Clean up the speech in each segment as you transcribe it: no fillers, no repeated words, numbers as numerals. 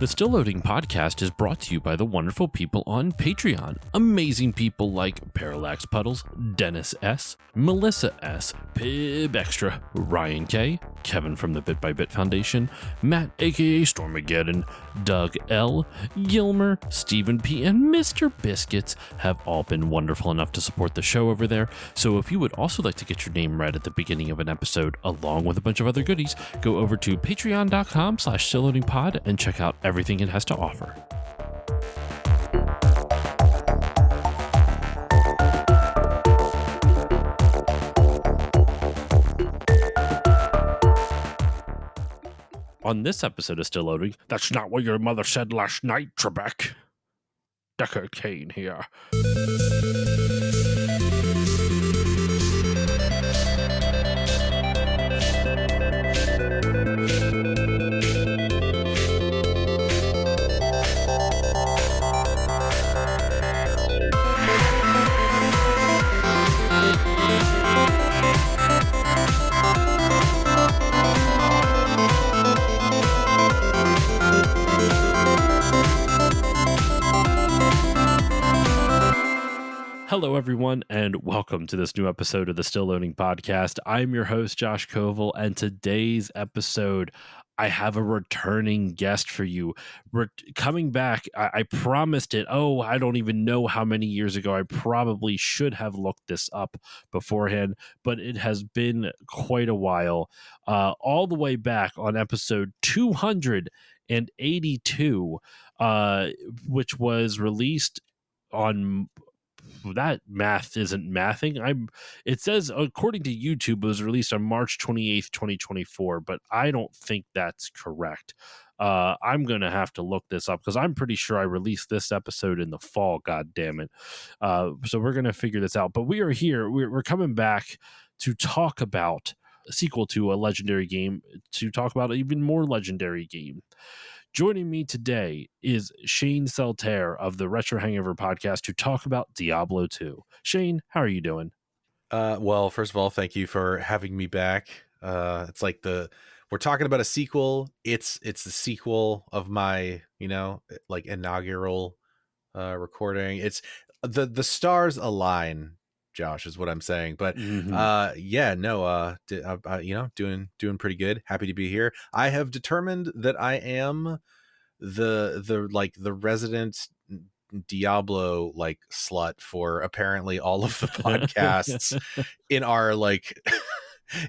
The Still Loading Podcast is brought to you by the wonderful people on Patreon. Amazing people like Parallax Puddles, Dennis S., Melissa S., Pib Extra, Ryan K., Kevin from the Bit by Bit Foundation, Matt aka Stormageddon, Doug L., Gilmer, Stephen P., and Mr. Biscuits have all been wonderful enough to support the show over there. So if you would also like to get your name read at the beginning of an episode, along with a bunch of other goodies, go over to patreon.com/stillloadingpod and check out everything it has to offer. On this episode of Still Loading, that's not what your mother said last night, Trebek. Deckard Cain here. Hello, everyone, and welcome to this new episode of the Still Loading Podcast. I'm your host, Josh Koval, and today's episode, I have a returning guest for you. Coming back, I promised it. Oh, I don't even know how many years ago. I probably should have looked this up beforehand, but it has been quite a while. All the way back on episode 282, which was released on... That math isn't mathing. It says, according to YouTube, it was released on March 28th, 2024, but I don't think that's correct. I'm going to have to look this up because I'm pretty sure I released this episode in the fall, God damn it. So we're going to figure this out. But we are here. We're coming back to talk about a sequel to a legendary game, to talk about an even more legendary game. Joining me today is Shane Selterre of the Retro Hangover Podcast to talk about Diablo 2. Shane, how are you doing? Well, first of all, thank you for having me back. It's like we're talking about a sequel. It's the sequel of my, like inaugural recording. It's the stars align, Josh, is what I'm saying. But doing pretty good. Happy to be here. I have determined that I am the resident Diablo slut for apparently all of the podcasts in our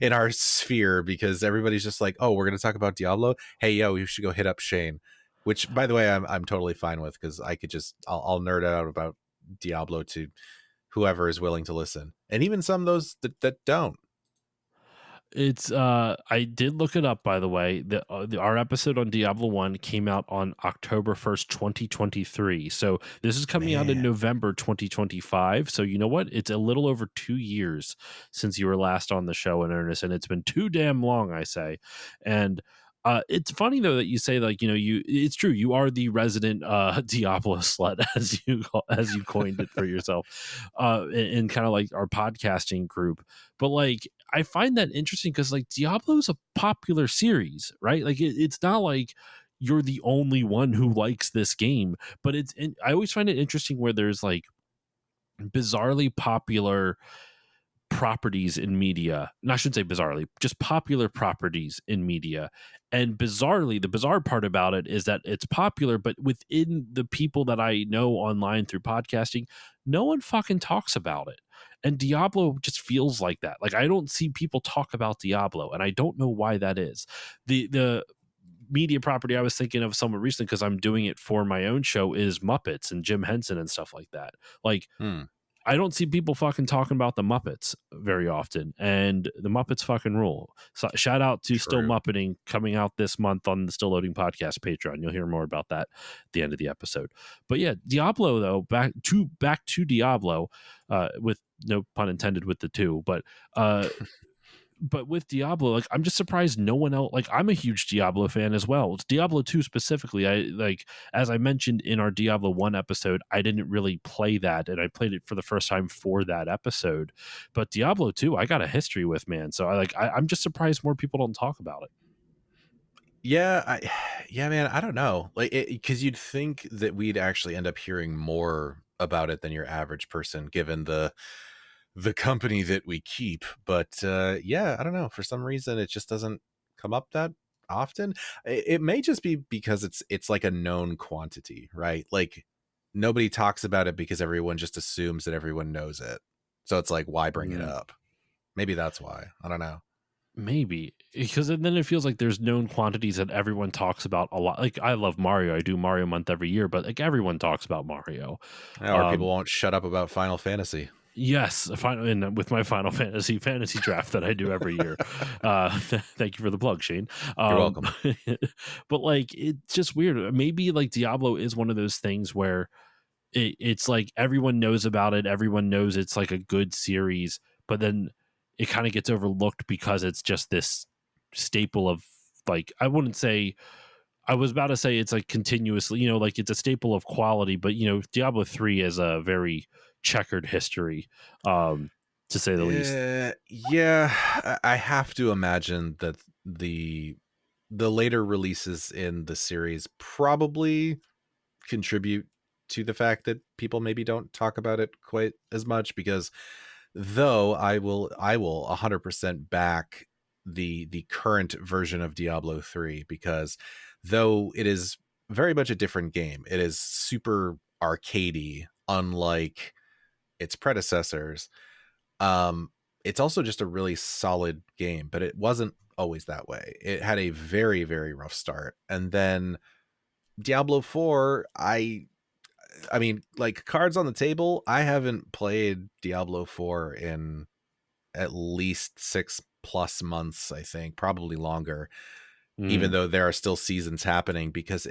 in our sphere, because everybody's just like, oh, we're going to talk about Diablo. Hey, yo, you should go hit up Shane, which, by the way, I'm totally fine with, because I could I'll nerd out about Diablo to whoever is willing to listen, and even some of those that don't. It's I did look it up, by the way. Our episode on Diablo 1 came out on October 1st, 2023. So this is coming out in November 2025. So you know what? It's a little over 2 years since you were last on the show in earnest, and it's been too damn long, I say. And it's funny though that you say it's true. You are the resident Diablo slut, as you coined it for yourself, in kind of like our podcasting group. But I find that interesting because Diablo is a popular series, right? It's not like you're the only one who likes this game, but I always find it interesting where there's bizarrely popular properties in media. And I shouldn't say bizarrely, just popular properties in media. And bizarrely, the bizarre part about it is that it's popular, but within the people that I know online through podcasting, no one fucking talks about it. And Diablo just feels like that. I don't see people talk about Diablo, and I don't know why that is. The media property I was thinking of somewhat recently, because I'm doing it for my own show, is Muppets and Jim Henson and stuff like that. I don't see people fucking talking about the Muppets very often, and the Muppets fucking rule. So shout out to Still Muppeting, coming out this month on the Still Loading Podcast Patreon. You'll hear more about that at the end of the episode. But yeah, Diablo though, back to Diablo, with no pun intended with the two, but but with Diablo, I'm just surprised no one else. I'm a huge Diablo fan as well. It's Diablo 2 specifically. As I mentioned in our Diablo 1 episode, I didn't really play that, and I played it for the first time for that episode. But Diablo 2, I got a history with, man. So I'm just surprised more people don't talk about it. Yeah, Yeah, man, I don't know. Like, because you'd think that we'd actually end up hearing more about it than your average person, given the company that we keep. But yeah, I don't know. For some reason, it just doesn't come up that often. It may just be because it's like a known quantity, right? Like nobody talks about it because everyone just assumes that everyone knows it. So it's like, why bring it Mm, up? Maybe that's why. I don't know. maybe because then it feels like there's known quantities that everyone talks about a lot. Like I love Mario, I do Mario month every year, but like everyone talks about Mario. Or people Um, won't shut up about Final Fantasy. Yes, and with my Final Fantasy draft that I do every year. Thank you for the plug, Shane. You're Um, welcome. but like it's just weird. Maybe like Diablo is one of those things where it's like everyone knows about it, everyone knows it's like a good series, but then it kind of gets overlooked because it's just this staple of like I wouldn't say I was about to say it's like continuously, like it's a staple of quality, but Diablo 3 is a very checkered history, um, to say the least. Yeah, I have to imagine that the the later releases in the series probably contribute to the fact that people maybe don't talk about it quite as much because though I will 100% back the current version of Diablo 3 because though it is very much a different game, it is super arcadey unlike its predecessors. um, it's also just a really solid game, but it wasn't always that way. It had a very, very rough start. And then Diablo 4, I mean, like cards on the table, I haven't played Diablo 4 in at least 6+ months, I think, probably longer, even Mm, though there are still seasons happening because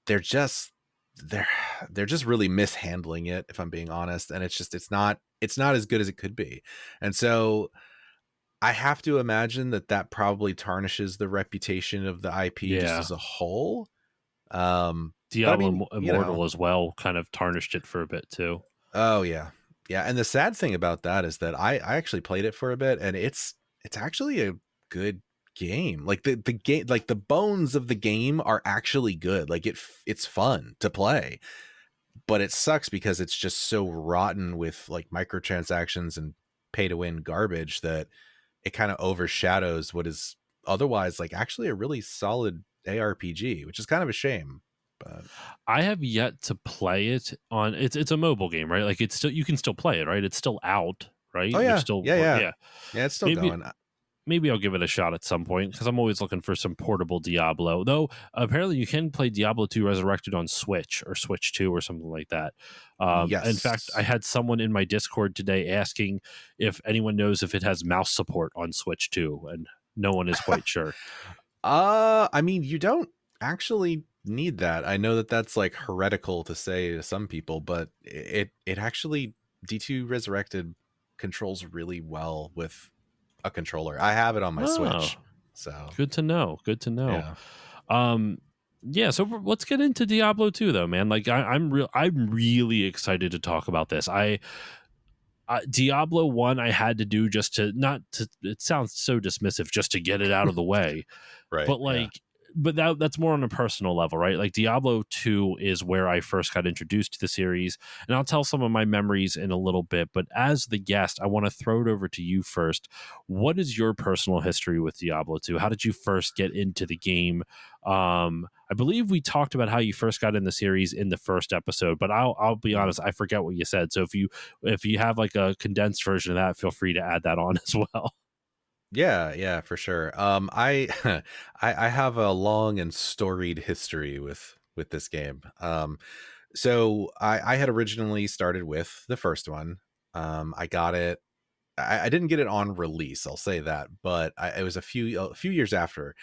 they're just they're they're just really mishandling it, if I'm being honest. And it's not as good as it could be. And so I have to imagine that that probably tarnishes the reputation of the IP just yeah, as a whole. But I Diablo mean, Immortal as well kind of tarnished it for a bit too. oh yeah, yeah. And the sad thing about that is that I actually played it for a bit, and it's actually a good game. Like the game, like the bones of the game are actually good. Like it's fun to play, but it sucks because it's just so rotten with like microtransactions and pay to win garbage that it kind of overshadows what is otherwise like actually a really solid ARPG, which is kind of a shame. But I have yet to play it on. It's a mobile game, right? Like it's still you can still play it, right? It's still out, right? oh They're yeah, still yeah, yeah, yeah. yeah. It's still Maybe going. maybe I'll give it a shot at some point because I'm always looking for some portable Diablo. Though apparently you can play Diablo 2 Resurrected on Switch or Switch 2 or something like that. In fact, I Yes. had someone in my Discord today asking if anyone knows if it has mouse support on Switch 2, and no one is quite sure. I mean, you don't actually need that. I know that that's like heretical to say to some people, but it actually D2 Resurrected controls really well with a controller. I have it on my Oh, Switch. So, good to know. Good to know. yeah. Um, yeah, so let's get into Diablo 2 though, man. Like I'm really excited to talk about this. Diablo 1 I had to do just to not to it sounds so dismissive just to get it out of the way. Right. But Yeah. like that's more on a personal level, right? Like Diablo 2 is where I first got introduced to the series, and I'll tell some of my memories in a little bit, but as the guest, I want to throw it over to you first. What is your personal history with Diablo 2? How did you first get into the game? I believe we talked about how you first got in the series in the first episode, but I'll be Mhm. honest, I forget what you said. So if you have like a condensed version of that, feel free to add that on as well. Yeah, yeah, for sure. I, I have a long and storied history with this game. So I had originally started with the first one. I got it. I didn't get it on release, I'll say that, but it was a few years after,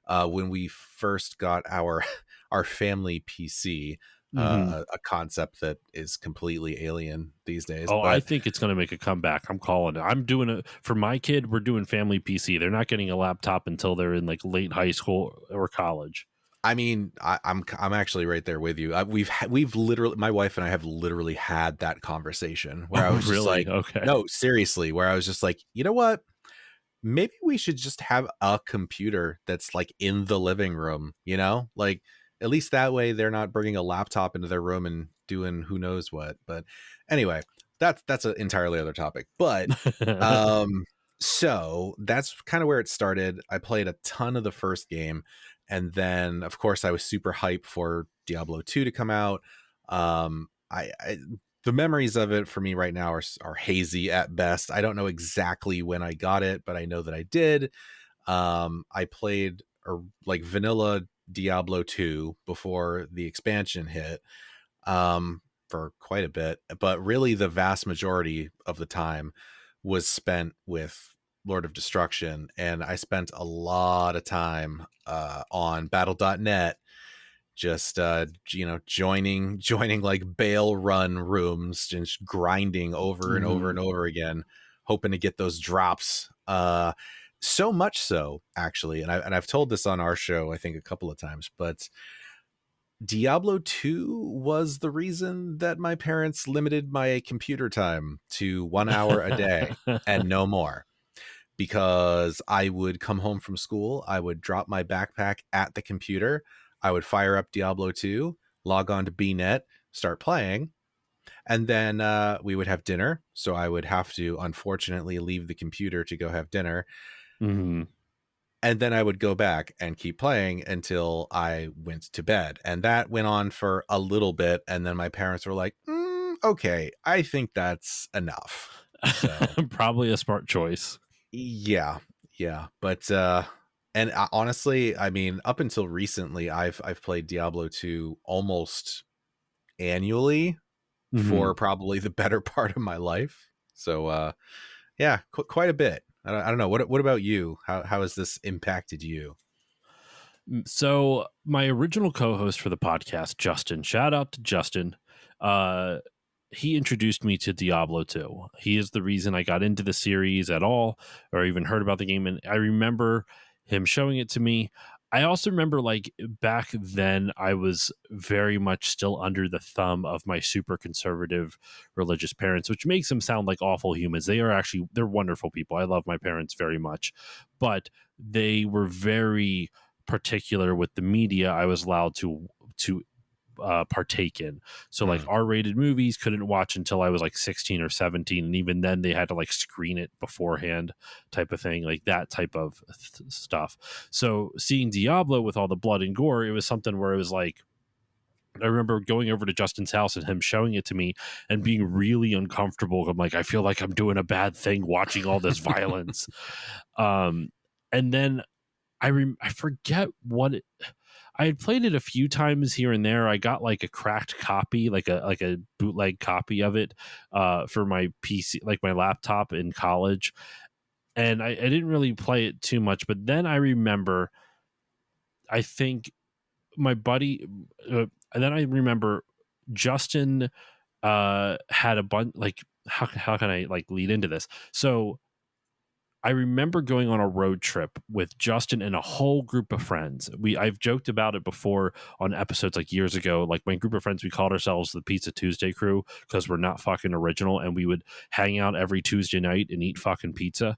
when we first got our our family PC, hmm a concept that is completely alien these days. Oh, I But think it's going to make a comeback. I'm calling it. I'm doing it for my kid. We're doing family PC. They're not getting a laptop until they're in like late high school or college. I mean, I'm actually right there with you. We've literally, my wife and I have literally had that conversation where I Oh, was just really? like, Okay. no, seriously, where I was just like, you know what? maybe we should just have a computer that's like in the living room, like at least that way they're not bringing a laptop into their room and doing who knows what. But anyway, that's an entirely other topic. But um so that's kind of where it started. I played a ton of the first game, and then of course I was super hyped for Diablo 2 to come out. I the memories of it for me right now are hazy at best. I don't know exactly when I got it, but I know that I did. I played like vanilla Diablo 2 before the expansion hit, for quite a bit, but really the vast majority of the time was spent with Lord of Destruction, and I spent a lot of time on battle.net, just joining like bail run rooms, just grinding over and over and over again, hoping to get those drops. So much so, actually, and I've told this on our show I think a couple of times, but Diablo 2 was the reason that my parents limited my computer time to 1 hour a day and no more, because I would come home from school, I would drop my backpack at the computer, I would fire up Diablo 2, log on to BNet, start playing, and then we would have dinner. So I would have to, unfortunately, leave the computer to go have dinner. Mm-hmm. And then I would go back and keep playing until I went to bed. And that went on for a little bit. And then my parents were like, okay, I think that's enough. So probably a smart choice. yeah. But and honestly, I mean, up until recently, I've played Diablo 2 almost annually for probably the better part of my life. So yeah, quite a bit. I don't know. What about you? How has this impacted you? So my original co-host for the podcast, Justin, shout out to Justin. He introduced me to Diablo 2. He is the reason I got into the series at all, or even heard about the game. And I remember him showing it to me. I also remember, like, back then I was very much still under the thumb of my super conservative religious parents, which makes them sound like awful humans. They're wonderful people. I love my parents very much, but they were very particular with the media I was allowed to partake in. So like R-rated movies couldn't watch until I was like 16 or 17, and even then they had to like screen it beforehand, type of thing, like that type of stuff. So seeing Diablo with all the blood and gore, it was something where it was like, I remember going over to Justin's house and him showing it to me and being really uncomfortable. I'm like, I feel like I'm doing a bad thing watching all this violence. And then I forget what I had played it a few times here and there. I got like a cracked copy, like a bootleg copy of it for my PC, like my laptop in college. And I didn't really play it too much. But then I remember, I think my buddy, and then I remember Justin had a bunch, like, how can I like lead into this? So I remember going on a road trip with Justin and a whole group of friends. I've joked about it before on episodes like years ago. Like my group of friends, we called ourselves the Pizza Tuesday crew because we're not fucking original, and we would hang out every Tuesday night and eat fucking pizza.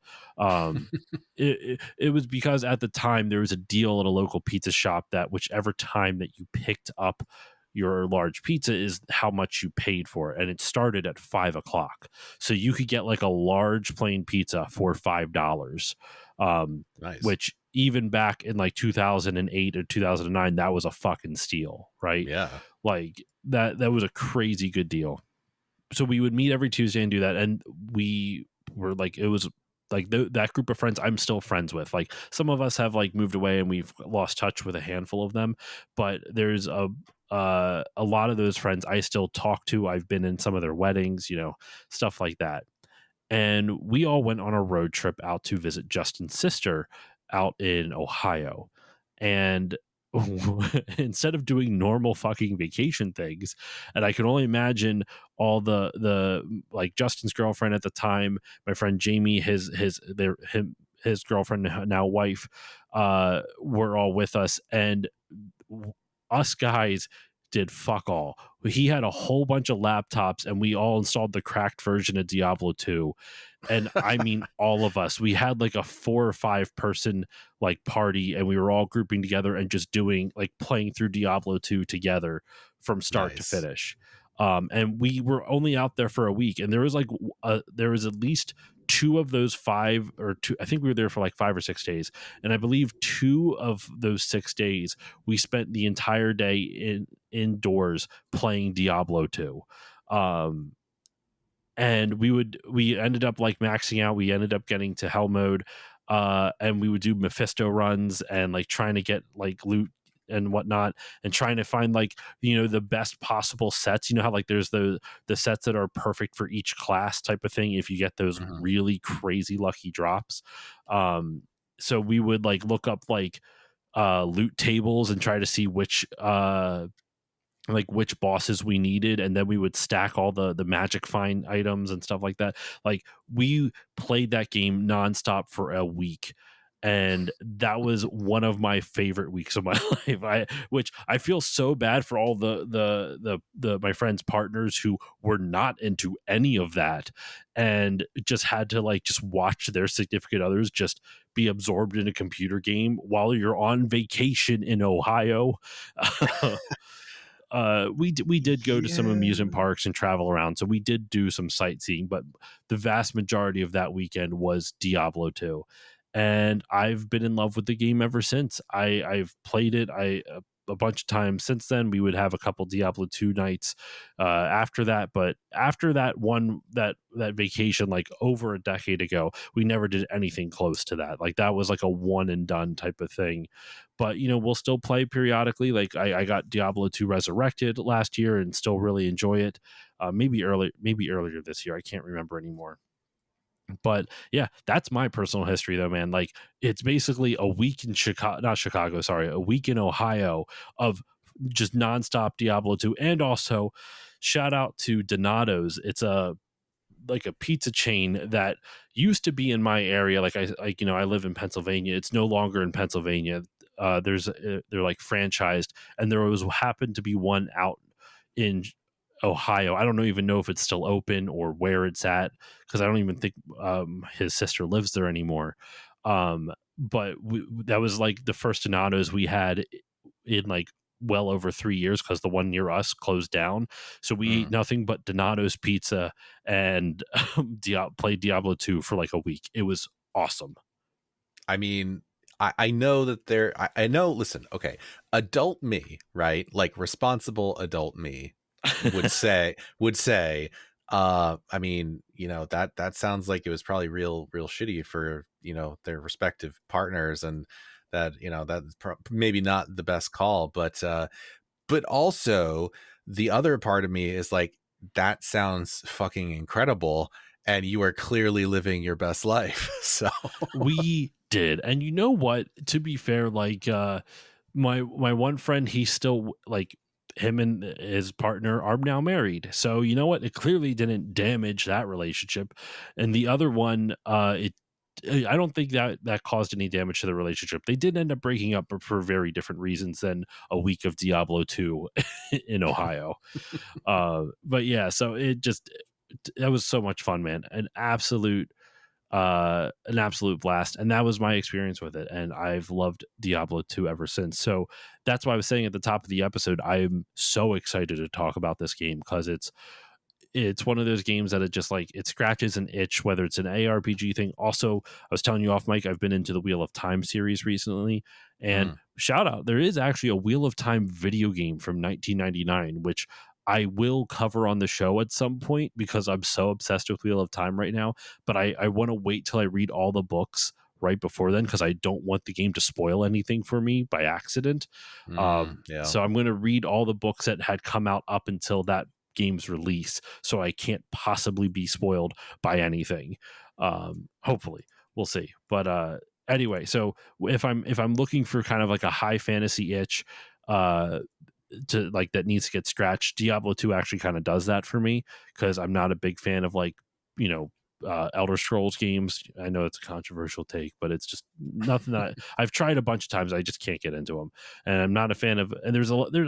It was because at the time there was a deal at a local pizza shop that whichever time that you picked up your large pizza is how much you paid for it, and it started at 5 o'clock, so you could get like a large plain pizza for $5, Nice. which even back in like 2008 or 2009, that was a fucking steal, right? Yeah. Like that was a crazy good deal. So we would meet every Tuesday and do that, and we were like, it was like that group of friends I'm still friends with. Like some of us have like moved away and we've lost touch with a handful of them, but there's a lot of those friends I still talk to. I've been in some of their weddings, stuff like that. And we all went on a road trip out to visit Justin's sister out in Ohio. And instead of doing normal fucking vacation things, and I can only imagine all the like Justin's girlfriend at the time, my friend Jamie, his girlfriend, now wife, were all with us, and us guys did fuck all. He had a whole bunch of laptops, and we all installed the cracked version of Diablo 2. And I mean, all of us, we had like a 4 or 5 person like party, and we were all grouping together and just doing like playing through Diablo 2 together from start to Nice. finish. And we were only out there for a week, and there was like there was at least 2 of those 5 or 2. I think we were there for like 5 or 6 days, and I believe 2 of those 6 days we spent the entire day indoors playing Diablo 2. And we ended up like maxing out. We ended up getting to hell mode, and we would do Mephisto runs and like trying to get like loot and whatnot, and trying to find like the best possible sets. You know how like there's the sets that are perfect for each class type of thing if you get those Mhm. really crazy lucky drops. So we would like look up like loot tables and try to see which bosses we needed, and then we would stack all the magic find items and stuff like that. Like, we played that game nonstop for a week, and that was one of my favorite weeks of my life. Which I feel so bad for all the my friends' partners who were not into any of that, and just had to like just watch their significant others just be absorbed in a computer game while you're on vacation in Ohio. We did go to some amusement Yeah. parks and travel around, so we did do some sightseeing, but the vast majority of that weekend was Diablo 2, and I've been in love with the game ever since. I've played it a bunch of times since then. We would have a couple Diablo 2 nights after that, but after that vacation like over a decade ago, we never did anything close to that. Like, that was like a one and done type of thing. But we'll still play periodically. Like, I got Diablo 2 Resurrected last year and still really enjoy it. Maybe earlier this year, I can't remember anymore. But yeah, that's my personal history though, man. Like, it's basically a week in Chicago, not Chicago, sorry, a week in Ohio of just nonstop Diablo 2. And also, shout out to Donato's. It's a pizza chain that used to be in my area. I live in Pennsylvania. It's no longer in Pennsylvania. They're like franchised, and there was happened to be one out in Ohio. I don't even know if it's still open or where it's at, because I don't even think his sister lives there anymore. But that was like the first Donatos we had in like well over 3 years, because the one near us closed down. So we ate Mm. nothing but Donato's pizza and played Diablo 2 for like a week. It was awesome. I mean, I know that I know, listen, okay, adult me, right? Like responsible adult me would say, I mean, that sounds like it was probably real shitty for, their respective partners, and that, that's maybe not the best call, but also the other part of me is like, that sounds fucking incredible. And you are clearly living your best life. So, We did. And you know what? To be fair, like my one friend, he's still like, him and his partner are now married. So you know what? It clearly didn't damage that relationship. And the other one, I don't think that caused any damage to the relationship. They did end up breaking up, but for very different reasons than a week of Diablo 2 in Ohio. But yeah, so that was so much fun, man. An absolute blast, and that was my experience with it, and I've loved Diablo 2 ever since. So that's why I was saying at the top of the episode, I'm so excited to talk about this game, because it's one of those games that it scratches an itch, whether it's an ARPG thing. Also, I was telling you off mic, I've been into the Wheel of Time series recently, and mm, shout out, there is actually a Wheel of Time video game from 1999, which I will cover on the show at some point, because I'm so obsessed with Wheel of Time right now. But I want to wait till I read all the books right before then, because I don't want the game to spoil anything for me by accident. yeah. So I'm going to read all the books that had come out up until that game's release, so I can't possibly be spoiled by anything. Hopefully, we'll see. But anyway, so if I'm looking for kind of like a high fantasy itch, uh, to like that needs to get scratched, Diablo 2 actually kind of does that for me, because I'm not a big fan of like, you know Elder Scrolls games. I know it's a controversial take, but it's just nothing that I've tried a bunch of times. I just can't get into them, and I'm not a fan of. And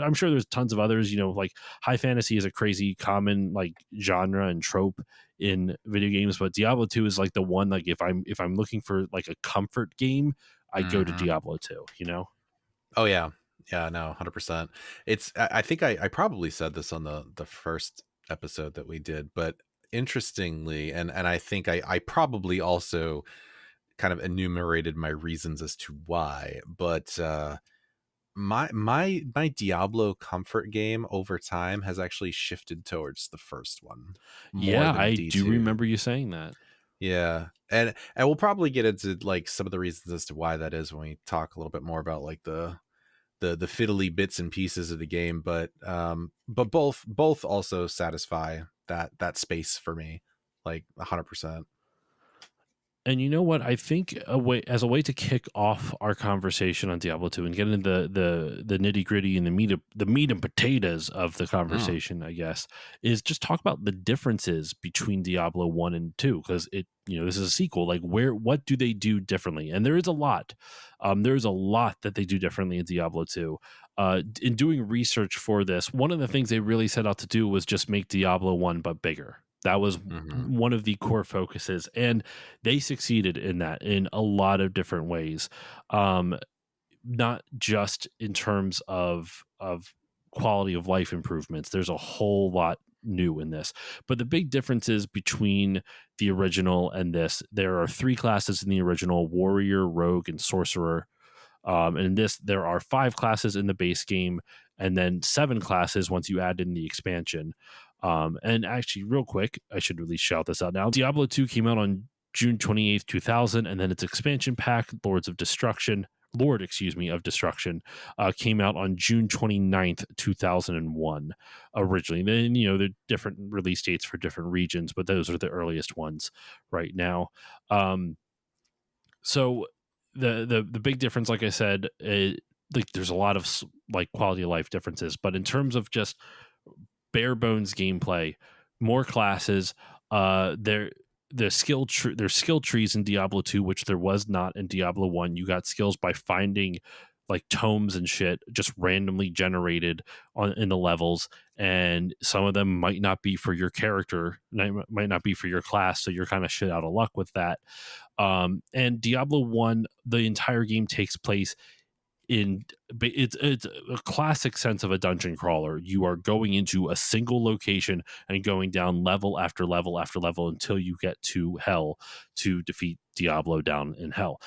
I'm sure there's tons of others. Like high fantasy is a crazy common like genre and trope in video games, but Diablo 2 is like the one. Like if I'm looking for like a comfort game, I go to Mhm. Diablo 2. Oh yeah. Yeah, no, 100%. I think I probably said this on the first episode that we did, but interestingly, and I think I probably also kind of enumerated my reasons as to why, but my Diablo comfort game over time has actually shifted towards the first one more Yeah, than I do D2. remember you saying that. Yeah. And we'll probably get into like some of the reasons as to why that is when we talk a little bit more about like the fiddly bits and pieces of the game, but both also satisfy that space for me, like 100%. And you know what? I think as a way to kick off our conversation on Diablo 2 and get into the nitty gritty and the meat and potatoes of the Mm, conversation, I guess, is just talk about the differences between Diablo 1 and 2, because this is a sequel. Like what do they do differently? And there is a lot. There's a lot that they do differently in Diablo 2. In doing research for this, one of the things they really set out to do was just make Diablo 1 but bigger. That was hmm one of the core focuses. And they succeeded in that in a lot of different ways, um, not just in terms of quality of life improvements. There's a whole lot new in this, but the big differences between the original and this, there are three classes in the original: warrior, rogue, and sorcerer. And in this, there are 5 classes in the base game, and then 7 classes once you add in the expansion. And actually, real quick, I should really shout this out now. Diablo 2 came out on June 28th, 2000, and then its expansion pack, Lord, excuse me, of Destruction, came out on June 29th, 2001, originally. Then, there are different release dates for different regions, but those are the earliest ones right now. So the big difference, like I said, like there's a lot of like quality of life differences, but in terms of just bare bones gameplay, more classes, there there's skill trees in Diablo 2, which there was not in Diablo 1. You got skills by finding like tomes and shit just randomly generated in the levels, and some of them might not be for your character, might not be for your class, so you're kind of shit out of luck with that. And Diablo 1, the entire game takes place in it's a classic sense of a dungeon crawler. You are going into a single location and going down level after level after level until you get to hell to defeat Diablo down in hell.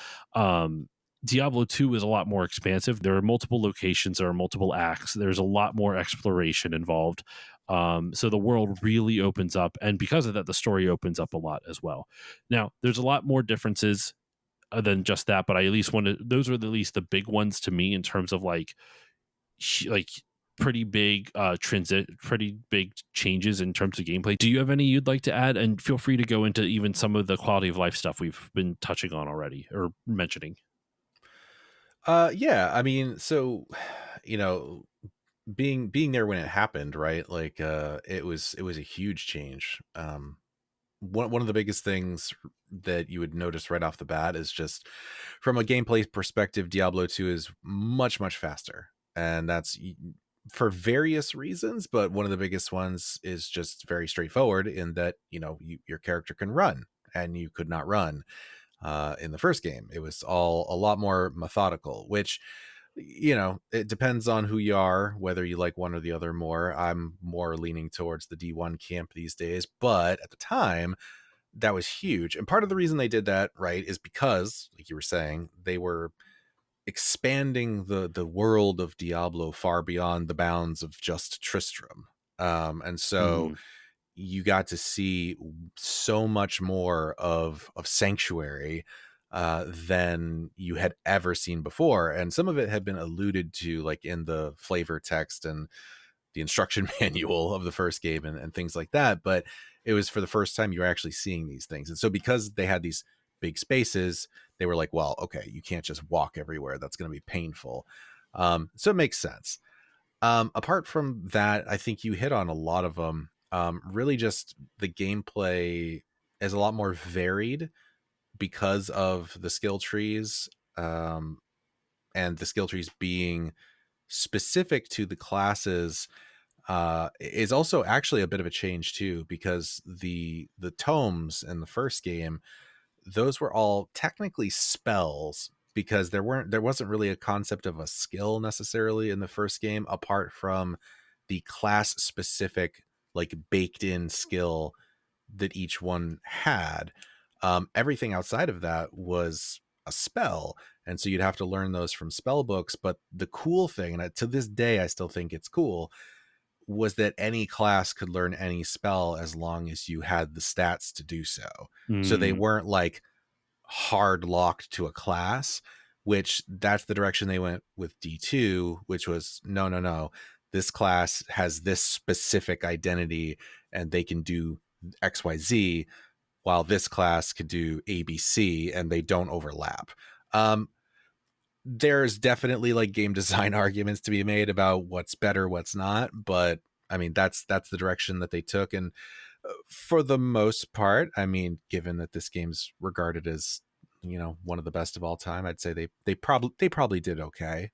Diablo 2 is a lot more expansive. There are multiple locations, there are multiple acts, there's a lot more exploration involved. So the world really opens up, and because of that, the story opens up a lot as well. Now, there's a lot more differences than just that, but I at least wanted those are at least the big ones to me in terms of like pretty big pretty big changes in terms of gameplay. Do you have any you'd like to add? And feel free to go into even some of the quality of life stuff we've been touching on already or mentioning. yeah, I mean, so you know, being there when it happened, right? Like it was a huge change. One of the biggest things that you would notice right off the bat is just from a gameplay perspective, Diablo 2 is much faster. And that's for various reasons, but one of the biggest ones is just very straightforward in that, your character can run and you could not run in the first game. It was all a lot more methodical, which it depends on who you are, whether you like one or the other more. I'm more leaning towards the D1 camp these days, but at the time, that was huge. And part of the reason they did that, right, is because, like you were saying, they were expanding the world of Diablo far beyond the bounds of just Tristram. And so Mhm. you got to see so much more of Sanctuary than you had ever seen before, and some of it had been alluded to like in the flavor text and the instruction manual of the first game and things like that, but it was for the first time you were actually seeing these things. And so because they had these big spaces, they were like, well, okay, you can't just walk everywhere, that's going to be painful. So it makes sense. Apart from that, I think you hit on a lot of them. Really just the gameplay is a lot more varied because of the skill trees, um, and the skill trees being specific to the classes, is also actually a bit of a change too, because the tomes in the first game, those were all technically spells, because there wasn't really a concept of a skill necessarily in the first game, apart from the class specific, like baked in skill that each one had. Everything outside of that was a spell, and so you'd have to learn those from spell books. But the cool thing, and to this day I still think it's cool, was that any class could learn any spell as long as you had the stats to do so. So they Mm, weren't like hard locked to a class, which that's the direction they went with D2, which was no, no, no. This class has this specific identity and they can do XYZ, while this class could do ABC and they don't overlap. There's definitely like game design arguments to be made about what's better, what's not, but I mean that's the direction that they took. And for the most part, I mean, given that this game's regarded as, one of the best of all time, I'd say they probably did okay.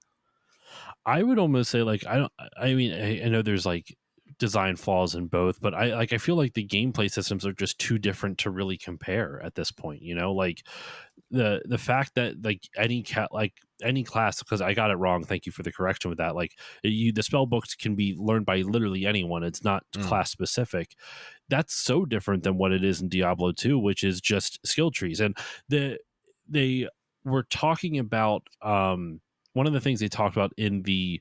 I would almost say like I don't. I mean, I know there's like design flaws in both, but I feel like the gameplay systems are just too different to really compare at this point. Like the fact that like any class, because I got it wrong. Thank you for the correction with that. Like the spell books can be learned by literally anyone. It's not Mm, class specific. That's so different than what it is in Diablo 2, which is just skill trees. And they were talking about one of the things they talked about in the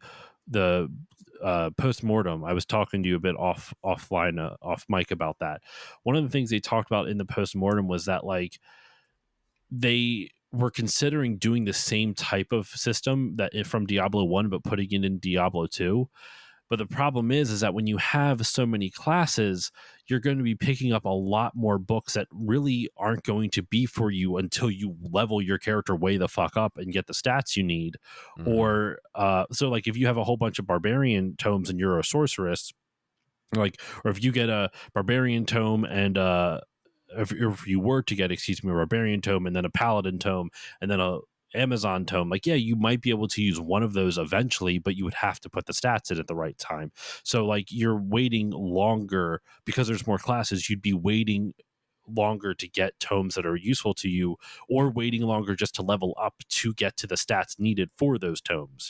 post-mortem. I was talking to you a bit offline, off mic about that. One of the things they talked about in the post-mortem was that like they were considering doing the same type of system from Diablo 1 but putting it in Diablo 2. But the problem is that when you have so many classes, you're going to be picking up a lot more books that really aren't going to be for you until you level your character way the fuck up and get the stats you need. mm-hmm. Or so like if you have a whole bunch of barbarian tomes and you're a sorceress, like, or if you get a barbarian tome and if you were to get, excuse me, a barbarian tome and then a paladin tome and then a Amazon tome, like, yeah, you might be able to use one of those eventually, but you would have to put the stats in at the right time. So like you're waiting longer because there's more classes. You'd be waiting longer to get tomes that are useful to you, or waiting longer just to level up to get to the stats needed for those tomes.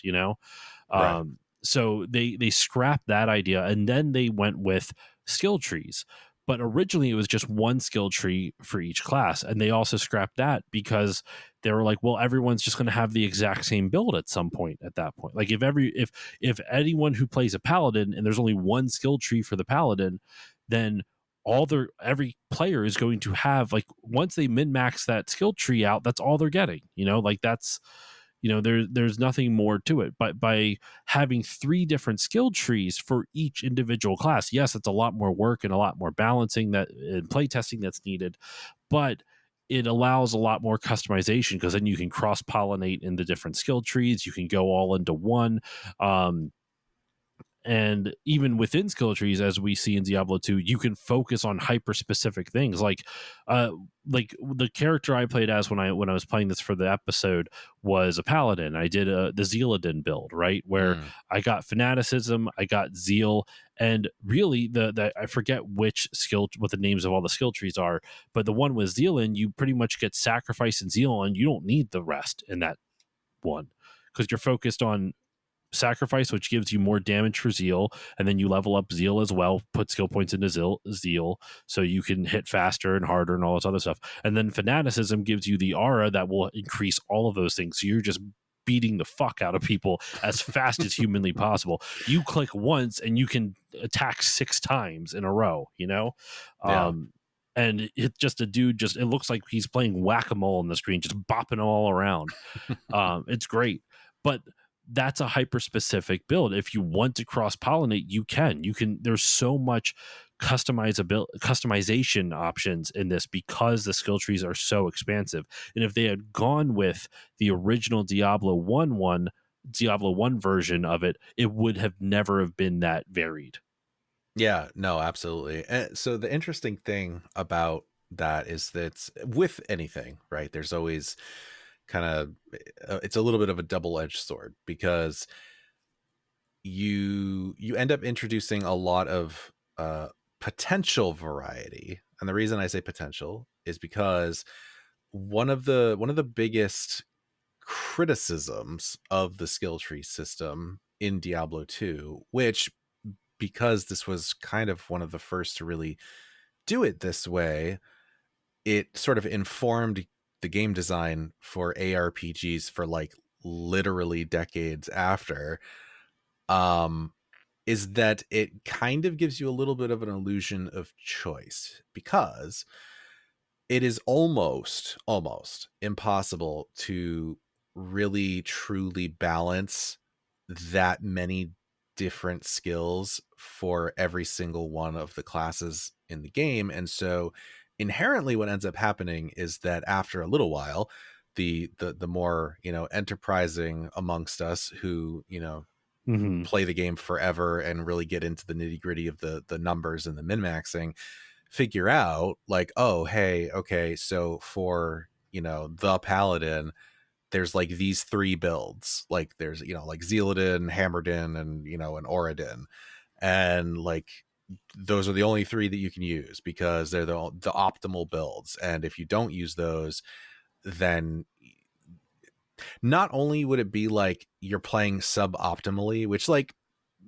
Right. So they scrapped that idea and then they went with skill trees. But originally it was just one skill tree for each class, and they also scrapped that because they were like, well, everyone's just going to have the exact same build at some point. At that point, like if anyone who plays a paladin and there's only one skill tree for the paladin, then every player is going to have, like, once they min max that skill tree out, that's all they're getting. Like that's there's nothing more to it. But by having three different skill trees for each individual class, yes, it's a lot more work and a lot more balancing that and play testing that's needed, but it allows a lot more customization because then you can cross pollinate in the different skill trees. You can go all into one. And even within skill trees, as we see in Diablo 2, you can focus on hyper specific things. Like the character I played as when I was playing this for the episode was a paladin. I did the Zealadin build, right, where Mm, I got fanaticism, I got zeal, and really the I forget what the names of all the skill trees are, but the one with zeal in, you pretty much get sacrifice and zeal, and you don't need the rest in that one because you're focused on sacrifice, which gives you more damage for zeal, and then you level up zeal as well, put skill points into zeal so you can hit faster and harder and all this other stuff. And then fanaticism gives you the aura that will increase all of those things, so you're just beating the fuck out of people as fast as humanly possible. You click once and you can attack 6 times in a row. yeah. um and it's just a dude, just it looks like he's playing whack-a-mole on the screen, just bopping all around. It's great, but that's a hyper specific build. If you want to cross pollinate, you can. There's so much customization options in this because the skill trees are so expansive. And if they had gone with the original Diablo 1 version of it, it would have never have been that varied. Yeah, no, absolutely. And so the interesting thing about that's with anything, right? There's always kind of it's a little bit of a double-edged sword, because you end up introducing a lot of potential variety. And the reason I say potential is because one of the biggest criticisms of the skill tree system in Diablo 2, which, because this was kind of one of the first to really do it this way, it sort of informed the game design for ARPGs for like literally decades after, um, is that it kind of gives you a little bit of an illusion of choice, because it is almost impossible to really truly balance that many different skills for every single one of the classes in the game. And so inherently what ends up happening is that after a little while, the more, enterprising amongst us who, Hmm. play the game forever and really get into the nitty-gritty of the numbers and the min-maxing, figure out like, oh, hey, okay, so for, the paladin, there's like these three builds. Like there's, like Zealadin, Hammerdin, and, an Oradin. And like those are the only three that you can use because they're the optimal builds. And if you don't use those, then not only would it be like you're playing suboptimally, which like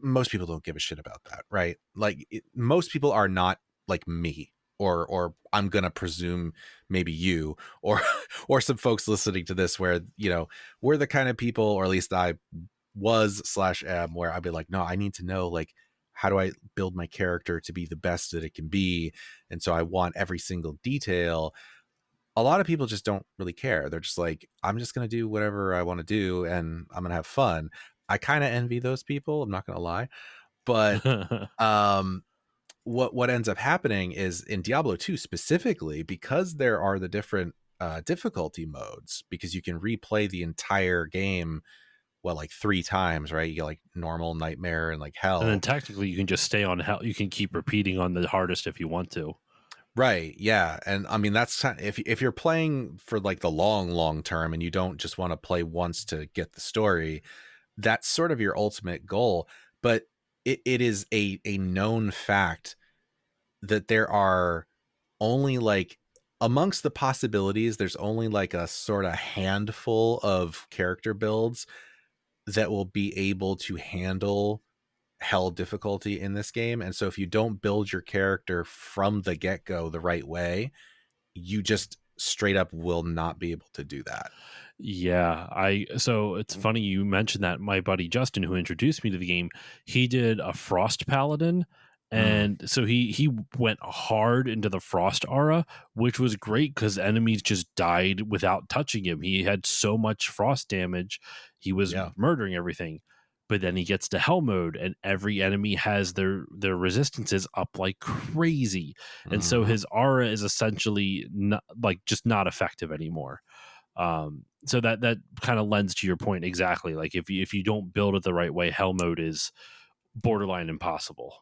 most people don't give a shit about that, right? Like most people are not like me, or I'm gonna presume maybe you, or or some folks listening to this, where we're the kind of people, or at least I was/am, where I'd be like, no, I need to know, like, how do I build my character to be the best that it can be, and so I want every single detail. A lot of people just don't really care. They're just like, I'm just going to do whatever I want to do and I'm going to have fun. I kind of envy those people, I'm not going to lie. But um what ends up happening is in Diablo 2 specifically, because there are the different difficulty modes, because you can replay the entire game, well, like 3 times, right? You get like normal, nightmare, and like And then hell. technically you can just stay on hell. You can keep repeating on the hardest if you want to. Right. Yeah. And I mean, that's if you're playing for like the long term and you don't just want to play once to get the story, that's sort of your ultimate goal. But it is a known fact that there are only like, amongst the possibilities, there's only like a sort of handful of character builds that will be able to handle hell difficulty in this game. And so if you don't build your character from the get-go the right way, you just straight up will not be able to do that. Yeah, so it's funny you mentioned that. My buddy Justin, who introduced me to the game, he did a Frost Paladin, Mm, and so he went hard into the Frost aura, which was great because enemies just died without touching him. He had so much frost damage, he was yeah. murdering everything. But then he gets to Hell mode, and every enemy has their resistances up like crazy, and so Hmm. his aura is essentially not, like, just not effective anymore. So that kind of lends to your point exactly. Like if you don't build it the right way, hell mode is borderline impossible.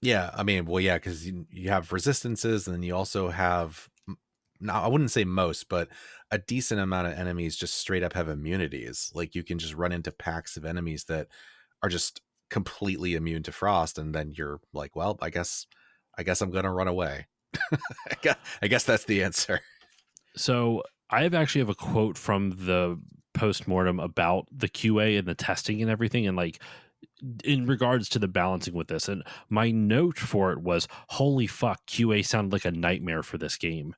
Yeah, I mean, well, yeah, because you have resistances, and then you also have, now I wouldn't say most, but a decent amount of enemies just straight up have immunities. Like you can just run into packs of enemies that are just completely immune to frost, and then you're like, well, I guess I'm gonna run away. I guess that's the answer. So actually have a quote from the postmortem about the QA and the testing and everything, and like in regards to the balancing with this. And my note for it was, "Holy fuck, QA sounded like a nightmare for this game."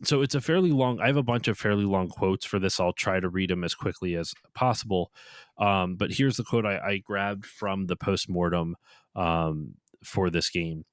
So it's a fairly long. I have a bunch of fairly long quotes for this. I'll try to read them as quickly as possible. But here's the quote I grabbed from the postmortem for this game.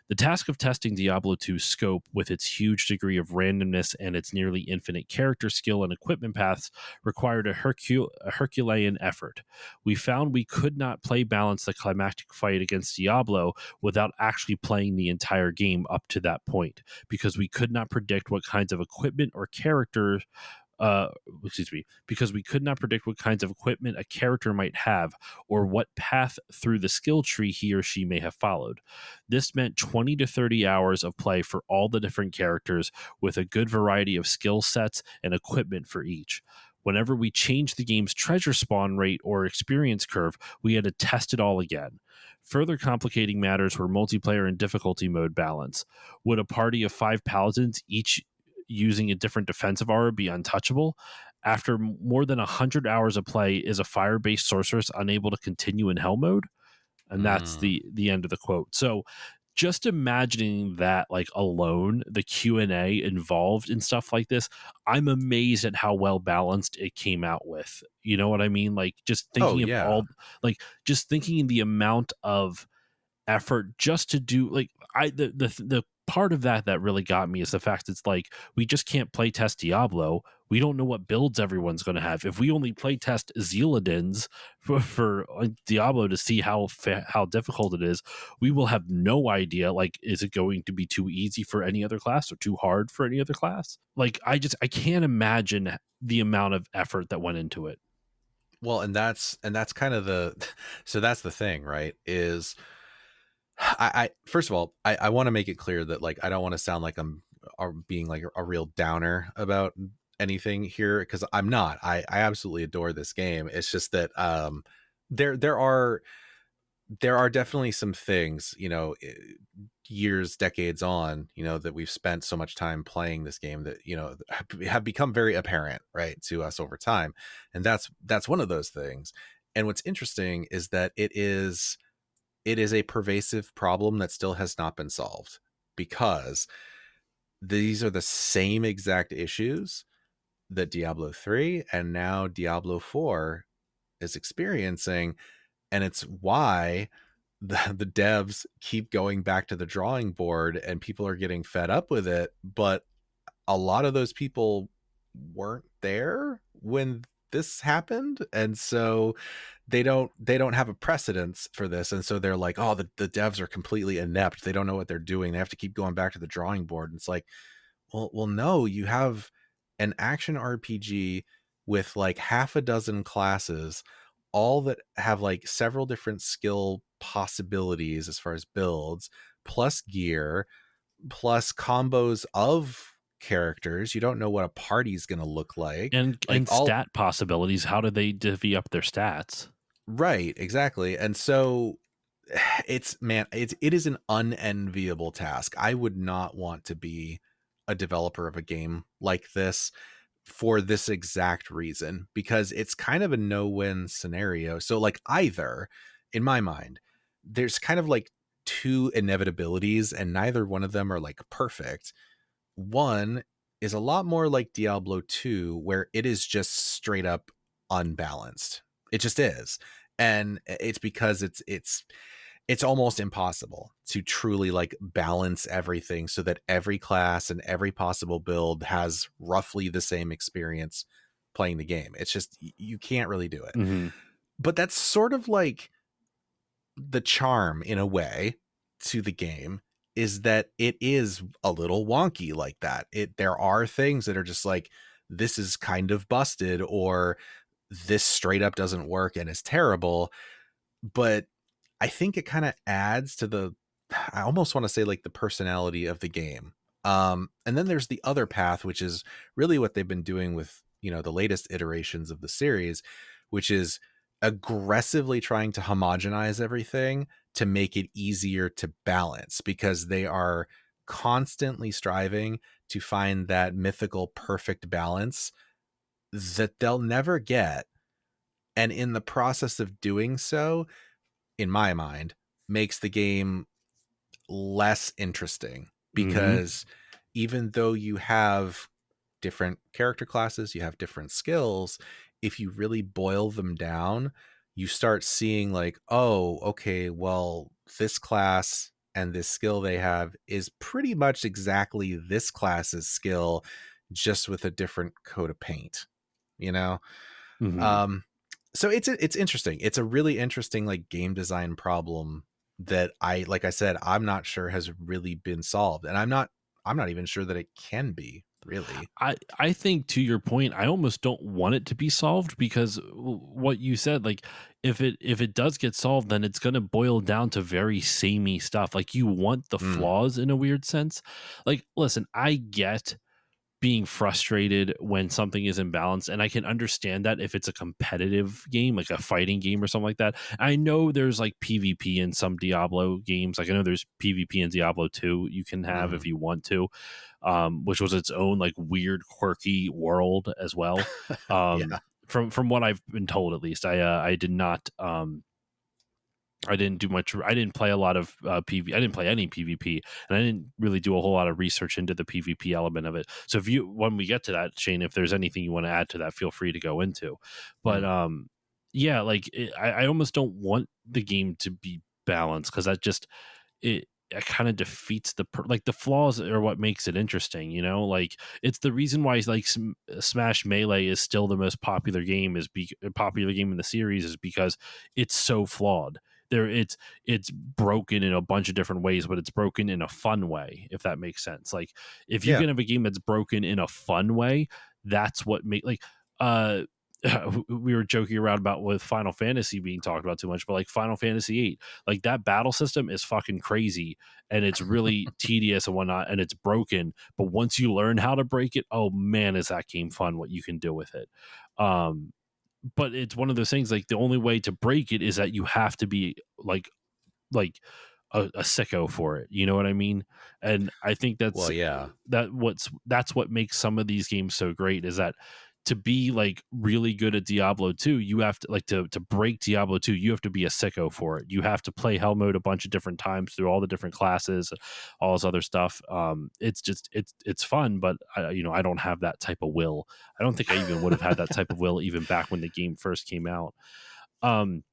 The task of testing Diablo 2's scope, with its huge degree of randomness and its nearly infinite character skill and equipment paths, required a Herculean effort. We found we could not play balance the climactic fight against Diablo without actually playing the entire game up to that point, because we could not predict what kinds of equipment or characters uh, because we could not predict what kinds of equipment a character might have or what path through the skill tree he or she may have followed. This meant 20 to 30 hours of play for all the different characters with a good variety of skill sets and equipment for each. Whenever we changed the game's treasure spawn rate or experience curve, we had to test it all again. Further complicating matters were multiplayer and difficulty mode balance. Would a party of 5 paladins, each using a different defensive aura, be untouchable? After more than 100 hours of play, is a fire-based sorceress unable to continue in hell mode? And that's Mm. the end of the quote. So just imagining that, like, alone, the Q&A involved in stuff like this, I'm amazed at how well balanced it came out with. You know what I mean? Like, just Oh thinking of yeah. just thinking the amount of effort just to do, like, the part of that really got me is the fact it's like, we just can't play test Diablo. We don't know what builds everyone's going to have. If we only play test Zealadins for Diablo to see how difficult it is, we will have no idea, like, is it going to be too easy for any other class or too hard for any other class? Like, I can't imagine the amount of effort that went into it. Well, and that's kind of the so that's the thing, right? Is I first of all, I want to make it clear that, like, I don't want to sound like I'm being like a real downer about anything here, because I'm not. I absolutely adore this game. It's just that there are definitely some things, years, decades on, that we've spent so much time playing this game that, have become very apparent, right, to us over time. And that's one of those things. And what's interesting is that it is a pervasive problem that still has not been solved, because these are the same exact issues that Diablo 3 and now Diablo 4 is experiencing. And it's why the devs keep going back to the drawing board, and people are getting fed up with it. But a lot of those people weren't there when this happened, and so they don't have a precedence for this, and so they're like, oh, the devs are completely inept, they don't know what they're doing, they have to keep going back to the drawing board. And it's like, well, no, you have an action RPG with like half a dozen classes, all that have like several different skill possibilities as far as builds, plus gear, plus combos of characters. You don't know what a party's going to look like And all stat possibilities, how do they divvy up their stats? right, exactly. And so it is an unenviable task. I would not want to be a developer of a game like this for this exact reason, because it's kind of a no-win scenario. So like, either, in my mind, there's kind of like two inevitabilities, and neither one of them are like perfect. One is a lot more like Diablo 2, where it is just straight up unbalanced. It just is. And it's because it's almost impossible to truly like balance everything so that every class and every possible build has roughly the same experience playing the game. It's just, you can't really do it. Mhm. But that's sort of like the charm, in a way, to the game, is that it is a little wonky like that. There are things that are just like, this is kind of busted, or this straight up doesn't work and is terrible. But I think it kind of adds to I almost want to say, like, the personality of the game. And then there's the other path, which is really what they've been doing with, the latest iterations of the series, which is aggressively trying to homogenize everything to make it easier to balance, because they are constantly striving to find that mythical perfect balance that they'll never get. And in the process of doing so, in my mind, makes the game less interesting, Mhm. because even though you have different character classes, you have different skills, if you really boil them down, you start seeing like, oh, okay, well, this class and this skill they have is pretty much exactly this class's skill, just with a different coat of paint, you know? Mhm. Um, so it's interesting. It's a really interesting like game design problem that, like I said, I'm not sure has really been solved, and I'm not even sure that it can be. really. I think, to your point, I almost don't want it to be solved, because what you said, like, if it does get solved, then it's going to boil down to very samey stuff. Like, you want the Mm, flaws in a weird sense. Like, listen, I get being frustrated when something is imbalanced, and I can understand that if it's a competitive game, like a fighting game or something like that. I know there's like PvP in some Diablo games. Like, I know there's PvP in Diablo 2 you can have mhm. if you want to, which was its own like weird, quirky world as well. Yeah. From what I've been told, at least, I did not. I didn't do much. I didn't play a lot of PV. I didn't play any PvP, and I didn't really do a whole lot of research into the PvP element of it. So, if you, when we get to that, Shane, if there's anything you want to add to that, feel free to go into. But Mm. yeah, like I almost don't want the game to be balanced, because that just, it kind of defeats like the flaws are what makes it interesting, you know. Like, it's the reason why, like, Smash Melee is still the most popular game, popular game in the series, is because it's so flawed. It's broken in a bunch of different ways, but it's broken in a fun way, if that makes sense. Like, if you Yeah. can have a game that's broken in a fun way, that's what make, like, uh we were joking around about with Final Fantasy being talked about too much, but like Final Fantasy 8, like, that battle system is fucking crazy, and it's really tedious and whatnot, and it's broken. But once you learn how to break it, oh man, is that game fun, what you can do with it. Um, but it's one of those things, like, the only way to break it is that you have to be like a sicko for it. You know what I mean? And I think Well, yeah. that's what makes some of these games so great, is that to be like really good at Diablo 2, you have to, like, to break Diablo 2, you have to be a sicko for it. You have to play hell mode a bunch of different times through all the different classes, all this other stuff. It's just, it's fun, but I don't have that type of will. I don't think I even would have had that type of will even back when the game first came out. Um,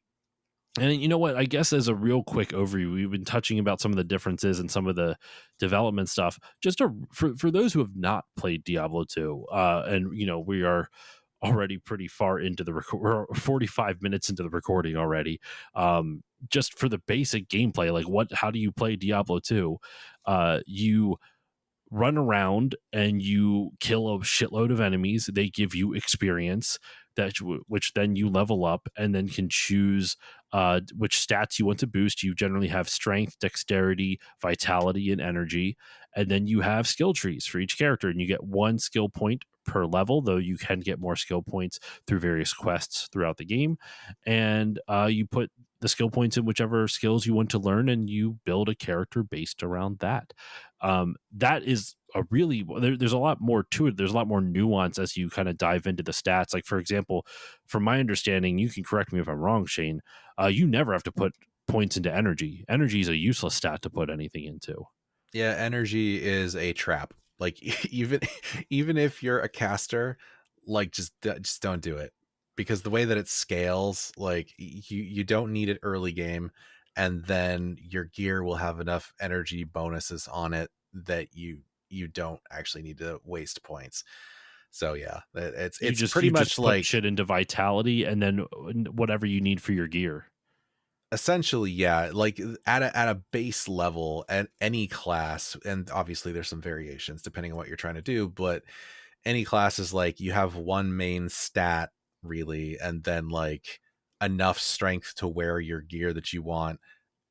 and you know what? I guess, as a real quick overview, we've been touching about some of the differences and some of the development stuff. Just for those who have not played Diablo 2, and we are already pretty far into the we're 45 minutes into the recording already. Just for the basic gameplay, like, how do you play Diablo 2? You run around and you kill a shitload of enemies. They give you experience, which then you level up, and then can choose which stats you want to boost. You generally have strength, dexterity, vitality, and energy, and then you have skill trees for each character, and you get one skill point per level, though you can get more skill points through various quests throughout the game. And you put the skill points in whichever skills you want to learn, and you build a character based around that. That is there's a lot more to it. There's a lot more nuance as you kind of dive into the stats. Like, for example, from my understanding, you can correct me if I'm wrong, Shane, you never have to put points into energy. Energy is a useless stat to put anything into. Yeah, energy is a trap. Like even even if you're a caster, like just don't do it, because the way that it scales, like you don't need it early game, and then your gear will have enough energy bonuses on it that you don't actually need to waste points. So yeah, You it's just pretty you just much put like, shit into vitality, and then whatever you need for your gear. essentially, yeah, like at a base level at any class, and obviously there's some variations depending on what you're trying to do, but any class is like you have one main stat really, and then like enough strength to wear your gear that you want,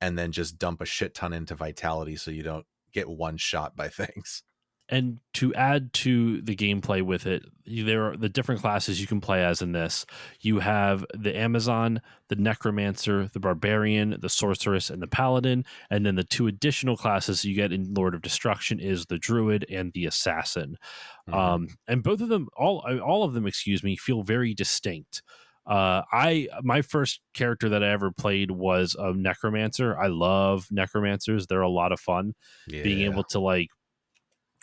and then just dump a shit ton into vitality so you don't get one shot by things. And to add to the gameplay with it, there are the different classes you can play as in this. You have the Amazon, the Necromancer, the Barbarian, the Sorceress, and the Paladin. And then the two additional classes you get in Lord of Destruction is the Druid and the Assassin. Hmm. And both of them, all of them, excuse me, feel very distinct. I My first character that I ever played was a Necromancer. I love Necromancers; they're a lot of fun. Being Yeah. able to, like,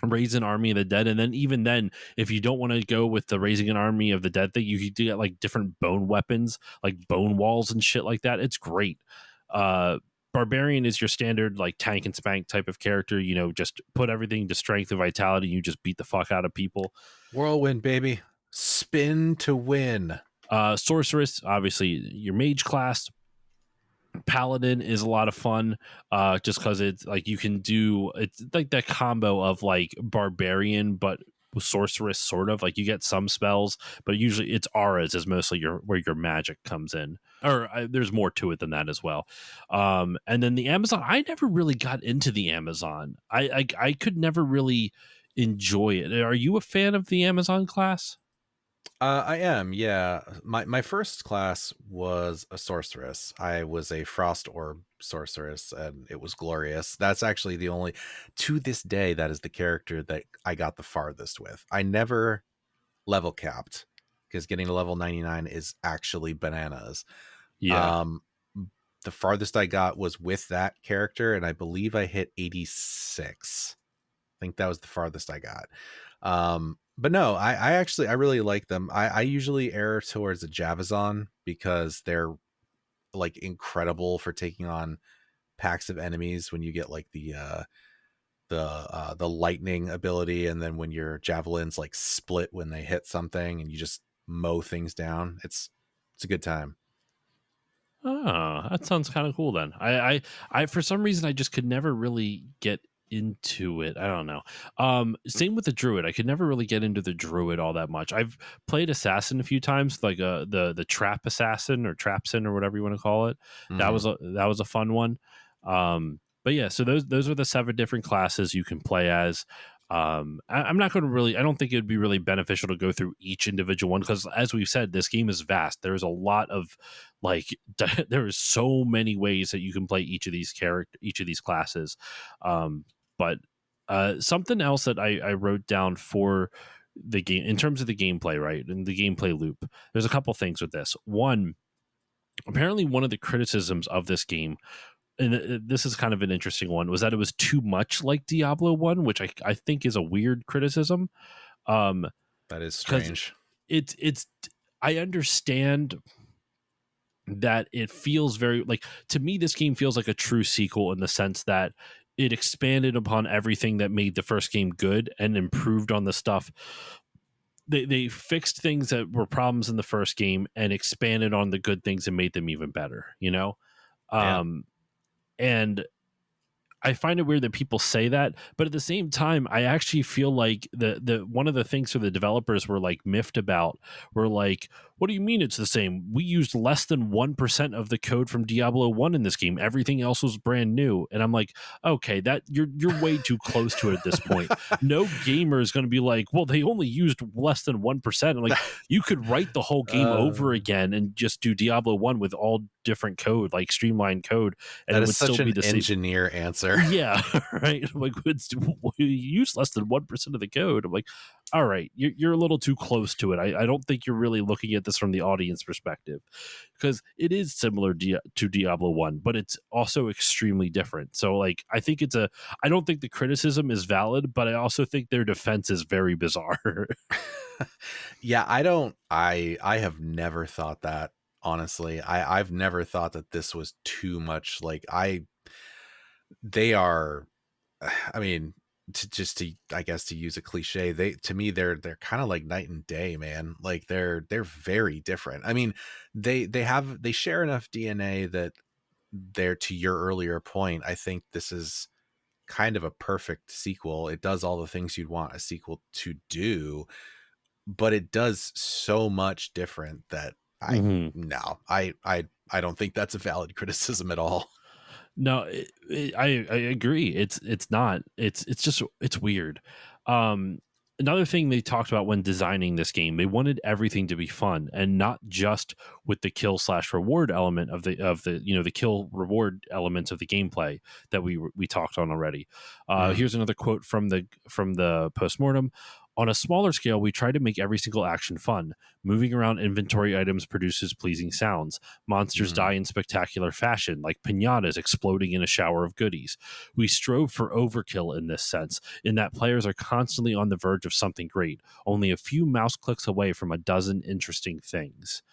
raise an army of the dead, and then, even then, if you don't want to go with the raising an army of the dead thing, you can get like different bone weapons, like bone walls and shit like that. It's great. uh Barbarian is your standard, like, tank and spank type of character. Just put everything to strength and vitality, you just beat the fuck out of people. Whirlwind, baby. Spin to win. Sorceress, obviously your mage class. Paladin is a lot of fun, just because it's like you can do, it's like that combo of like barbarian but sorceress, sort of. Like you get some spells, but usually it's auras is mostly where your magic comes in. Or there's more to it than that as well. And then the Amazon, I never really got into the Amazon. I could never really enjoy it. Are you a fan of the Amazon class? I am, yeah. My first class was a sorceress. I was a frost orb sorceress, and it was glorious. That's actually the only, to this day, that is the character that I got the farthest with. I never level capped because getting to level 99 is actually bananas. Yeah. Um, the farthest I got was with that character, and I believe I hit 86. I think that was the farthest I got. But no, I actually, I really like them. I usually err towards a Javazon because they're like incredible for taking on packs of enemies when you get like the lightning ability, and then when your javelins like split when they hit something and you just mow things down. It's a good time. Oh, that sounds kind of cool then. I for some reason I just could never really get into it. I don't know. Same with the druid. I could never really get into the druid all that much. I've played assassin a few times, like the trap assassin or trapsin or whatever you want to call it. Hmm. That was a fun one. But yeah, so those are the 7 different classes you can play as. I'm not going to really. I don't think it would be really beneficial to go through each individual one because, as we've said, this game is vast. There's a lot of like there is so many ways that you can play each of these classes. But something else that I wrote down for the game in terms of the gameplay, right, and the gameplay loop. There's a couple things with this. One, apparently, one of the criticisms of this game, and this is kind of an interesting one, was that it was too much like Diablo 1, which I think is a weird criticism. Um, That is because strange. it's I understand that it feels very like, to me this game feels like a true sequel in the sense that it expanded upon everything that made the first game good and improved on the stuff. They fixed things that were problems in the first game and expanded on the good things and made them even better, you know. Yeah. um and I find it weird that people say that, but at the same time, I actually feel like the one of the things for the developers were like miffed about were like, what do you mean it's the same? We used less than 1% of the code from Diablo 1 in this game. Everything else was brand new. And I'm like, okay, that you're way too close to it at this point. No gamer is going to be like, well, they only used less than 1%. I'm like, you could write the whole game over uh, again and just do Diablo 1 with all different code, like streamlined code, and that it is would still such be an the same. engineer answer. Yeah, right. Like you use less than 1% of the code. I'm like, all right, you're a little too close to it. I don't think you're really looking at this from the audience perspective because it is similar to Diablo 1, but it's also extremely different. So like, I don't think the criticism is valid, but I also think their defense is very bizarre. Yeah, I have never thought that, honestly. I've never thought that this was too much. Like they are, I mean, to I guess to use a cliche, they, to me, they're kind of like night and day, man. Like they're very different. I mean, they share enough DNA that they're, to your earlier point, I think this is kind of a perfect sequel. It does all the things you'd want a sequel to do, but it does so much different that I Hmm. no, I don't think that's a valid criticism at all. No, I agree. It's not. It's just it's weird. Um, Another thing they talked about when designing this game, they wanted everything to be fun and not just with the kill slash reward element of the the kill reward elements of the gameplay that we talked on already. Mm, Here's another quote from the postmortem. On a smaller scale, we try to make every single action fun. Moving around inventory items produces pleasing sounds. Monsters mm. die in spectacular fashion, like pinatas exploding in a shower of goodies. We strove for overkill in this sense, in that players are constantly on the verge of something great, only a few mouse clicks away from a dozen interesting things.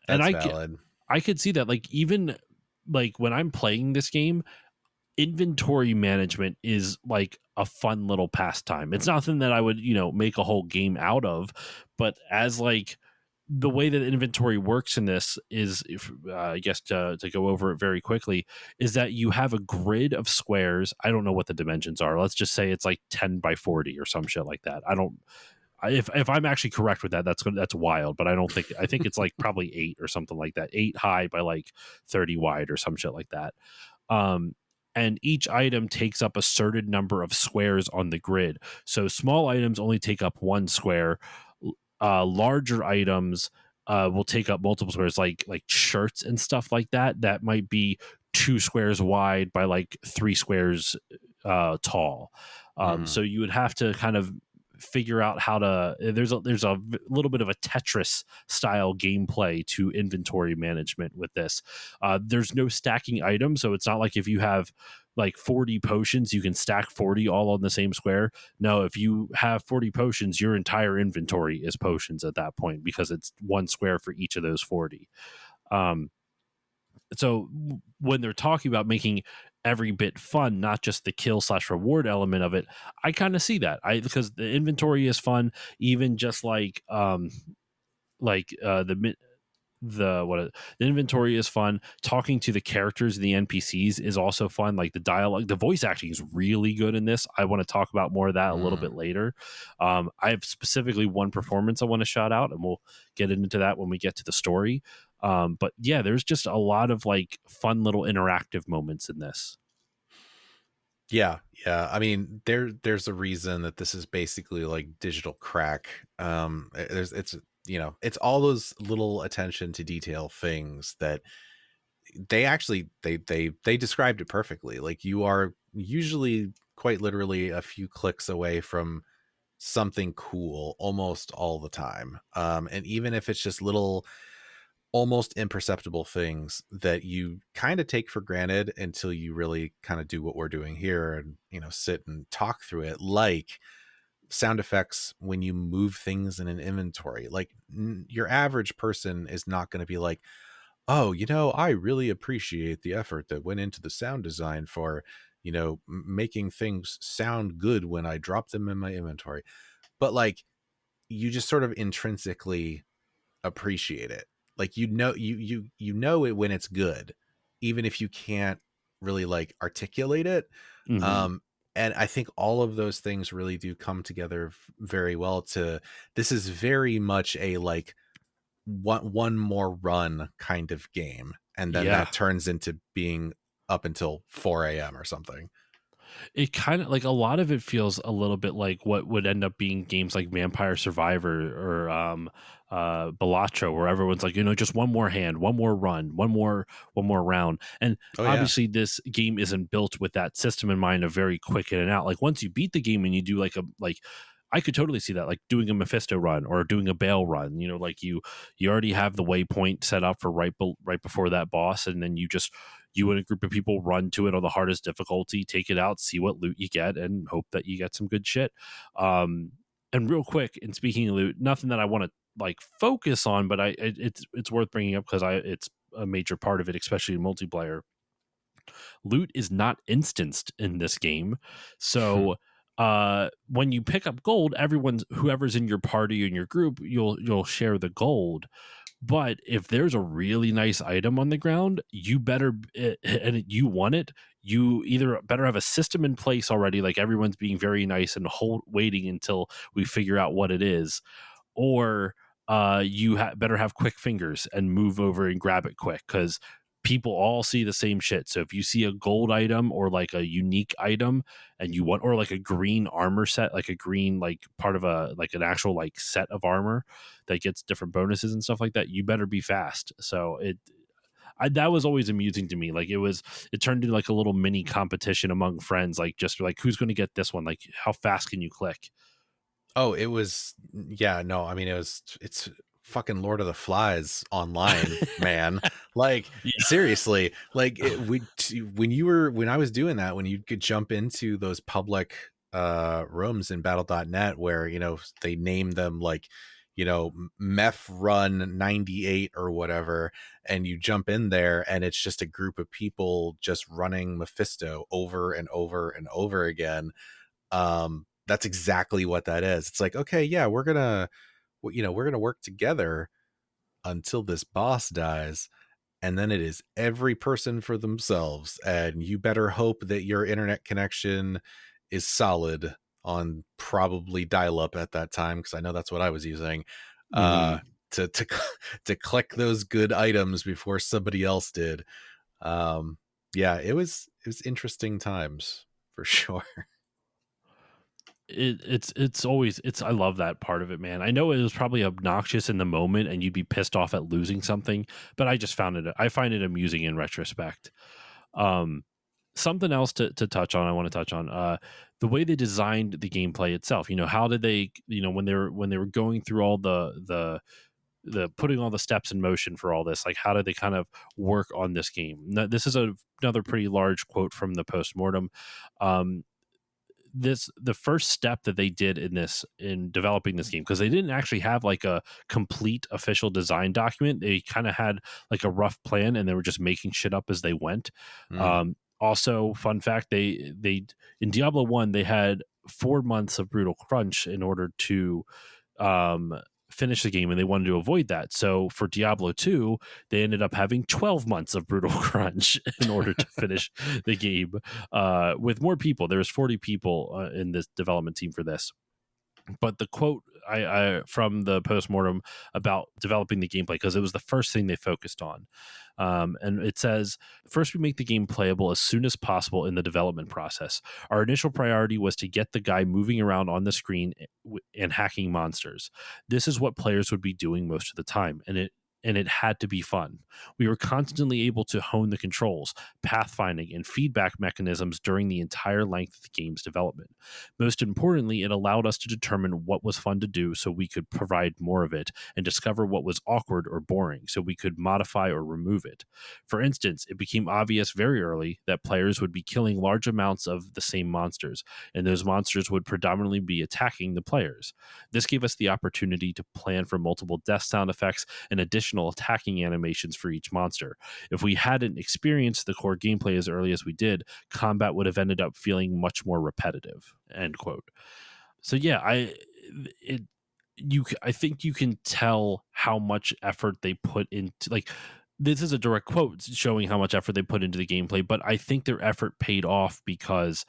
And That's valid. I could see that, like, even like when I'm playing this game, inventory management is like a fun little pastime. It's nothing that I would, make a whole game out of, but as like the way that inventory works in this is, if I guess to go over it very quickly, is that you have a grid of squares. I don't know what the dimensions are. Let's just say it's like 10 by 40 or some shit like that. I don't. If I'm actually correct with that, that's wild. But I think it's like probably 8 or something like that. 8 high by like 30 wide or some shit like that. Um, and each item takes up a certain number of squares on the grid. So small items only take up one square. Larger items will take up multiple squares, like shirts and stuff like that. That might be 2 squares wide by like 3 squares tall. So you would have to kind of figure out how to. There's a little bit of a Tetris style gameplay to inventory management with this. There's no stacking items, so it's not like if you have like 40 potions, you can stack 40 all on the same square. No, if you have 40 potions, your entire inventory is potions at that point because it's one square for each of those 40. Um, so when they're talking about making every bit fun, not just the kill/reward element of it, I kind of see that. Because the inventory is fun, even just the inventory is fun. Talking to the characters, the NPCs is also fun. Like the dialogue, the voice acting is really good in this. I want to talk about more of that a little bit later. I have specifically one performance I want to shout out, and we'll get into that when we get to the story. But yeah, there's just a lot of like fun little interactive moments in this. Yeah, yeah. I mean, there's a reason that this is basically like digital crack. It's it's all those little attention to detail things that they actually they described it perfectly. Like you are usually quite literally a few clicks away from something cool almost all the time. And even if it's just little almost imperceptible things that you kind of take for granted until you really kind of do what we're doing here and sit and talk through it, like sound effects when you move things in an inventory. Like your average person is not going to be like, oh, I really appreciate the effort that went into the sound design for making things sound good when I drop them in my inventory. But like you just sort of intrinsically appreciate it. Like you know it when it's good, even if you can't really like articulate it. Mm-hmm. Um and I think all of those things really do come together very well. This is very much a like one more run kind of game, and then Yeah. that turns into being up until 4 a.m. or something. It kind of like a lot of it feels a little bit like what would end up being games like Vampire Survivor or Balatro, where everyone's like, just one more hand, one more run, one more round. And Oh yeah. obviously this game isn't built with that system in mind of very quick in and out. Like once you beat the game and you do like I could totally see that, like doing a Mephisto run or doing a Bale run. Like you already have the waypoint set up for right before that boss, and then you and a group of people run to it on the hardest difficulty, take it out, see what loot you get, and hope that you get some good shit. And real quick, and speaking of loot, nothing that I want to like focus on, but it's worth bringing up because it's a major part of it, especially in multiplayer. Loot is not instanced in this game, so when you pick up gold, whoever's in your party or in your group, you'll share the gold. But if there's a really nice item on the ground, you better, and you want it, you either better have a system in place already, like everyone's being very nice and waiting until we figure out what it is, or you better have quick fingers and move over and grab it quick, because people all see the same shit. So if you see a gold item or like a unique item and you want, or like a green armor set, like a green like part of a like an actual like set of armor that gets different bonuses and stuff like that, you better be fast. So that was always amusing to me. Like it turned into like a little mini competition among friends, like just like who's going to get this one, like how fast can you click. Oh, it was, yeah, no, I mean, it's fucking Lord of the Flies online, man. Like, Yeah. seriously, like when I was doing that, when you could jump into those public rooms in battle.net where, they name them like, Meth Run 98 or whatever, and you jump in there and it's just a group of people just running Mephisto over and over and over again. That's exactly what that is. It's like, okay, yeah, we're gonna work together, until this boss dies, and then it is every person for themselves, and you better hope that your internet connection is solid on probably dial-up at that time, because I know that's what I was using, Mhm. to to collect those good items before somebody else did. Yeah, it was interesting times for sure. It's always it's I love that part of it, man. I know it was probably obnoxious in the moment and you'd be pissed off at losing something, but I find it amusing in retrospect. Um Something else to touch on, I want to touch on the way they designed the gameplay itself. You know, how did they, you know, when they were going through all the putting all the steps in motion for all this, like how did they kind of work on this game? This is another pretty large quote from the postmortem. Um, the first step that they did in developing this game, because they didn't actually have like a complete official design document. They kind of had like a rough plan and they were just making shit up as they went. Mm, Also, fun fact, they in Diablo 1 they had 4 months of brutal crunch in order to um finish the game, and they wanted to avoid that. So for Diablo 2, they ended up having 12 months of brutal crunch in order to finish the game with more people. There was 40 people in this development team for this. But the quote I from the postmortem about developing the gameplay, because it was the first thing they focused on, and it says, first we make the game playable as soon as possible in the development process. Our initial priority was to get the guy moving around on the screen and hacking monsters. This is what players would be doing most of the time, and it had to be fun. We were constantly able to hone the controls, pathfinding, and feedback mechanisms during the entire length of the game's development. Most importantly, it allowed us to determine what was fun to do so we could provide more of it, and discover what was awkward or boring so we could modify or remove it. For instance, it became obvious very early that players would be killing large amounts of the same monsters, and those monsters would predominantly be attacking the players. This gave us the opportunity to plan for multiple death sound effects and additional attacking animations for each monster. If we hadn't experienced the core gameplay as early as we did, combat would have ended up feeling much more repetitive. End quote. So yeah, it I think you can tell how much effort they put into, like, this is a direct quote showing how much effort they put into the gameplay, but I think their effort paid off because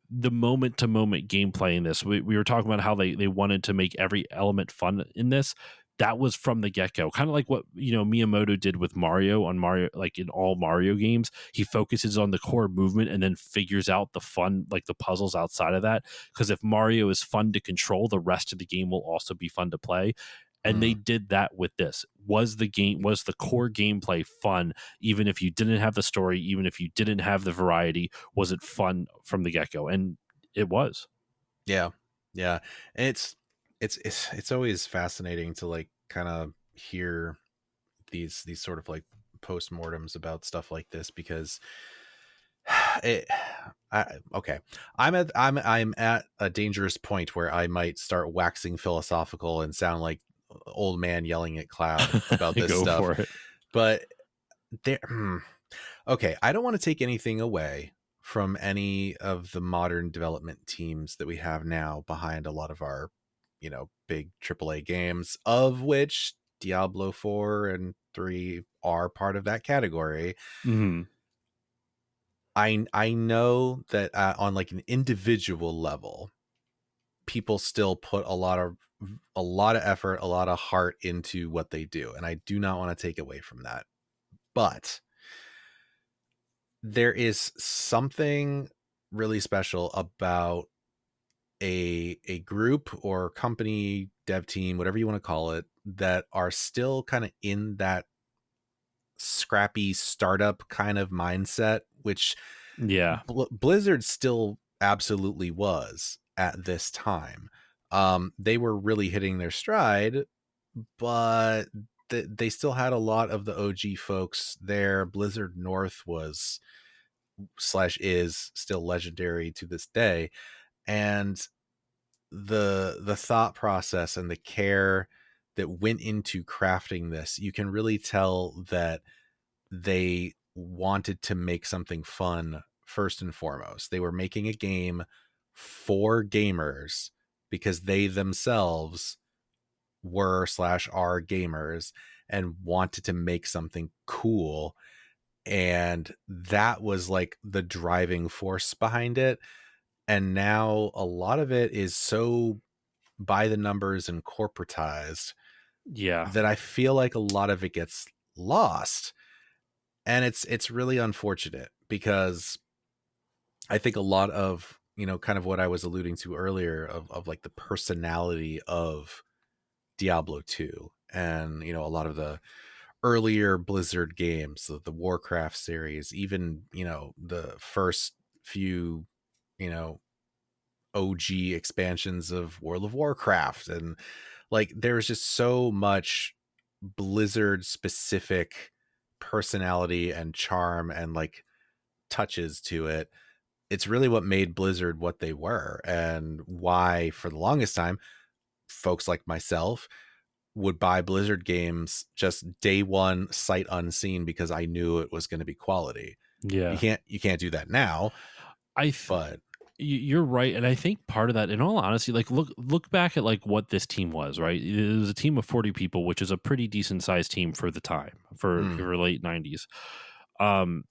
the moment to moment gameplay in this, we were talking about how they wanted to make every element fun in this. That was from the get go, kind of like what, you know, Miyamoto did with Mario on Mario, like in all Mario games. He focuses on the core movement and then figures out the fun, like the puzzles outside of that. Because if Mario is fun to control, the rest of the game will also be fun to play. And they mm. did that with this. Was the core gameplay fun, even if you didn't have the story, even if you didn't have the variety? Was it fun from the get go? And it was. Yeah. Yeah. And it's always fascinating to like kind of hear these sort of like postmortems about stuff like this, because it okay, I'm at a dangerous point where I might start waxing philosophical and sound like old man yelling at cloud about this Go stuff, for it. but there okay, I don't want to take anything away from any of the modern development teams that we have now behind a lot of our, big AAA games, of which Diablo 4 and 3 are part of that category. Mhm. I know that on like an individual level, people still put a lot of effort, a lot of heart into what they do, and I do not want to take away from that. But there is something really special about a group or company, dev team, whatever you want to call it, that are still kind of in that scrappy startup kind of mindset, which Yeah. Blizzard still absolutely was at this time. They were really hitting their stride, but they still had a lot of the OG folks there. Blizzard North was slash is still legendary to this day, and the thought process and the care that went into crafting this, you can really tell that they wanted to make something fun first and foremost. They were making a game for gamers because they themselves were slash are gamers, and wanted to make something cool. And that was like the driving force behind it. And now a lot of it is so by the numbers and corporatized Yeah. that I feel like a lot of it gets lost. And it's really unfortunate because I think a lot of, kind of what I was alluding to earlier of like the personality of Diablo 2 and, a lot of the earlier Blizzard games, the Warcraft series, even, the first few, you know, OG expansions of World of Warcraft. And like, there's just so much Blizzard specific personality and charm and like touches to it. It's really what made Blizzard what they were, and why for the longest time folks like myself would buy Blizzard games just day one sight unseen because I knew it was going to be quality. Yeah. You can't do that now, I but You're right, and I think part of that, in all honesty, like look back at like what this team was, right? It was a team of 40 people, which is a pretty decent sized team for the time, mm, for late 90s. Um,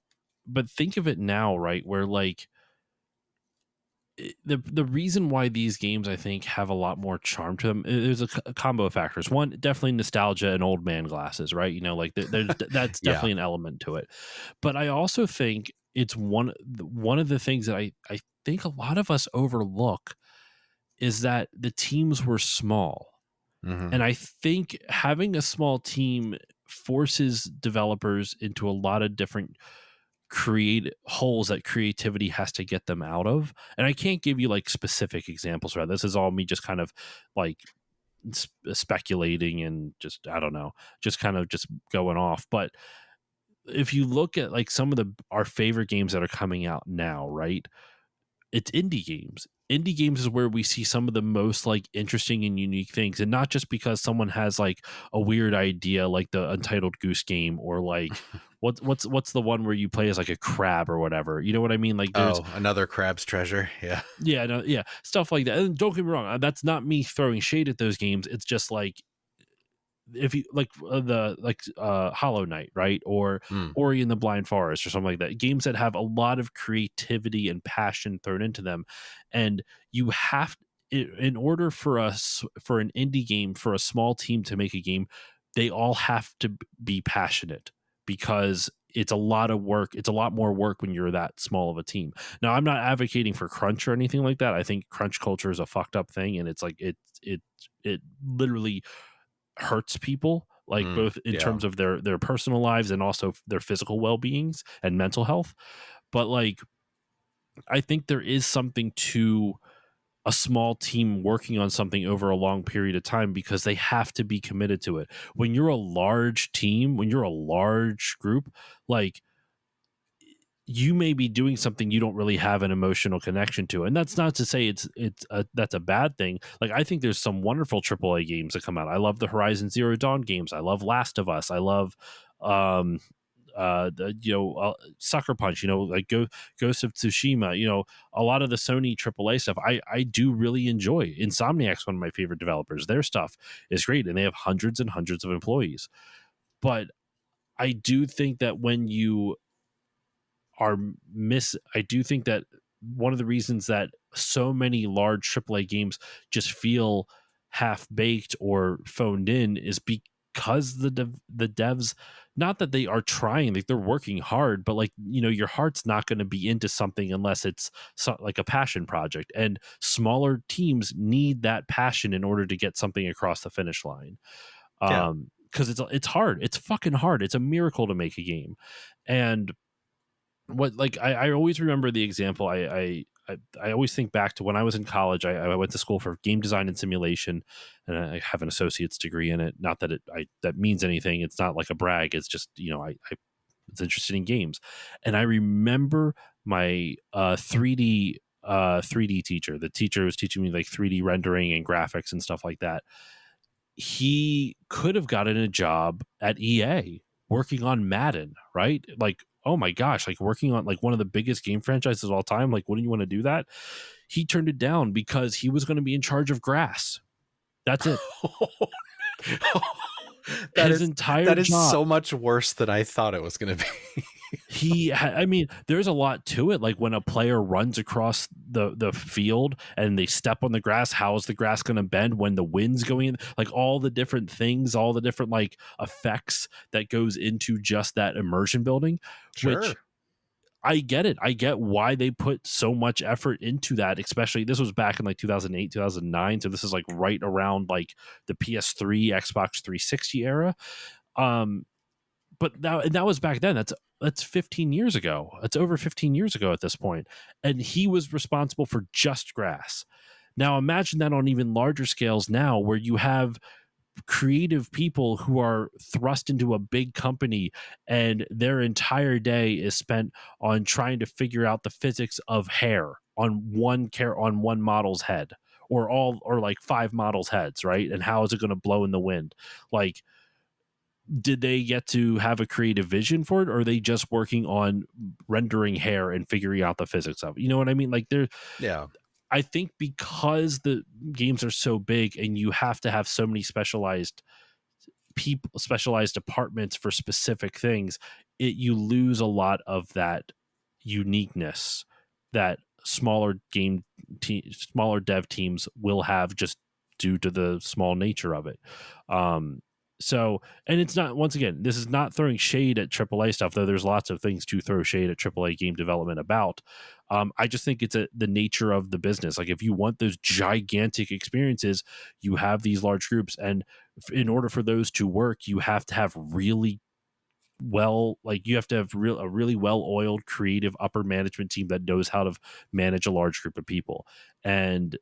but think of it now, right? Where like the reason why these games I think have a lot more charm to them, there's a combo of factors. One, definitely nostalgia and old man glasses, right? Like there's that's yeah, definitely an element to it. But I also think it's one of the things that I think a lot of us overlook is that the teams were small. hmm And I think having a small team forces developers into a lot of different create holes that creativity has to get them out of. And I can't give you like specific examples, right? This is all me just kind of like speculating and just, I don't know, just kind of just going off. But if you look at like some of our favorite games that are coming out now, right? It's indie games. Indie games is where we see some of the most like interesting and unique things, and not just because someone has like a weird idea, like the Untitled Goose Game, or like what's the one where you play as like a crab or whatever. You know what I mean? Like there's oh, another crab's treasure. Yeah. yeah, no, yeah, stuff like that. And don't get me wrong, that's not me throwing shade at those games. It's just like if you like Hollow Knight, right, or mm, Ori and the Blind Forest or something like that, games that have a lot of creativity and passion thrown into them. And you have, in order for us, for an indie game, for a small team to make a game, they all have to be passionate, because it's a lot of work. It's a lot more work when you're that small of a team. Now, I'm not advocating for crunch or anything like that. I think crunch culture is a fucked up thing, and it's like it literally hurts people, like both in yeah, terms of their personal lives and also their physical well-beings and mental health. But like, I think there is something to a small team working on something over a long period of time, because they have to be committed to it. When you're a large team, when you're a large group, like, you may be doing something you don't really have an emotional connection to, and that's not to say that's a bad thing. Like, I think there's some wonderful AAA games that come out. I love the Horizon Zero Dawn games. I love Last of Us. I love um Sucker Punch, like Ghost of Tsushima, a lot of the Sony AAA stuff I do really enjoy. Insomniac's one of my favorite developers. Their stuff is great, and they have hundreds and hundreds of employees. But I do think that when you I do think that one of the reasons that so many large AAA games just feel half baked or phoned in is because the devs, not that they are trying, like they're working hard, but like, your heart's not going to be into something unless it's like a passion project, and smaller teams need that passion in order to get something across the finish line. yeah. Because it's hard. It's fucking hard. It's a miracle to make a game. And what, like, I always remember the example. I always think back to when I was in college. I went to school for game design and simulation, and I have an associate's degree in it. Not that that means anything. It's not like a brag. It's just, I was interested in games. And I remember my 3D teacher. The teacher was teaching me like 3D rendering and graphics and stuff like that. He could have gotten a job at EA working on Madden, right? Like, oh my gosh, like working on like one of the biggest game franchises of all time. Like, wouldn't you want to do that? He turned it down because he was going to be in charge of grass. That's it. that His is entire that is job, so much worse than I thought it was going to be. I mean, there's a lot to it. Like when a player runs across the field and they step on the grass, how is the grass going to bend when the wind's going in? Like all the different things, all the different like effects that goes into just that immersion building, which Sure. I get it. I get why they put so much effort into that, especially this was back in like 2008, 2009. So this is like right around like the PS3, Xbox 360 era. Um, but that was back then. That's 15 years ago. That's over 15 years ago at this point. And he was responsible for just grass. Now imagine that on even larger scales now where you have creative people who are thrust into a big company and their entire day is spent on trying to figure out the physics of hair on one model's head or like five models heads, right? And how is it going to blow in the wind? Like, did they get to have a creative vision for it, or are they just working on rendering hair and figuring out the physics of it? You know what I mean? Like Yeah. I think because the games are so big and you have to have so many specialized people, specialized departments for specific things, you lose a lot of that uniqueness that smaller dev teams will have just due to the small nature of it. um so, and it's not, once again, this is not throwing shade at AAA stuff, though there's lots of things to throw shade at AAA game development about. I just think it's the nature of the business. Like if you want those gigantic experiences, you have these large groups, and in order for those to work, you have to have really you have to have a really well-oiled creative upper management team that knows how to manage a large group of people, and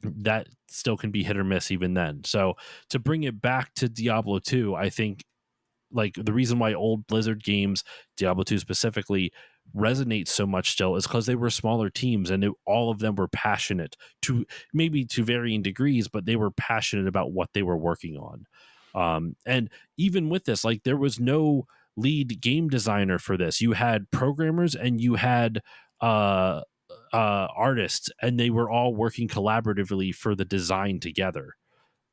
that still can be hit or miss even then. So to bring it back to Diablo 2, I think like the reason why old Blizzard games, Diablo 2 specifically, resonate so much still is because they were smaller teams, and all of them were passionate to maybe to varying degrees, but they were passionate about what they were working on. And even with this, like there was no lead game designer for this. You had programmers and you had uh, artists, and they were all working collaboratively for the design together,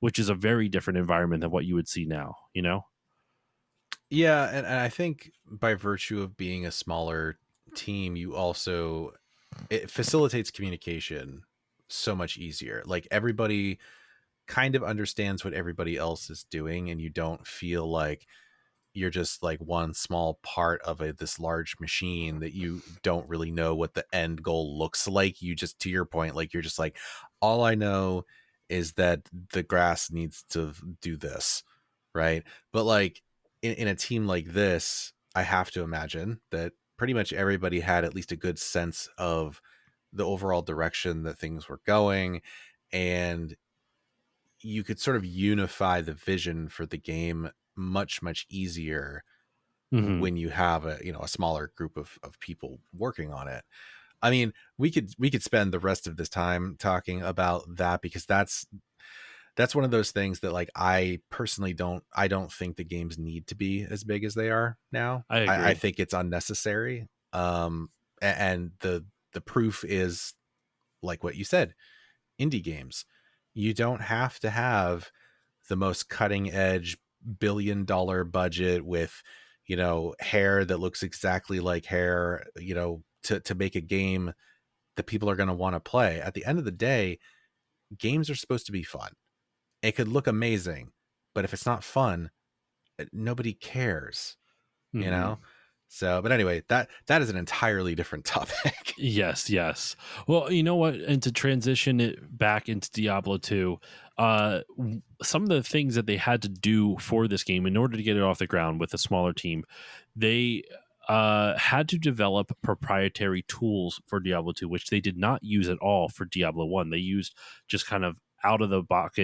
which is a very different environment than what you would see now, you know? Yeah, and I think by virtue of being a smaller team, you also it facilitates communication so much easier. Like everybody kind of understands what everybody else is doing, and you don't feel like you're just like one small part of this large machine that you don't really know what the end goal looks like. You just, to your point, like you're just like, all I know is that the grass needs to do this, right? But like in a team like this, I have to imagine that pretty much everybody had at least a good sense of the overall direction that things were going, and you could sort of unify the vision for the game much easier Mm-hmm. when you have a smaller group of people working on it. I mean, we could spend the rest of this time talking about that, because that's one of those things that like I personally don't think the games need to be as big as they are now. I I agree. think it's unnecessary. And the proof is like what you said, indie games. You don't have to have the most cutting edge $1 billion budget with, hair that looks exactly like hair, to make a game that people are going to want to play. At the end of the day, games are supposed to be fun. It could look amazing, but if it's not fun, nobody cares, you Mm-hmm. know? So, but anyway, that is an entirely different topic. Yes, yes. Well, you know what? And to transition it back into Diablo 2, some of the things that they had to do for this game in order to get it off the ground with a smaller team, they had to develop proprietary tools for Diablo 2, which they did not use at all for Diablo 1. They used just kind of out of the box,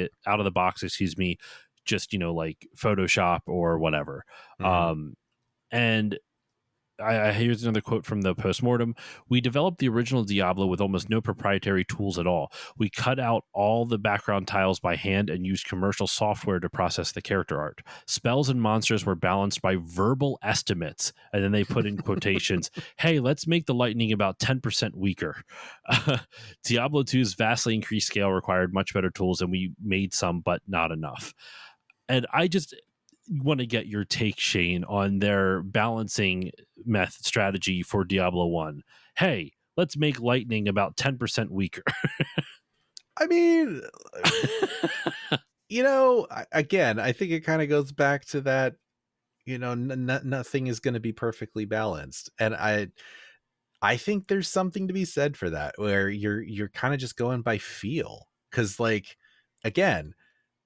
excuse me, just, like Photoshop or whatever. Mhm. Um, and here's another quote from the postmortem. We developed the original Diablo with almost no proprietary tools at all. We cut out all the background tiles by hand and used commercial software to process the character art. Spells and monsters were balanced by verbal estimates. And then they put in quotations, hey, let's make the lightning about 10% weaker. Diablo 2's vastly increased scale required much better tools, and we made some, but not enough. And I just want to get your take, Shane, on their balancing method strategy for Diablo 1. Hey, let's make lightning about 10% weaker. I mean, again, I think it kind of goes back to that, nothing is going to be perfectly balanced. And I think there's something to be said for that, where you're kind of just going by feel. Cause like, again,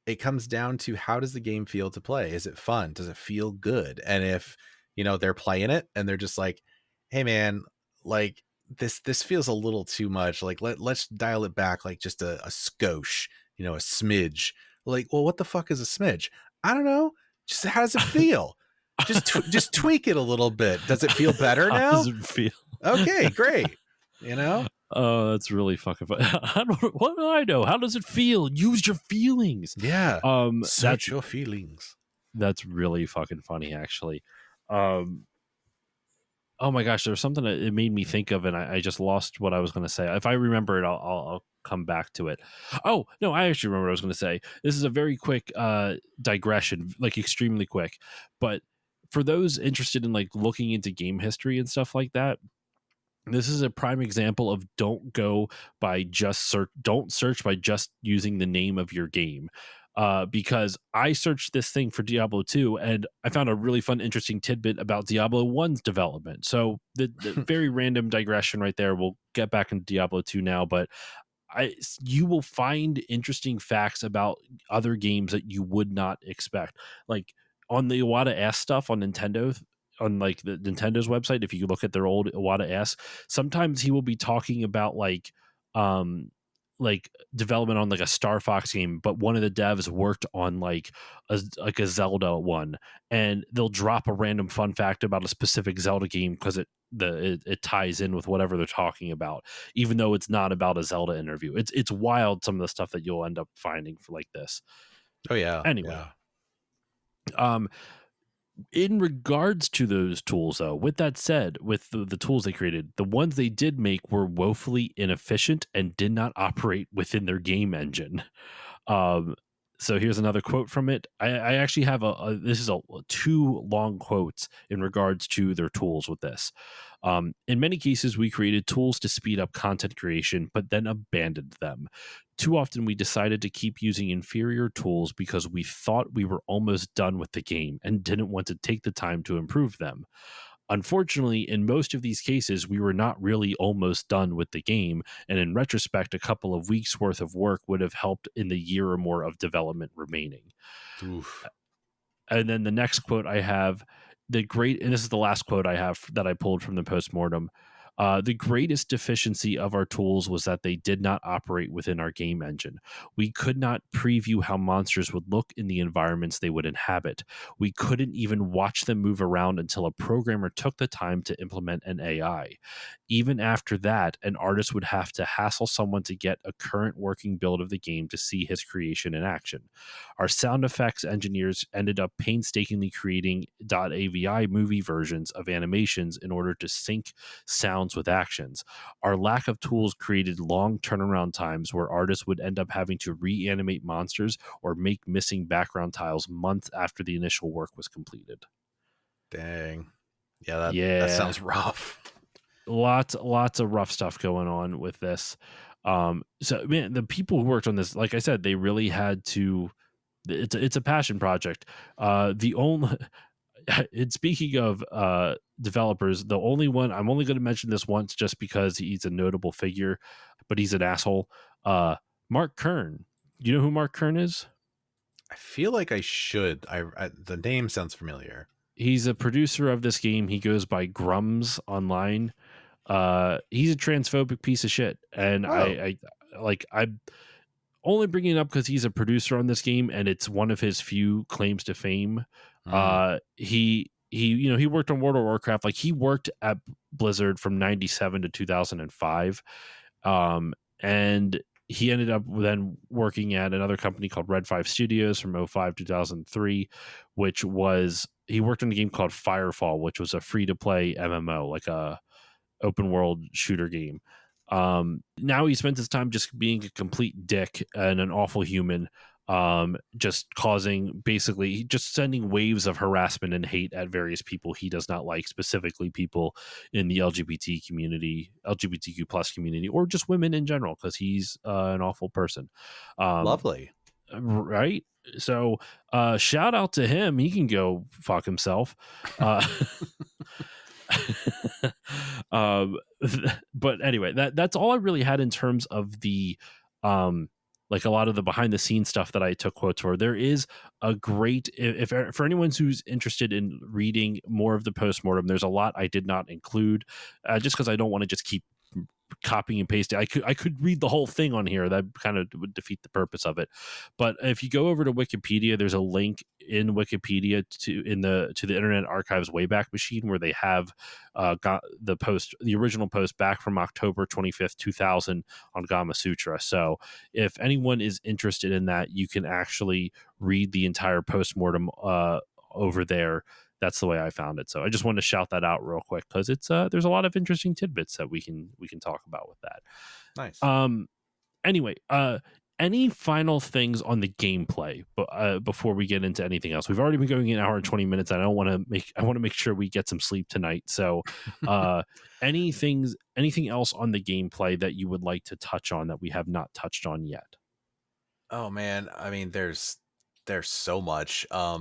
it comes down to, how does the game feel to play? Is it fun? Does it feel good? And if, they're playing it and they're just like, hey man, like this feels a little too much. Like let's dial it back, like just a skosh, a smidge. Like, well, what the fuck is a smidge? I don't know. Just how does it feel? Just tweak it a little bit. Does it feel better How now? does it feel? Okay, great. Oh, that's really fucking fun. What do I know? How does it feel? Use your feelings. Yeah. That's your feelings. That's really fucking funny, actually. Oh my gosh, there was something that it made me think of, and I just lost what I was going to say. If I remember it, I'll come back to it. Oh no, I actually remember what I was going to say. This is a very quick digression, like extremely quick. But for those interested in like looking into game history and stuff like that, this is a prime example of don't search by just using the name of your game. Because I searched this thing for Diablo 2 and I found a really fun, interesting tidbit about Diablo 1's development. So the very random digression right there. We'll get back into Diablo 2 now, but you will find interesting facts about other games that you would not expect. Like on the Iwata S stuff on Nintendo, on like the Nintendo's website, if you look at their old Iwata S, sometimes he will be talking about like development on like a Star Fox game, but one of the devs worked on like a Zelda one, and they'll drop a random fun fact about a specific Zelda game because it ties in with whatever they're talking about, even though it's not about a Zelda interview. It's wild, some of the stuff that you'll end up finding for like this. Oh yeah. Anyway, yeah. In regards to those tools, though, with that said, with the tools they created, the ones they did make were woefully inefficient and did not operate within their game engine. Um, so here's another quote from it. I actually have this is two long quotes in regards to their tools with this. In many cases, we created tools to speed up content creation, but then abandoned them. Too often, we decided to keep using inferior tools because we thought we were almost done with the game and didn't want to take the time to improve them. Unfortunately, in most of these cases, we were not really almost done with the game, and in retrospect, a couple of weeks worth of work would have helped in the year or more of development remaining. Oof. And then the next quote I have, and this is the last quote I have that I pulled from the postmortem. The greatest deficiency of our tools was that they did not operate within our game engine. We could not preview how monsters would look in the environments they would inhabit. We couldn't even watch them move around until a programmer took the time to implement an AI. Even after that, an artist would have to hassle someone to get a current working build of the game to see his creation in action. Our sound effects engineers ended up painstakingly creating .avi movie versions of animations in order to sync sounds with actions. Our lack of tools created long turnaround times where artists would end up having to reanimate monsters or make missing background tiles months after the initial work was completed. Dang. Yeah, that Yeah. sounds rough. Lots of rough stuff going on with this. So man, the people who worked on this, like I said, they really had to. It's a passion project. The only and speaking of developers, the only one I'm only going to mention this once just because he's a notable figure, but he's an asshole. Mark Kern. You know who Mark Kern is? I feel like I should. The name sounds familiar. He's a producer of this game. He goes by Grums online. He's a transphobic piece of shit, and I'm only bringing it up because he's a producer on this game, and it's one of his few claims to fame. He worked on World of Warcraft. Like, he worked at Blizzard from 97 to 2005, and he ended up then working at another company called Red 5 Studios from 05 to 2003, which was he worked on a game called Firefall, which was a free to play MMO, like a open world shooter game. Now he spends his time just being a complete dick and an awful human. just causing, basically just sending waves of harassment and hate at various people he does not like, specifically people in the LGBTQ plus community, or just women in general, because he's an awful person. Lovely. Right. So shout out to him. He can go fuck himself. um but anyway, that's all I really had in terms of the um like a lot of the behind the scenes stuff that I took quotes for. There is a great, if for anyone who's interested in reading more of the postmortem, there's a lot I did not include, just because I don't want to just keep copying and pasting. I could read the whole thing on here. That kind of would defeat the purpose of it. But if you go over to Wikipedia, there's a link in Wikipedia to the Internet Archive's Wayback Machine, where they have got the original post back from October 25th, 2000 on Gama Sutra. So if anyone is interested in that, you can actually read the entire postmortem over there. That's the way I found it. So I just wanted to shout that out real quick, because it's there's a lot of interesting tidbits that we can talk about with that. Nice. Anyway, any final things on the gameplay before we get into anything else? We've already been going an hour and 20 minutes, and I want to make sure we get some sleep tonight. So anything else on the gameplay that you would like to touch on that we have not touched on yet? Oh man, I mean, there's so much. I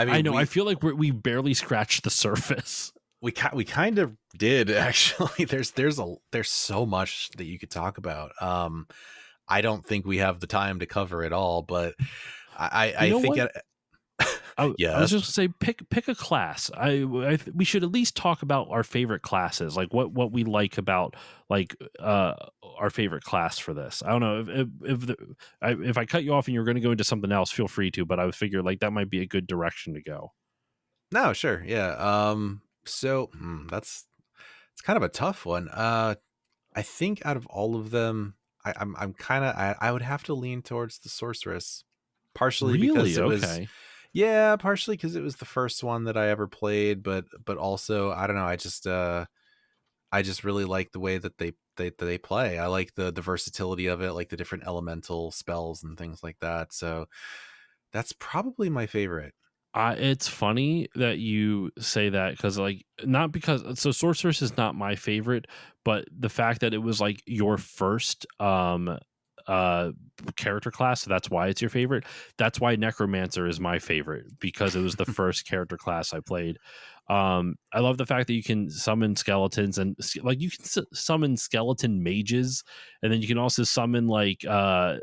mean, know. I feel like we barely scratched the surface. we kind of did, actually. There's so much that you could talk about. I don't think we have the time to cover it all, but I think I was just gonna say, pick a class. We should at least talk about our favorite classes, like what we like about our favorite class for this. I don't know if I cut you off and you're going to go into something else, feel free to. But I would figure like that might be a good direction to go. No, sure, yeah. So it's kind of a tough one. I think out of all of them, I'm kind of I would have to lean towards the sorceress, partially because Really? it was, Okay. yeah, partially because it was the first one that I ever played, but also, I don't know, I just really like the way that they play. I like the versatility of it, like the different elemental spells and things like that. So that's probably my favorite. It's funny that you say that, because not because sorceress is not my favorite, but the fact that it was like your first uh character class, so that's why it's your favorite. That's why necromancer is my favorite, because it was the first character class I played. I love the fact that you can summon skeletons, and like you can summon skeleton mages, and then you can also summon like golems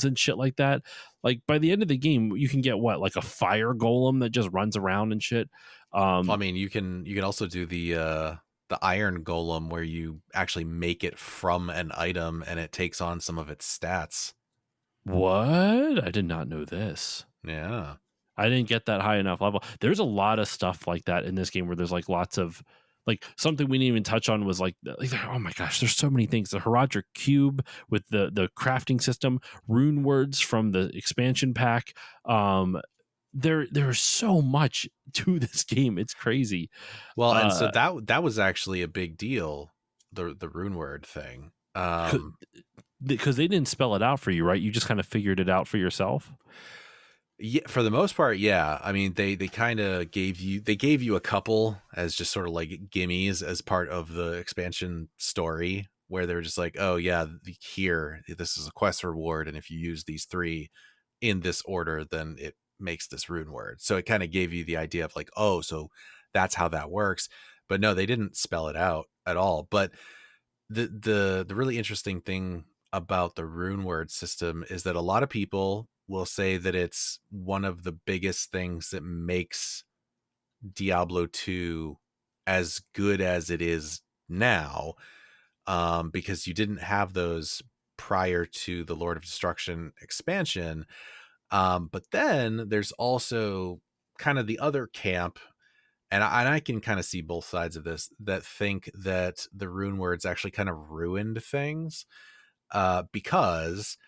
and shit like that. Like by the end of the game, you can get like a fire golem that just runs around and shit. I mean, you can also do the iron golem, where you actually make it from an item and it takes on some of its stats. What? I did not know this. Yeah. I didn't get that high enough level. There's a lot of stuff like that in this game, where there's like lots of, like, something we didn't even touch on was like oh my gosh, there's so many things. The Herodic Cube with the crafting system, rune words from the expansion pack. There's so much to this game. It's crazy. Well, and so that was actually a big deal, the rune word thing. Because they didn't spell it out for you, right? You just kind of figured it out for yourself. Yeah, for the most part, yeah. I mean, they kind of gave you a couple as just sort of like gimmies as part of the expansion story, where they're just like, oh yeah, here, this is a quest reward, and if you use these 3 in this order, then it makes this rune word. So it kind of gave you the idea of like, oh, so that's how that works. But no, they didn't spell it out at all. But the really interesting thing about the rune word system is that a lot of people will say that it's one of the biggest things that makes Diablo 2 as good as it is now, because you didn't have those prior to the Lord of Destruction expansion. But then there's also kind of the other camp, and I can kind of see both sides of this, that think that the rune words actually kind of ruined things, because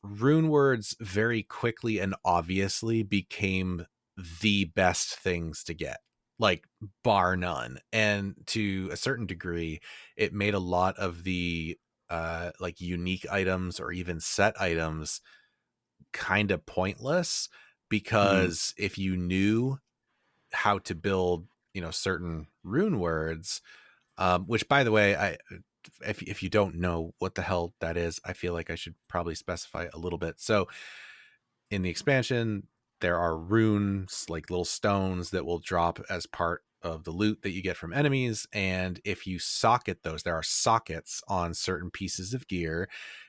rune words very quickly and obviously became the best things to get, like bar none. And to a certain degree, it made a lot of the like unique items or even set items kind of pointless, Mhm. because if you knew how to build, certain rune words, which by the way, if you don't know what the hell that is, I feel like I should probably specify a little bit. So in the expansion, there are runes, like little stones that will drop as part of the loot that you get from enemies. And if you socket those, there are sockets on certain pieces of gear,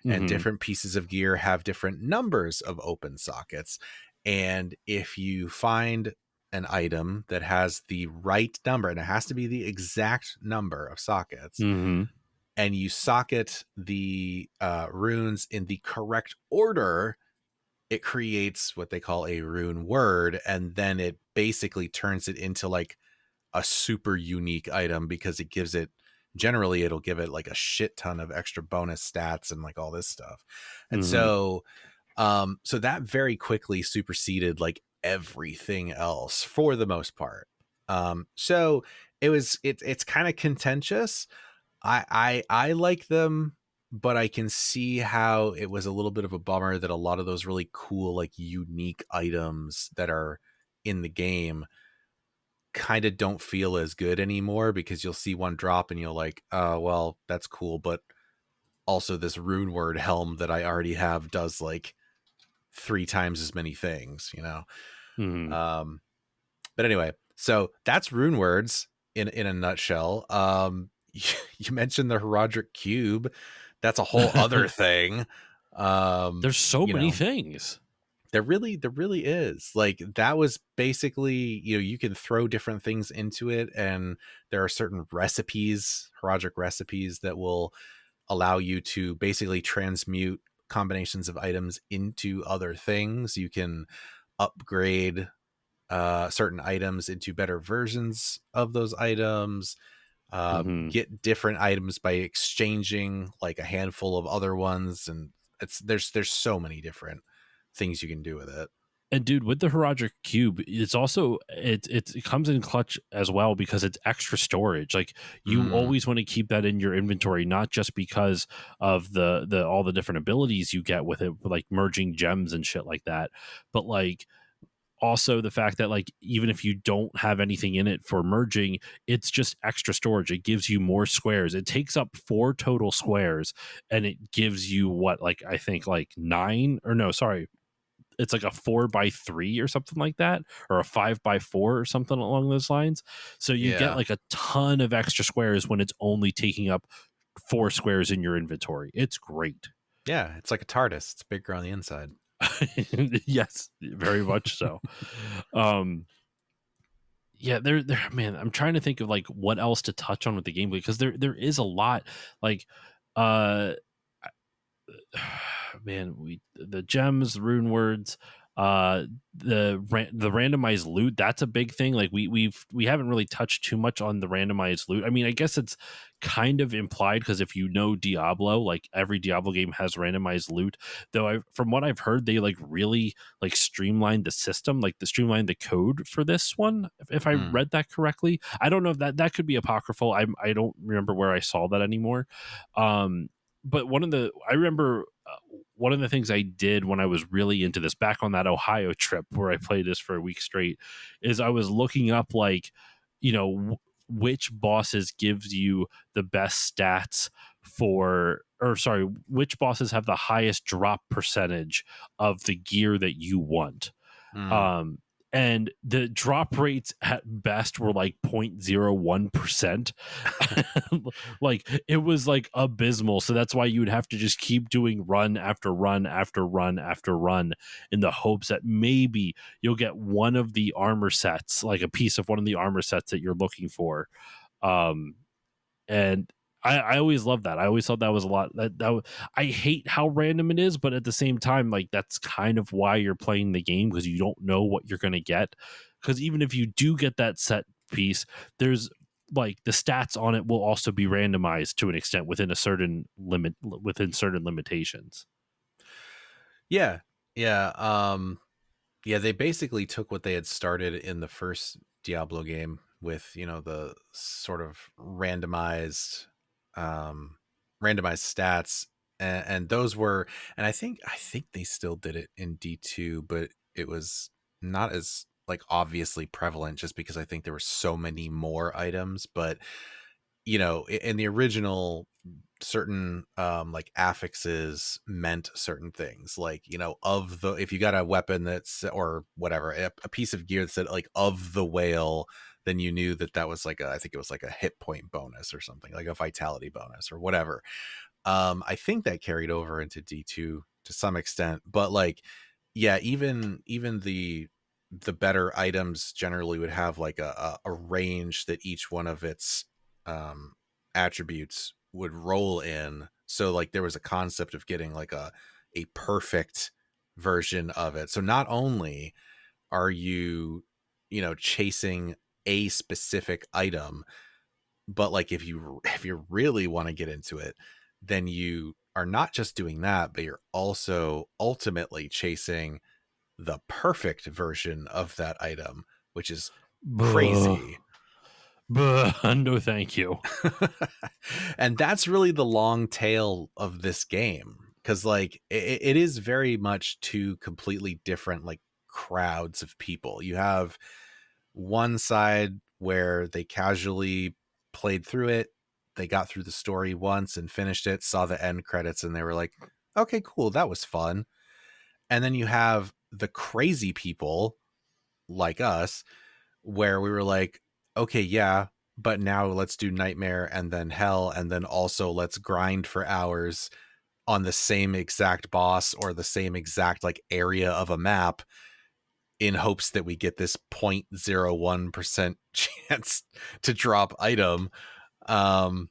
and Mhm. different pieces of gear have different numbers of open sockets. And if you find an item that has the right number, and it has to be the exact number of sockets, Mhm. and you socket the runes in the correct order, it creates what they call a rune word, and then it basically turns it into like a super unique item, because it gives it, generally it'll give it like a shit ton of extra bonus stats and like all this stuff. And Mhm. so that very quickly superseded like everything else for the most part. So it's kind of contentious. I like them, but I can see how it was a little bit of a bummer that a lot of those really cool, like unique items that are in the game kind of don't feel as good anymore, because you'll see one drop and you'll like, oh, well, that's cool. But also this rune word helm that I already have does like 3 times as many things. Mhm. Um, but anyway, so that's rune words in a nutshell. You mentioned the Herodic Cube. That's a whole other thing. There's so You many know, things. there really is. Like, that was basically, you can throw different things into it, and there are certain recipes, Herodic recipes, that will allow you to basically transmute combinations of items into other things. You can upgrade certain items into better versions of those items, Mhm. get different items by exchanging like a handful of other ones, and there's so many different things you can do with it. And dude, with the Herodic Cube, it's also it comes in clutch as well because it's extra storage. Like you Mm, always want to keep that in your inventory, not just because of the all the different abilities you get with it, like merging gems and shit like that, but like also the fact that like even if you don't have anything in it for merging, it's just extra storage. It gives you more squares. It takes up 4 total squares, and it gives you what, like I think like 9, or no, sorry, it's like a 4 by 3 or something like that, or a 5 by 4 or something along those lines. So you get yeah, like a ton of extra squares when it's only taking up 4 squares in your inventory. It's great. yeah, it's like a TARDIS. It's bigger on the inside. Yes, very much so. um yeah, there man, I'm trying to think of like what else to touch on with the gameplay, because there is a lot. Like uh man, we the gems, the rune words, the randomized loot. That's a big thing. Like we haven't really touched too much on the randomized loot. I mean, I guess it's kind of implied, because if you know Diablo, like every Diablo game has randomized loot. Though from what I've heard, they like really like streamlined the system, like the streamlined the code for this one. If I Mm, read that correctly, I don't know if that could be apocryphal. I don't remember where I saw that anymore. But I remember one of the things I did when I was really into this back on that Ohio trip where I played this for a week straight is I was looking up like, which bosses gives you the best stats or sorry, which bosses have the highest drop percentage of the gear that you want. mm. um and the drop rates at best were like 0.01%. Like it was like abysmal, so that's why you would have to just keep doing run after run after run after run in the hopes that maybe you'll get one of the armor sets, like a piece of one of the armor sets that you're looking for. Um and I always loved that. I always thought that was a lot. I hate how random it is, but at the same time, like that's kind of why you're playing the game, because you don't know what you're going to get. Because even if you do get that set piece, there's like the stats on it will also be randomized to an extent within a certain limit, within certain limitations. Yeah, yeah, yeah. They basically took what they had started in the first Diablo game with, the sort of randomized, um randomized stats, and those were, and I think they still did it in D2, but it was not as like obviously prevalent just because I think there were so many more items. But in the original, certain like affixes meant certain things, like of the, if you got a weapon that's, or whatever, a piece of gear that said like of the whale, then you knew that that was like I think it was like a hit point bonus or something, like a vitality bonus or whatever. I think that carried over into D2 to some extent, but like, yeah, even the better items generally would have like a range that each one of its um attributes would roll in. So like there was a concept of getting like a perfect version of it. So not only are you chasing a specific item, but like if you really want to get into it, then you are not just doing that, but you're also ultimately chasing the perfect version of that item, which is Buh, crazy. buh, no, thank you. And that's really the long tail of this game, because like it is very much two completely different like crowds of people. You have one side where they casually played through it, they got through the story once and finished it, saw the end credits, and they were like, okay, cool, that was fun. And then you have the crazy people like us, where we were like, okay, yeah, but now let's do Nightmare and then Hell, and then also let's grind for hours on the same exact boss or the same exact like area of a map, in hopes that we get this 0.01% chance to drop item. um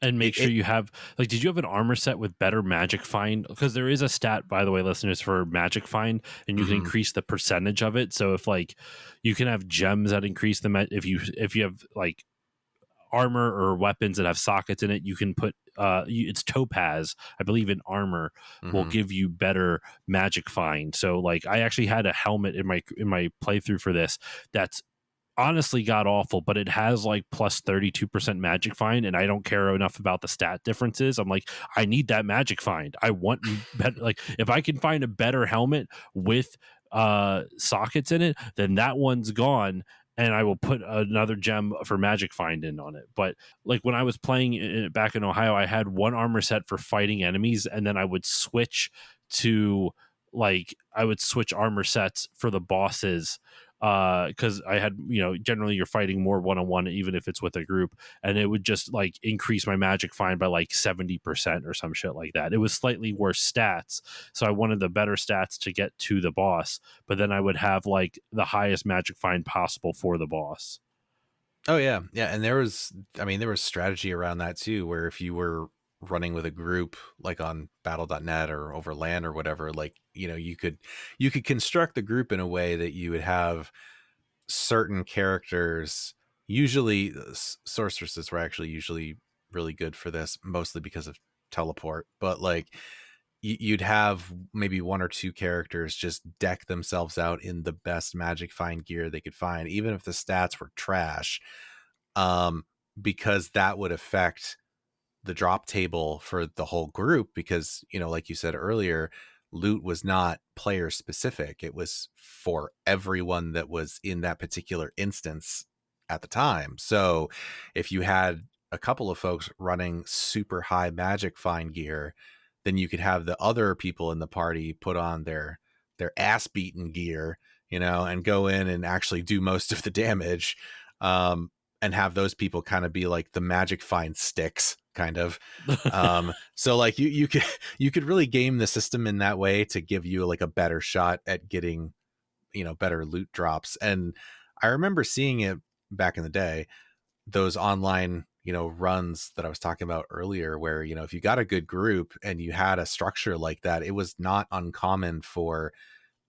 And make it, sure it you have, like, did you have an armor set with better magic find? Because there is a stat, by the way, listeners, for magic find, and you can mhm, increase the percentage of it. So if like you can have gems that increase the if you have like armor or weapons that have sockets in it, you can put it's topaz, I believe, in armor will mhm. give you better magic find. So like I actually had a helmet in my playthrough for this that's honestly god awful, but it has like plus 32% magic find, and I don't care enough about the stat differences. I'm like, I need that magic find. I want better, like if I can find a better helmet with sockets in it, then that one's gone, and I will put another gem for magic find in on it. But like when I was playing it back in Ohio, I had one armor set for fighting enemies, and then I would switch to I would switch armor sets for the bosses, because I had, generally you're fighting more one-on-one even if it's with a group, and it would just like increase my magic find by like 70% or some shit like that. It was slightly worse stats, so I wanted the better stats to get to the boss, but then I would have like the highest magic find possible for the boss. Oh yeah, yeah, and there was strategy around that too, where if you were running with a group like on battle.net or over LAN or whatever, like you could construct the group in a way that you would have certain characters. Usually sorceresses were actually usually really good for this, mostly because of teleport, but like you'd have maybe one or two characters just deck themselves out in the best magic find gear they could find, even if the stats were trash, um because that would affect the drop table for the whole group, because like you said earlier, loot was not player specific, it was for everyone that was in that particular instance at the time. So if you had a couple of folks running super high magic find gear, then you could have the other people in the party put on their ass beaten gear, and go in and actually do most of the damage, um and have those people kind of be like the magic find sticks, kind of. So like you could really game the system in that way to give you like a better shot at getting better loot drops. And I remember seeing it back in the day, those online runs that I was talking about earlier, where if you got a good group and you had a structure like that, it was not uncommon for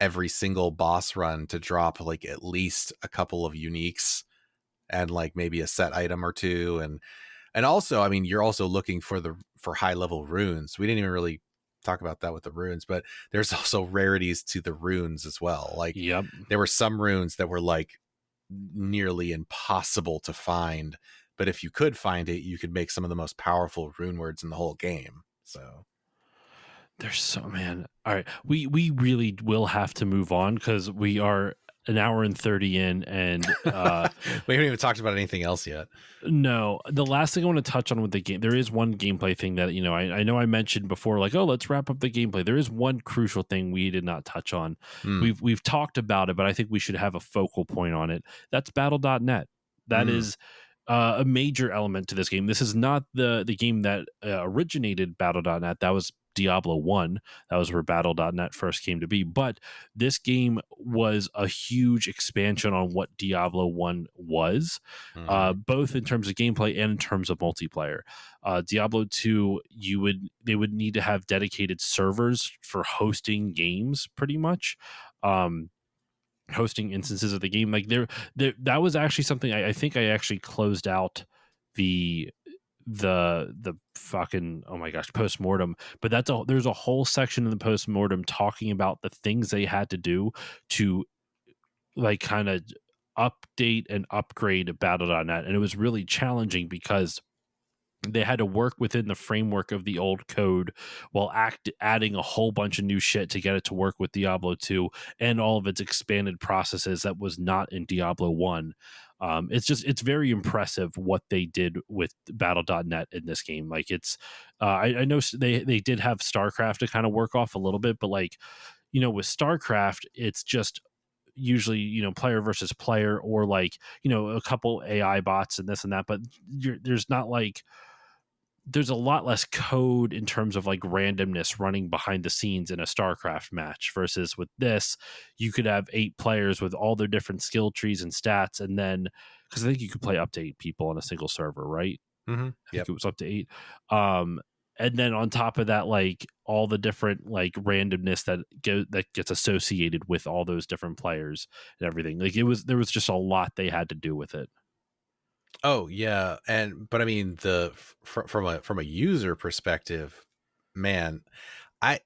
every single boss run to drop like at least a couple of uniques and like maybe a set item or two. And also, I mean, you're also looking for high level runes. We didn't even really talk about that with the runes, but there's also rarities to the runes as well. Like Yep. there were some runes that were like nearly impossible to find, but if you could find it, you could make some of the most powerful rune words in the whole game. So There's so, man. All right, we really will have to move on because we are an hour and 30 in, and we haven't even talked about anything else yet. no, the last thing I want to touch on with the game, there is one gameplay thing that, I know I mentioned before, like, oh, let's wrap up the gameplay. There is one crucial thing we did not touch on. We've talked about it, but I think we should have a focal point on it. That's battle.net. That is a major element to this game. This is not the game that originated battle.net. That was Diablo 1. That was where battle.net first came to be. But this game was a huge expansion on what Diablo 1 was, both in terms of gameplay and in terms of multiplayer. Diablo 2, they would need to have dedicated servers for hosting games, pretty much. Hosting instances of the game, like that was actually something I think I actually closed out the fucking, oh my gosh, postmortem. But there's a whole section in the postmortem talking about the things they had to do to, like, kind of update and upgrade battle.net, and it was really challenging because they had to work within the framework of the old code while adding a whole bunch of new shit to get it to work with Diablo 2 and all of its expanded processes that was not in Diablo 1. It's very impressive what they did with battle.net in this game. Like, it's I know they did have StarCraft to kind of work off a little bit, but, like, with StarCraft, it's just usually player versus player, or, like, a couple AI bots and this and that, but there's not, like, there's a lot less code in terms of, like, randomness running behind the scenes in a StarCraft match, versus with this, you could have 8 players with all their different skill trees and stats. And then, because I think you could play up to 8 people on a single server, right? I think it was up to 8. And then on top of that, like, all the different, like, randomness that gets associated with all those different players and everything. Like, there was just a lot they had to do with it. Oh yeah, but I mean, from a user perspective, man, I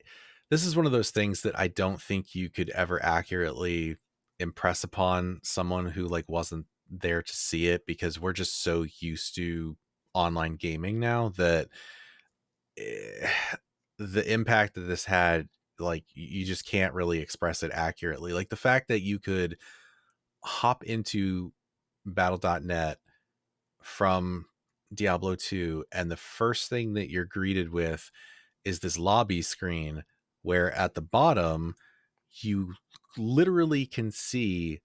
this is one of those things that I don't think you could ever accurately impress upon someone who, like, wasn't there to see it, because we're just so used to online gaming now that eh, the impact that this had, like, you just can't really express it accurately. Like, the fact that you could hop into battle.net from Diablo 2, and the first thing that you're greeted with is this lobby screen where at the bottom you literally can see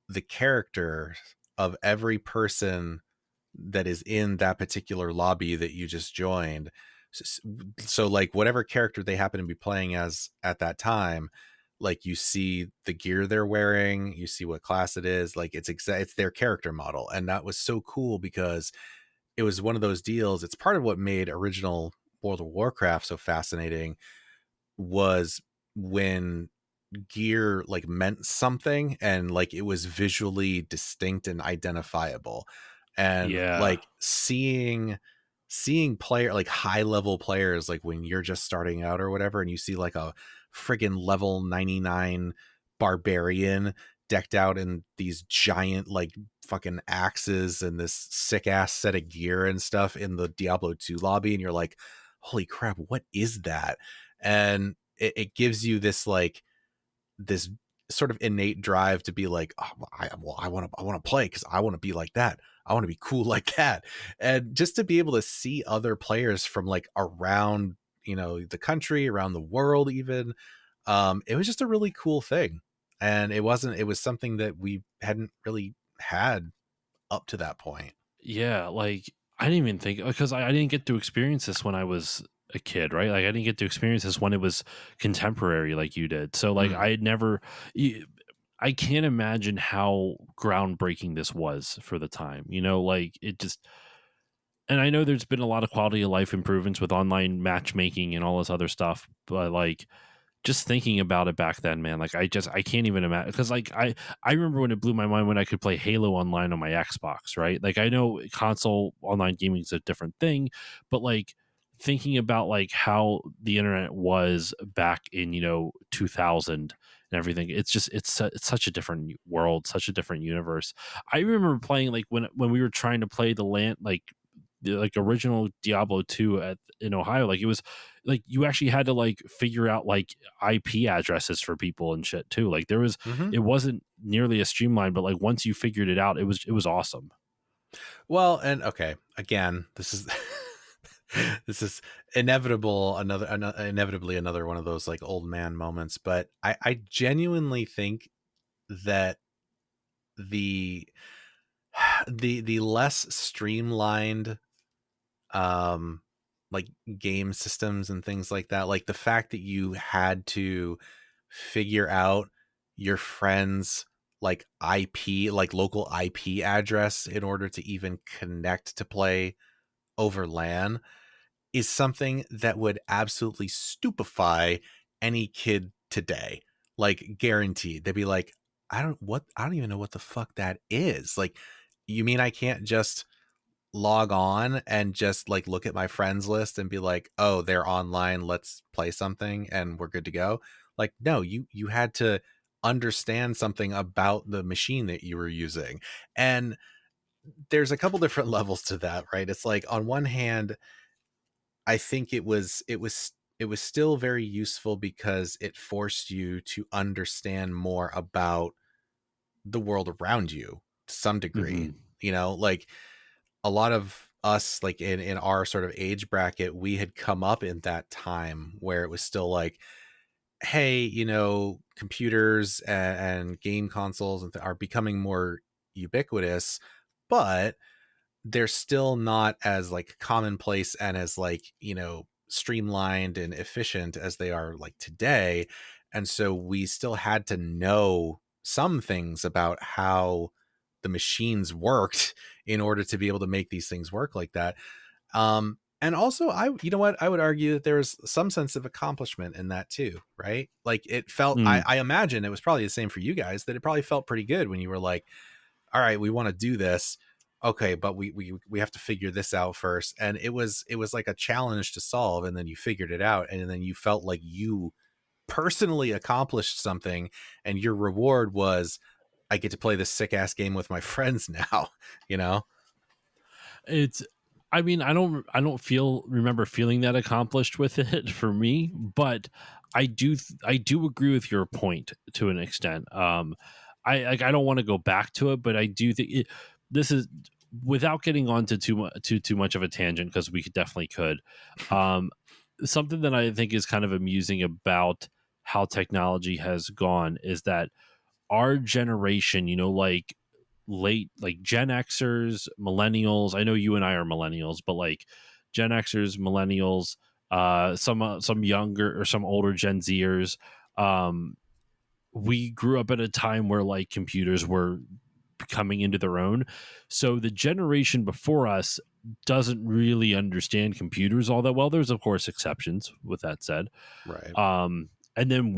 the character of every person that is in that particular lobby that you just joined. So, like, whatever character they happen to be playing as at that time, like, you see the gear they're wearing, you see what class it is, like, it's their character model. And that was so cool because it was one of those deals. It's part of what made original World of Warcraft so fascinating, was when gear, like, meant something, and, like, it was visually distinct and identifiable. And, Yeah. like, seeing player, like, high level players, like, when you're just starting out or whatever, and you see, like, a friggin' level 99 barbarian decked out in these giant, like, fucking axes and this sick ass set of gear and stuff in the Diablo 2 lobby, and you're like, holy crap, what is that? And it gives you this, like, this sort of innate drive to be like, oh, I want to play because I want to be like that. I want to be cool like that. And just to be able to see other players from, like, around, the country, around the world, even, it was just a really cool thing. And it was something that we hadn't really had up to that point. Yeah, like, I didn't even think, because I didn't get to experience this when I was a kid, right? Like, I didn't get to experience this when it was contemporary like you did. So, like, I had never I can't imagine how groundbreaking this was for the time. Like, it just, and I know there's been a lot of quality of life improvements with online matchmaking and all this other stuff, but, like, just thinking about it back then, man, like, I can't even imagine, because, like, I remember when it blew my mind when I could play Halo online on my Xbox, right? Like, I know console online gaming is a different thing, but, like, thinking about like how the internet was back in 2000 and everything, it's such a different world, such a different universe. I remember playing like when we were trying to play the land, like the like original Diablo 2 in Ohio, like it was like you actually had to like figure out like IP addresses for people and shit too. Like there was, Hmm. it wasn't nearly as streamlined, but like once you figured it out, it was awesome. Well, and okay, again, this is this is inevitably another one of those like old man moments, but I genuinely think that the the less streamlined um like game systems and things like that, like the fact that you had to figure out your friend's like IP, like local IP address in order to even connect to play over LAN is something that would absolutely stupefy any kid today. Like guaranteed. They'd be like, I don't even know what the fuck that is. Like, you mean I can't just log on and just like look at my friends list and be like, "Oh, they're online, let's play something and we're good to go." Like, no, you had to understand something about the machine that you were using. And there's a couple different levels to that, right? It's like on one hand, I think it was still very useful because it forced you to understand more about the world around you to some degree. Hmm. Like a lot of us, like in our sort of age bracket, we had come up in that time where it was still like, hey, computers and game consoles are becoming more ubiquitous, but they're still not as like commonplace and as like streamlined and efficient as they are like today. And so we still had to know some things about how the machines worked in order to be able to make these things work like that. And also, you know what, I would argue that there's some sense of accomplishment in that too, right? Like it felt, Mm. I imagine it was probably the same for you guys, that it probably felt pretty good when you were like, all right, we want to do this. Okay, but we have to figure this out first. And it was like a challenge to solve, and then you figured it out, and then you felt like you personally accomplished something, and your reward was, I get to play this sick ass game with my friends now, you know? It's, I mean, I don't remember feeling that accomplished with it for me, but I do agree with your point to an extent. I don't want to go back to it, but I do think this is, without getting onto too much of a tangent, because we could. Um, Something that I think is kind of amusing about how technology has gone is that our generation, like like Gen Xers, millennials. I know you and I are millennials, but like Gen Xers, millennials, some younger or some older Gen Zers. Um, we grew up at a time where like computers were coming into their own. So the generation before us doesn't really understand computers all that well. There's of course exceptions with that said. Right. And then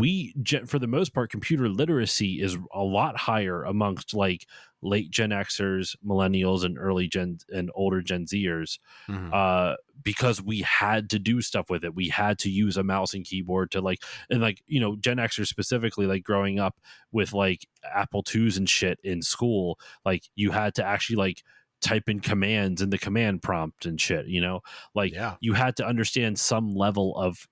for the most part, computer literacy is a lot higher amongst like late Gen Xers, millennials, and early Gen and older Gen Zers, Hmm. uh, because we had to do stuff with it. We had to use a mouse and keyboard to like, and like, Gen Xers specifically, like growing up with like Apple IIs and shit in school, like you had to actually like type in commands in the command prompt and shit, like Yeah. you had to understand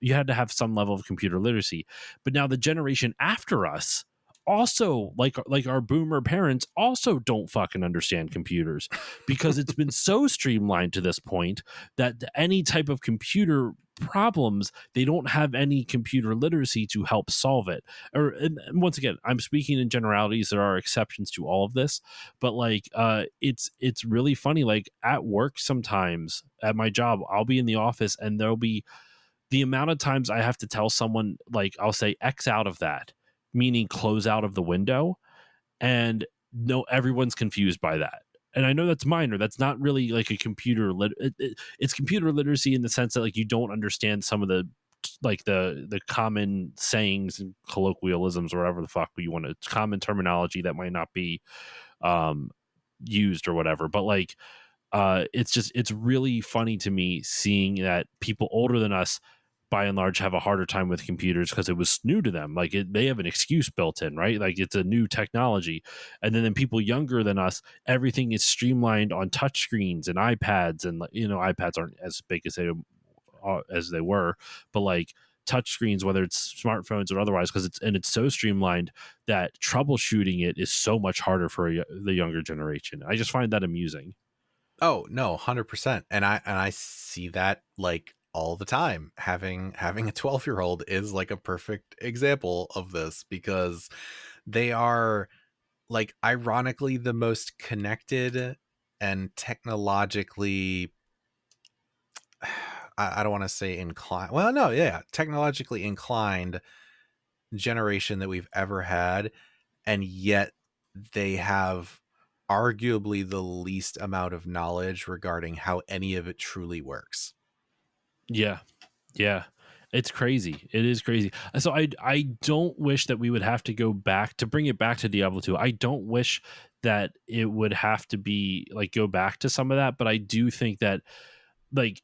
you had to have some level of computer literacy. But now the generation after us also, like our boomer parents, also don't fucking understand computers, because it's been so streamlined to this point that any type of computer problems, they don't have any computer literacy to help solve it. And once again, I'm speaking in generalities, there are exceptions to all of this, but like it's really funny, like at work sometimes at my job, I'll be in the office and there'll be the amount of times I have to tell someone, like I'll say X out of that, meaning close out of the window, and no, everyone's confused by that. And I know that's minor. That's not really like a it's computer literacy in the sense that like you don't understand some of the like the common sayings and colloquialisms or whatever the fuck you want to, common terminology that might not be um used or whatever. But like It's really funny to me seeing that people older than us by and large have a harder time with computers because it was new to them. Like they have an excuse built in, right? Like it's a new technology. And then people younger than us, everything is streamlined on touch screens and iPads, and iPads aren't as big as they were, but like touch screens, whether it's smartphones or otherwise, because it's so streamlined that troubleshooting it is so much harder for the younger generation. I just find that amusing. Oh, no, 100%. And I see that like all the time. Having a 12-year-old is like a perfect example of this, because they are like ironically the most connected and technologically I don't want to say inclined. Well, no, yeah, technologically inclined generation that we've ever had, and yet they have arguably the least amount of knowledge regarding how any of it truly works. Yeah. Yeah. It's crazy. It is crazy. So I don't wish that we would have to go back to bring it back to Diablo 2. I don't wish that it would have to be like go back to some of that, but I do think that like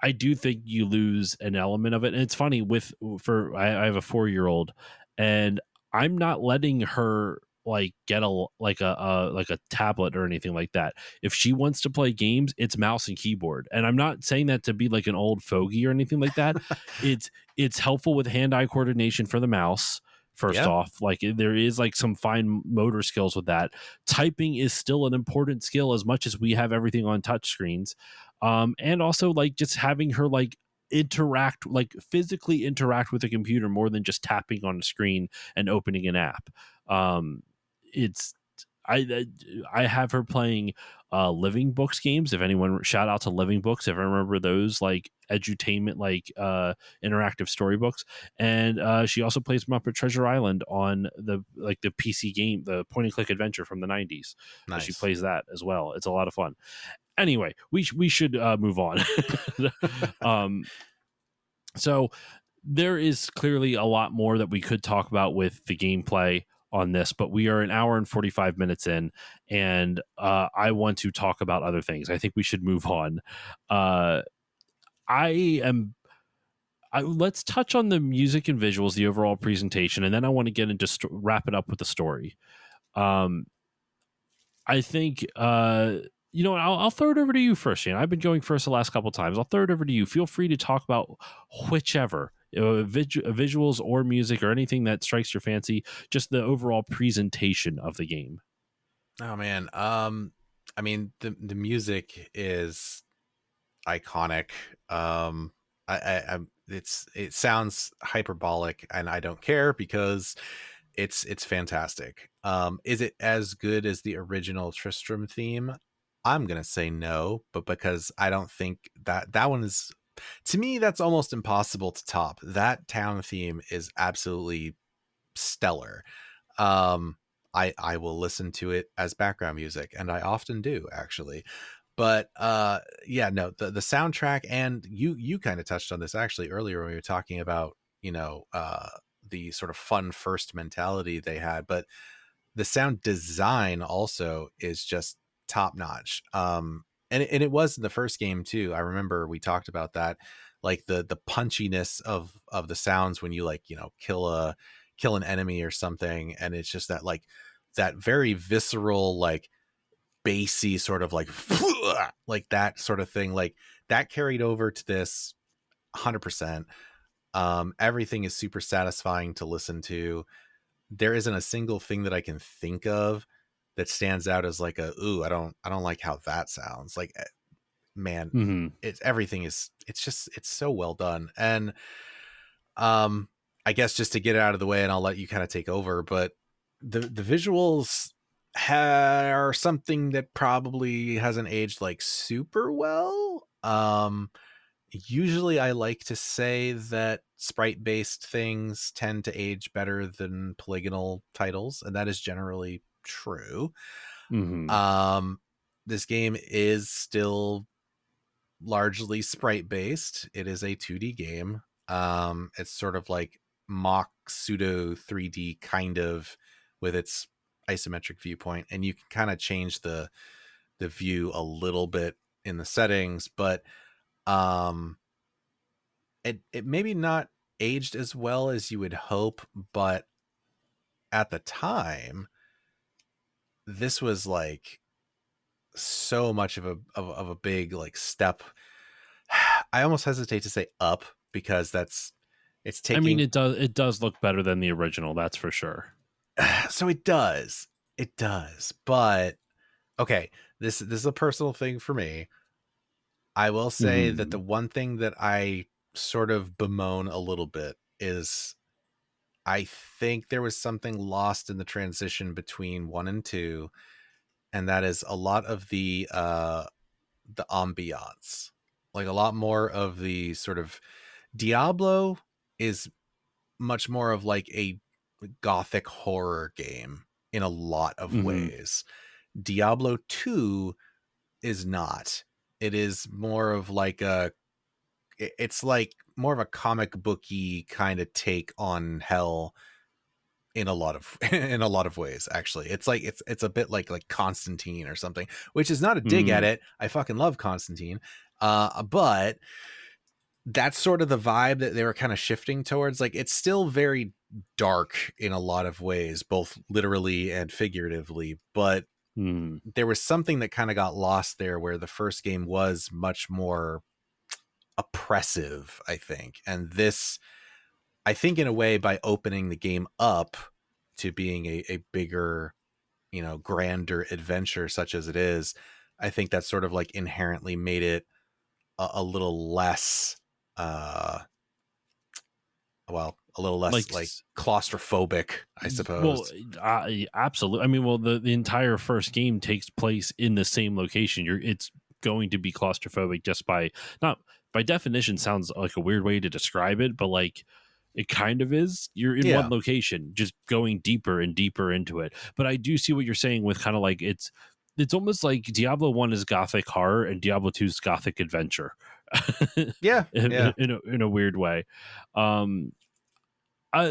I do think you lose an element of it. And it's funny I have a 4-year-old, and I'm not letting her like get a tablet or anything like that. If she wants to play games, it's mouse and keyboard. And I'm not saying that to be like an old fogey or anything like that. It's helpful with hand-eye coordination for the mouse. First Yeah. off, like there is like some fine motor skills with that. Typing is still an important skill as much as we have everything on touch screens. And also like just having her like physically interact with the computer more than just tapping on a screen and opening an app. It's I have her playing Living Books games. If anyone, shout out to Living Books, if I remember those, like edutainment, like interactive storybooks. And she also plays Muppet Treasure Island on the PC game, the point and click adventure from the 90s. She Nice. plays that as well. It's a lot of fun. Anyway, we should move on. um, so there is clearly a lot more that we could talk about with the gameplay on this, but we are an hour and 45 minutes in, and I want to talk about other things. I think we should move on. Uh, I am. Let's touch on the music and visuals, the overall presentation, and then I want to get into wrap it up with the story. Um, I think I'll throw it over to you first, Shane. I've been going first the last couple of times. I'll throw it over to you. Feel free to talk about whichever visuals or music or anything that strikes your fancy. Just the overall presentation of the game. Oh man. I mean the music is iconic. It sounds hyperbolic, and I don't care because it's fantastic. Is it as good as the original Tristram theme? I'm gonna say no, but because I don't think that one is, to me, that's almost impossible to top. That town theme is absolutely stellar. Um, I will listen to it as background music, and I often do actually. But yeah, no, the soundtrack, and you kind of touched on this actually earlier when we were talking about, the sort of fun first mentality they had, but the sound design also is just top notch. And it was in the first game too. I remember we talked about that, like the punchiness of the sounds when you like, kill an enemy or something, and it's just that like that very visceral, like bassy sort of like that sort of thing, like that carried over to this 100%. Everything is super satisfying to listen to. There isn't a single thing that I can think of that stands out as like I don't like how that sounds like. Man, Mm-hmm. it's so well done. And um I guess just to get it out of the way, and I'll let you kind of take over, but the visuals are something that probably hasn't aged like super well. Usually I like to say that sprite based things tend to age better than polygonal titles, and that is generally true. Mm-hmm. um this game is still largely sprite based. It is a 2D game. It's sort of like mock pseudo 3D kind of, with its isometric viewpoint, and you can kind of change the the view a little bit in the settings, but um it maybe not aged as well as you would hope, but at the time, this was like so much of a big like step. I almost hesitate to say up because it's I mean, taking it does look better than the original, that's for sure. so it does, but okay, this is a personal thing for me. I will say that the Mhm. one thing that I sort of bemoan a little bit is I think there was something lost in the transition between 1 and 2, and that is a lot of the ambiance. Like a lot more of the sort of Diablo is much more of like a gothic horror game in a lot of Mhm. ways. Diablo 2 is not. It is more of like it's like more of a comic booky kind of take on hell in a lot of in a lot of ways. Actually, it's like it's a bit like Constantine or something, which is not a dig at Mm. it. I fucking love Constantine, but that's sort of the vibe that they were kind of shifting towards. Like it's still very dark in a lot of ways, both literally and figuratively, but Mm. there was something that kind of got lost there where the first game was much more oppressive, I think. And this, I think, in a way, by opening the game up to being a bigger, grander adventure such as it is, I think that sort of like inherently made it a little less uh a little less Like like claustrophobic, I Well, suppose. absolutely. I mean, well, the entire first game takes place in the same location. It's going to be claustrophobic just by not by definition. Sounds like a weird way to describe it, but like it kind of is. You're in one Yeah. location, just going deeper and deeper into it. But I do see what you're saying with kind of like it's almost like Diablo 1 is gothic horror and Diablo 2 is gothic adventure. Yeah. Yeah. In a weird way. Um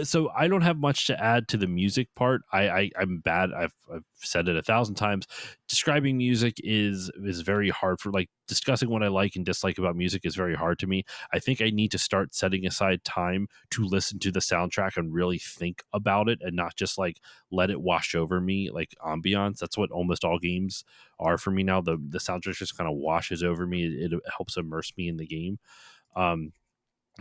so I don't have much to add to the music part. I'm bad. I've said it 1,000 times. Describing music is very hard for like discussing what I like and dislike about music is very hard to me. I think I need to start setting aside time to listen to the soundtrack and really think about it and not just like let it wash over me like ambiance. That's what almost all games are for me now. The soundtrack just kind of washes over me. It helps immerse me in the game. Um,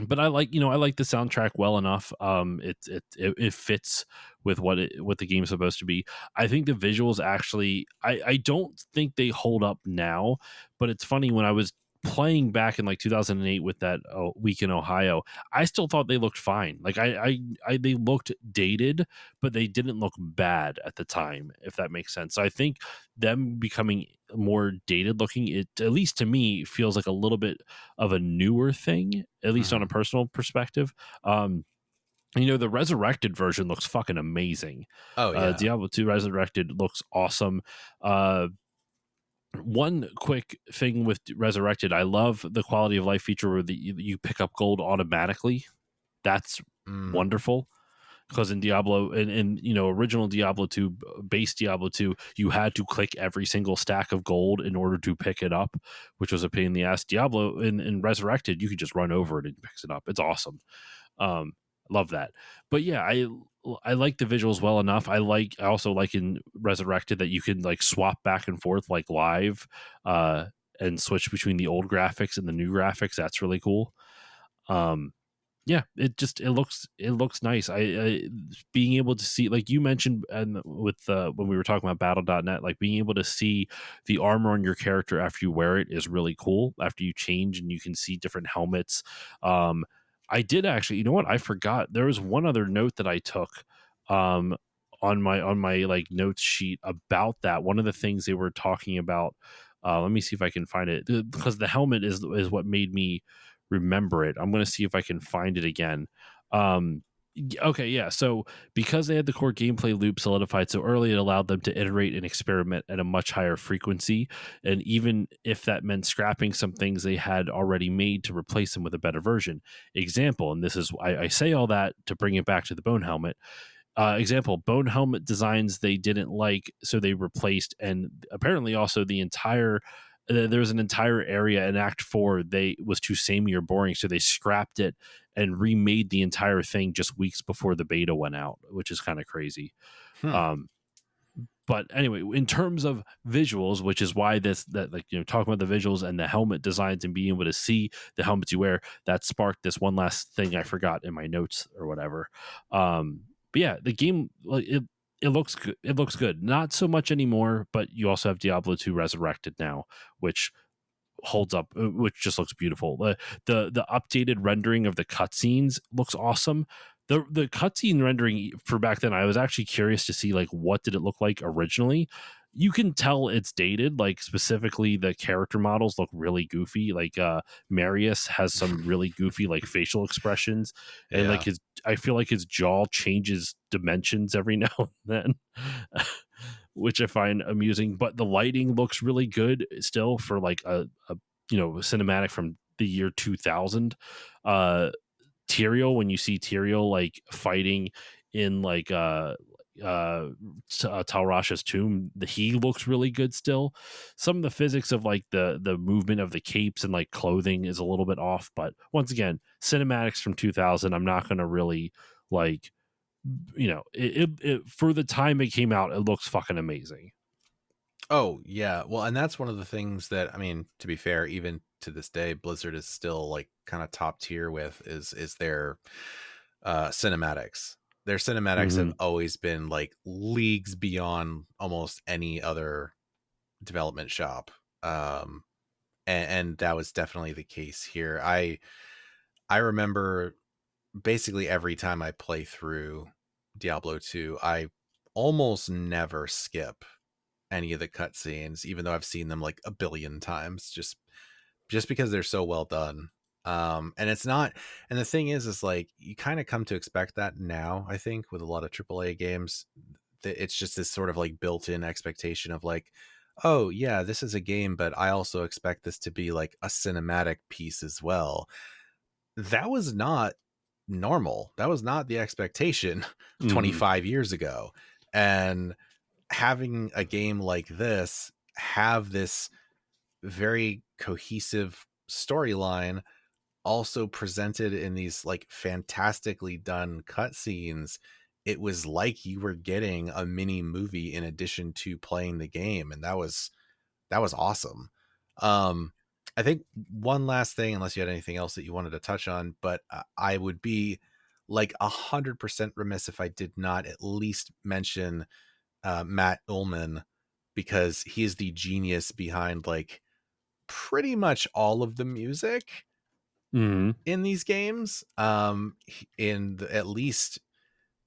but I like the soundtrack well enough. It fits with what the game's supposed to be. I think the visuals actually I don't think they hold up now, but it's funny when I was playing back in like 2008 with that week in Ohio, I still thought they looked fine. Like they looked dated, but they didn't look bad at the time, if that makes sense. So I think them becoming more dated looking, it at least to me feels like a little bit of a newer thing, at least on a Mhm. personal perspective. Um, the resurrected version looks fucking amazing. Oh yeah. Diablo 2 Resurrected looks awesome. One quick thing with Resurrected, I love the quality of life feature where you pick up gold automatically. That's Mm. wonderful because in Diablo and original Diablo 2 base Diablo 2 you had to click every single stack of gold in order to pick it up, which was a pain in the ass. Diablo in Resurrected you could just run over it and it picks it up. It's awesome. um Love that. But yeah, I like the visuals well enough. I also like in Resurrected that you can like swap back and forth like live uh and switch between the old graphics and the new graphics. That's really cool. um yeah, it looks nice. I being able to see, like you mentioned, and with when we were talking about battle.net, like being able to see the armor on your character after you wear it is really cool. After you change and you can see different helmets. I did actually, you know what, I forgot there was one other note that I took um on my like notes sheet about that. One of the things they were talking about, let me see if I can find it, because the helmet is what made me remember it. I'm going to see if I can find it again. Um, okay, yeah. So because they had the core gameplay loop solidified so early, it allowed them to iterate and experiment at a much higher frequency. And even if that meant scrapping some things they had already made to replace them with a better version. Example, and this is I say all that to bring it back to the bone helmet. Example, bone helmet designs they didn't like, so they replaced, and apparently also the entire there was an entire area in Act 4 they was too samey or boring, so they scrapped it and remade the entire thing just weeks before the beta went out, which is kind of crazy. Hmm. Um, but anyway, in terms of visuals, which is why like, you know, talking about the visuals and the helmet designs and being able to see the helmets you wear, that sparked this one last thing I forgot in my notes or whatever. But yeah, the game, like, it looks good. It looks good. Not so much anymore, but you also have Diablo 2 Resurrected now, which holds up, which just looks beautiful. The updated rendering of the cutscenes looks awesome. The cutscene rendering for back then, I was actually curious to see like what did it look like originally. You can tell it's dated, like specifically the character models look really goofy. Like Marius has some really goofy like facial expressions, and like Yeah. his I feel like his jaw changes dimensions every now and then. Which I find amusing. But the lighting looks really good still for like a cinematic from the year 2000. Tyrael, when you see Tyrael like fighting in like Talrash's tomb, he looks really good still. Some of the physics of like the movement of the capes and like clothing is a little bit off, but once again, cinematics from 2000, I'm not going to really like, it for the time it came out, it looks fucking amazing. Oh, yeah. Well, and that's one of the things that, I mean, to be fair, even to this day, Blizzard is still like kind of top tier with is their cinematics. Their cinematics have Hmm. always been like leagues beyond almost any other development shop. Um and that was definitely the case here. I remember basically every time I play through Diablo 2, I almost never skip any of the cutscenes, even though I've seen them like a billion times, just because they're so well done. And it's not, and the thing is like you kind of come to expect that now. I think with a lot of AAA games, that it's just this sort of like built-in expectation of like, oh yeah, this is a game, but I also expect this to be like a cinematic piece as well. That was not normal. That was not the expectation Hmm. 25 years ago. And having a game like this have this very cohesive storyline also presented in these like fantastically done cutscenes, it was like you were getting a mini movie in addition to playing the game, and that was awesome. um I think one last thing, unless you had anything else that you wanted to touch on, but I would be like 100% remiss if I did not at least mention Matt Ullman, because he is the genius behind like pretty much all of the music Hmm. in these games.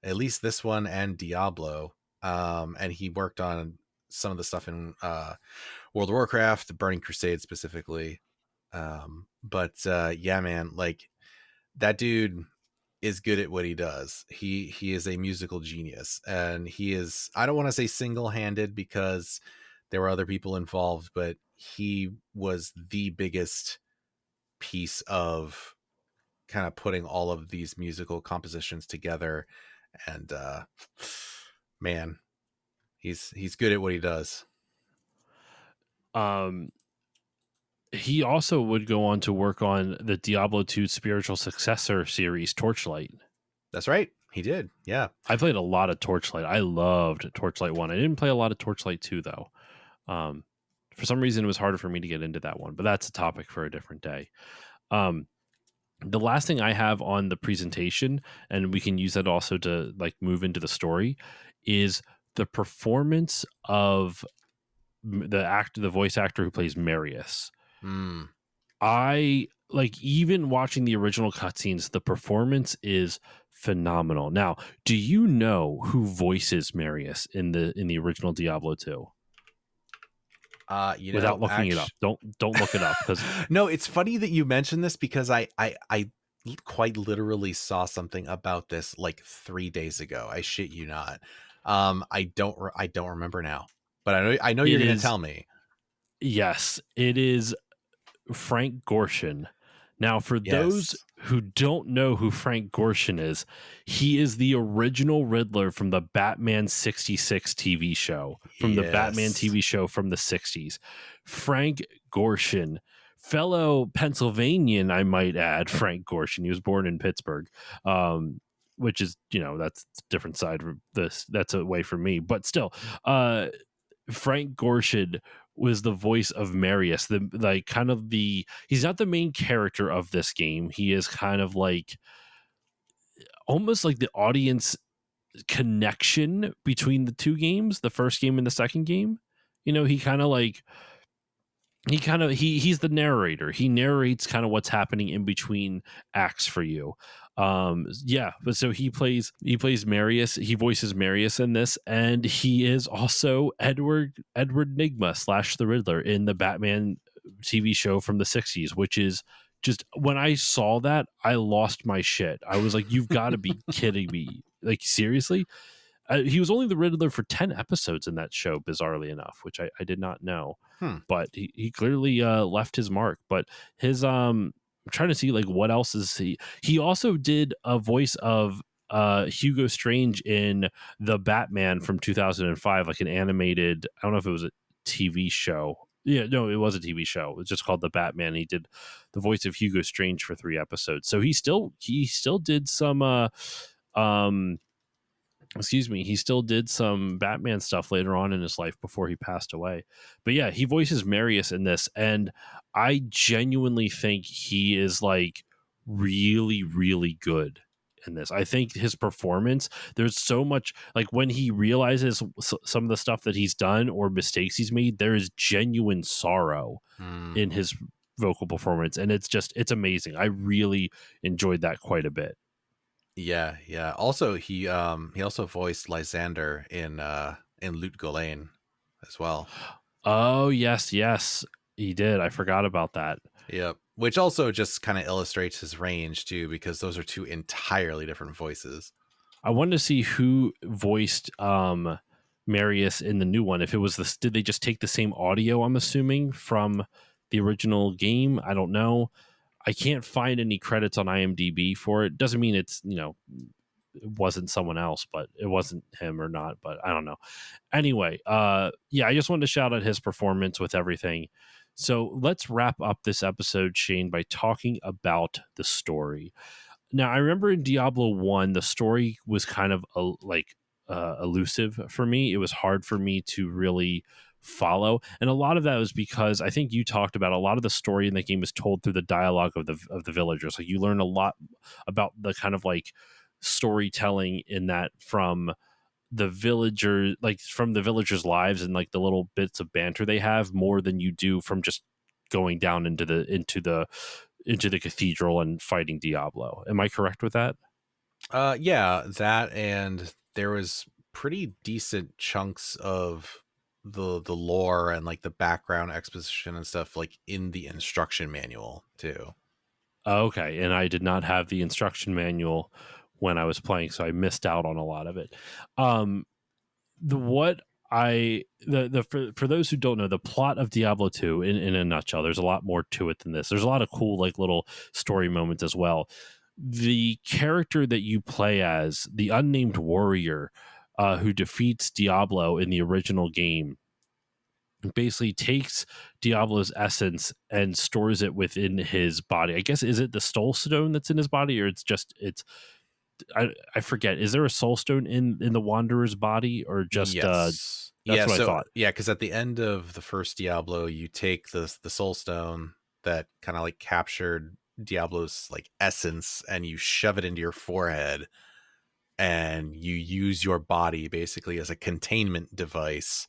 At least this one and Diablo. And he worked on some of the stuff in World of Warcraft, Burning Crusade specifically. But yeah, man, like that dude is good at what he does. He is a musical genius, and he is, I don't want to say single-handed because there were other people involved, but he was the biggest piece of kind of putting all of these musical compositions together. And man, he's good at what he does. Um, he also would go on to work on the Diablo 2 spiritual successor series, Torchlight. That's right, he did. Yeah. I played a lot of Torchlight. I loved Torchlight 1. I didn't play a lot of Torchlight 2, though. Um, for some reason, it was harder for me to get into that one, but that's a topic for a different day. Um, the last thing I have on the presentation, and we can use that also to like move into the story, is the performance of the voice actor who plays Marius. Mm. I like, even watching the original cutscenes, the performance is phenomenal. Now, do you know who voices Marius in the original Diablo 2? Without looking it up. Actually, Don't look it up, because no, it's funny that you mentioned this because I quite literally saw something about this like 3 days ago. I shit you not. I don't remember now, but I know it you're gonna is, tell me. yes, it is Frank Gorshin. Now, for those Yes. who don't know who Frank Gorshin is, he is the original Riddler from the Batman 66 TV show, from the Batman Yes. TV show from the 60s. Frank Gorshin, fellow Pennsylvanian, I might add, Frank Gorshin. He was born in Pittsburgh, which is, that's a different side of this. That's away from me. But still, Frank Gorshin was the voice of Marius, he's not the main character of this game. He is kind of like almost like the audience connection between the two games, the first game and the second game. He's the narrator. He narrates kind of what's happening in between acts for you. But so he plays Marius. He voices Marius in this, and he is also Edward Nigma / the Riddler in the Batman TV show from the 60s, which is just, when I saw that, I lost my shit. I was like, you've got to be kidding me. Like, seriously? He was only the Riddler for 10 episodes in that show, bizarrely enough, which I did not know. But he clearly left his mark. But I'm trying to see, like, what else is he also did a voice of Hugo Strange in the Batman from 2005, like an animated, I don't know if it was a TV show. Yeah, no, it was a TV show. It was just called The Batman. He did the voice of Hugo Strange for 3 episodes. So he still did some he still did some Batman stuff later on in his life before he passed away. But yeah, he voices Marius in this, and I genuinely think he is like really, really good in this. I think his performance, there's so much, like, when he realizes some of the stuff that he's done or mistakes he's made, there is genuine sorrow in his vocal performance, and it's amazing. I really enjoyed that quite a bit. Yeah, yeah. Also, he also voiced Lysander in Loot Ghislaine as well. Oh, yes, he did. I forgot about that. Yep. Which also just kind of illustrates his range too, because those are two entirely different voices. I wanted to see who voiced Marius in the new one. If it was did they just take the same audio, I'm assuming, from the original game? I don't know. I can't find any credits on IMDb for it. Doesn't mean it's, it wasn't someone else, but it wasn't him or not, but I don't know. Anyway, I just wanted to shout out his performance with everything. So let's wrap up this episode, Shane, by talking about the story. Now, I remember in Diablo 1, the story was kind of elusive for me. It was hard for me to really follow, and a lot of that was because I think you talked about a lot of the story in the game is told through the dialogue of the villagers. Like, you learn a lot about the kind of like storytelling in that from the villagers' lives and like the little bits of banter they have, more than you do from just going down into the cathedral and fighting Diablo. Am I correct with that? Yeah, that, and there was pretty decent chunks of the lore and like the background exposition and stuff like in the instruction manual too. Okay, and I did not have the instruction manual when I was playing, so I missed out on a lot of it. For those who don't know, the plot of Diablo 2 in a nutshell, there's a lot more to it than this. There's a lot of cool like little story moments as well. The character that you play as, the unnamed warrior who defeats Diablo in the original game, basically takes Diablo's essence and stores it within his body. I guess, is it the soul stone that's in his body, or I forget. Is there a soul stone in the Wanderer's body, or just Yes. that's Yeah, what I so thought. yeah, because at the end of the first Diablo, you take the soul stone that kind of like captured Diablo's like essence and you shove it into your forehead, and you use your body basically as a containment device,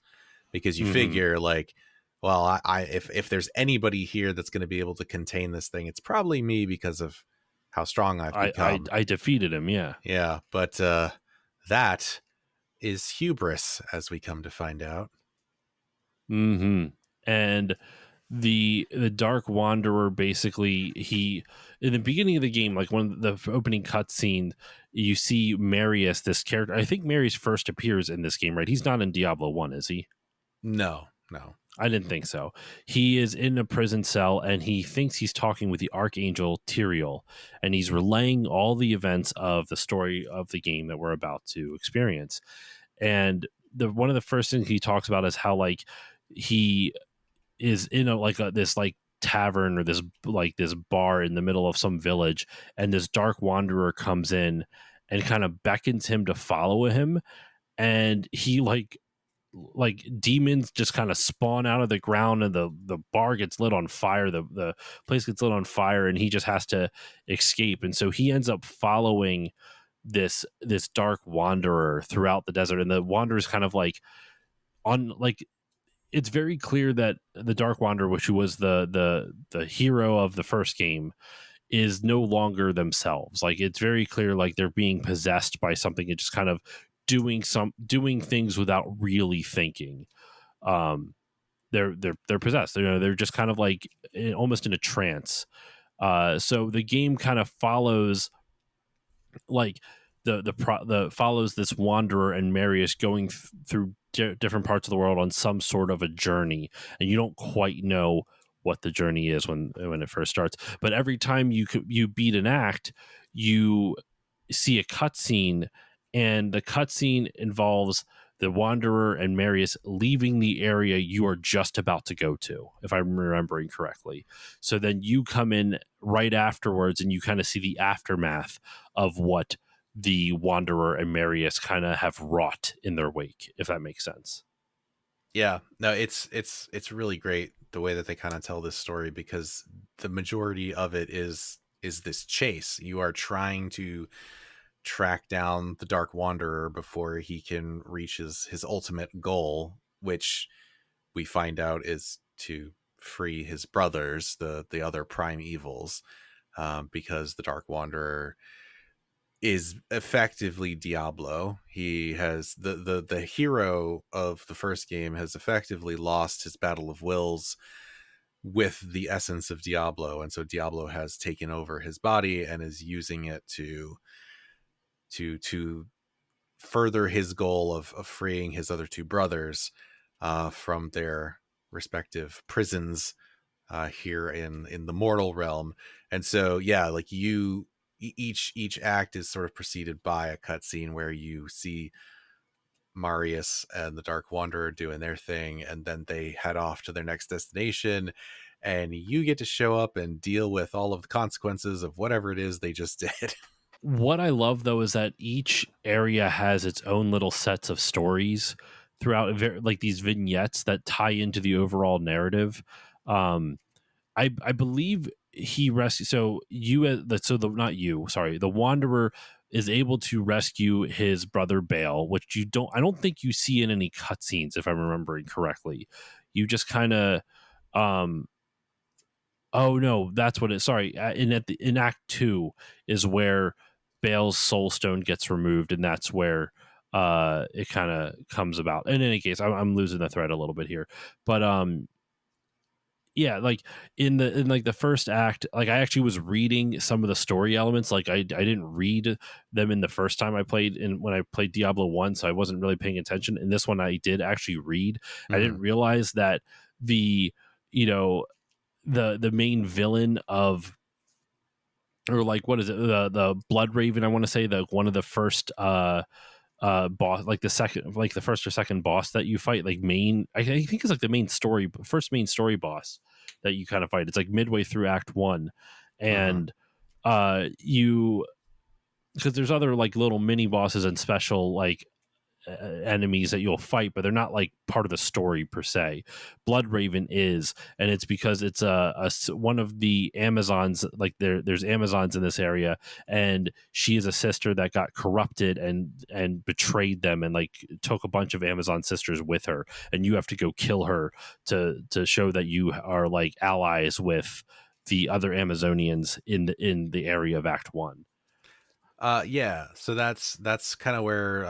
because you figure like, well, I if there's anybody here that's going to be able to contain this thing, it's probably me because of how strong I've become. I defeated him. Yeah. Yeah, but that is hubris, as we come to find out. And the Dark Wanderer, basically, he, in the beginning of the game, like one of the opening cutscene, you see Marius, this character. I think Marius first appears in this game, right? He's not in Diablo 1, is he? No, no. I didn't think so. He is in a prison cell and he thinks he's talking with the Archangel Tyrael, and he's relaying all the events of the story of the game that we're about to experience. And the one of the first things he talks about is how like he is in this like tavern or this bar in the middle of some village, and this dark wanderer comes in and kind of beckons him to follow him, and he like demons just kind of spawn out of the ground, and the bar gets lit on fire, the place gets lit on fire, and he just has to escape. And so he ends up following this dark wanderer throughout the desert, and the wanderer is kind of like on like it's very clear that the dark wanderer, which was the hero of the first game, is no longer themselves. Like it's very clear like they're being possessed by something and just kind of doing things without really thinking. um they're possessed, they're just kind of like almost in a trance. So the game kind of follows like the follows this wanderer and Marius going through different parts of the world on some sort of a journey, and you don't quite know what the journey is when it first starts. But every time you beat an act, you see a cutscene, and the cutscene involves the wanderer and Marius leaving the area you are just about to go to, if I'm remembering correctly. So then you come in right afterwards, and you kind of see the aftermath of what the wanderer and Marius kind of have wrought in their wake, if that makes sense. Yeah, no, it's really great the way that they kind of tell this story, because the majority of it is this chase. You are trying to track down the Dark Wanderer before he can reach his ultimate goal, which we find out is to free his brothers, the other prime evils, because the Dark Wanderer is effectively Diablo. He has the hero of the first game has effectively lost his battle of wills with the essence of Diablo, and so Diablo has taken over his body and is using it to further his goal of freeing his other two brothers from their respective prisons here in the mortal realm. And so yeah, like each act is sort of preceded by a cutscene where you see Marius and the Dark Wanderer doing their thing, and then they head off to their next destination, and you get to show up and deal with all of the consequences of whatever it is they just did. What I love though is that each area has its own little sets of stories throughout, like these vignettes that tie into the overall narrative. um I believe he rescues. So you, not you, sorry, the Wanderer is able to rescue his brother Bale, which I don't think you see in any cutscenes, if I'm remembering correctly. You just kind of, um, oh no, that's what it. Sorry, in Act 2 is where Bale's soul stone gets removed, and that's where it kind of comes about. In any case, I'm losing the thread a little bit here, but yeah, like in like the first act, like I actually was reading some of the story elements. Like I didn't read them in the first time I played, when I played Diablo 1, so I wasn't really paying attention. In this one I did actually read. I didn't realize that the you know the main villain of, or like, what is it, the Blood Raven, I want to say, the one of the first boss, like the second, like the first or second boss that you fight, like I think it's like the first main story boss that you kind of fight. It's like midway through Act 1. And you because there's other like little mini bosses and special like enemies that you'll fight, but they're not like part of the story per se. Blood Raven is, and it's because it's one of the Amazons. Like there's Amazons in this area, and she is a sister that got corrupted and betrayed them, and like took a bunch of Amazon sisters with her, and you have to go kill her to show that you are like allies with the other Amazonians in the area of Act 1. Yeah, so that's kind of where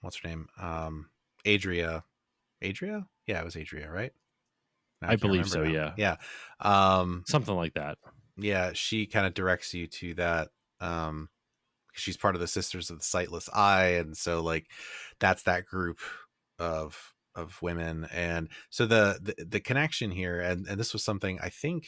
what's her name? Adria. Adria? Yeah, it was Adria, right? Now I I can't believe remember so, now. yeah. Yeah. Something like that. Yeah, she kind of directs you to that, because she's part of the Sisters of the Sightless Eye, and so like that's that group of of women. And so the connection here, and this was something I think,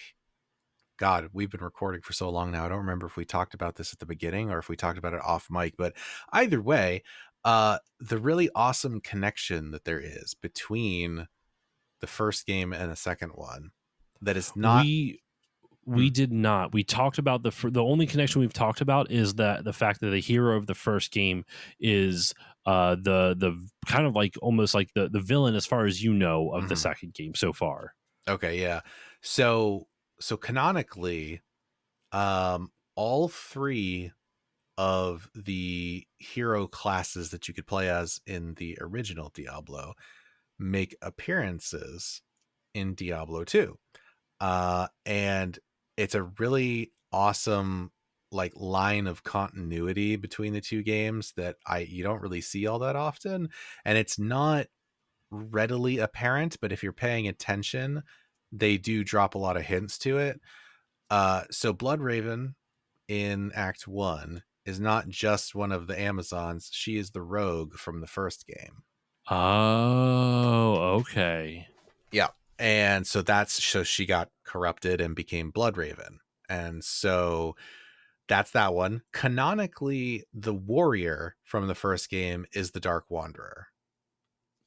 God, we've been recording for so long now, I don't remember if we talked about this at the beginning or if we talked about it off mic, but either way, the really awesome connection that there is between the first game and the second one that is not. We did not. We talked about the only connection we've talked about is that the fact that the hero of the first game is the kind of like almost like the villain as far as you know of the Mhm. second game so far. Okay, yeah. So canonically, all three of the hero classes that you could play as in the original Diablo make appearances in Diablo 2. And it's a really awesome like line of continuity between the two games that you don't really see all that often, and it's not readily apparent, but if you're paying attention, they do drop a lot of hints to it. So Bloodraven in Act 1 is not just one of the Amazons, she is the rogue from the first game. Oh, okay. Yeah. And so she got corrupted and became Bloodraven. And so that's that one. Canonically, the warrior from the first game is the Dark Wanderer.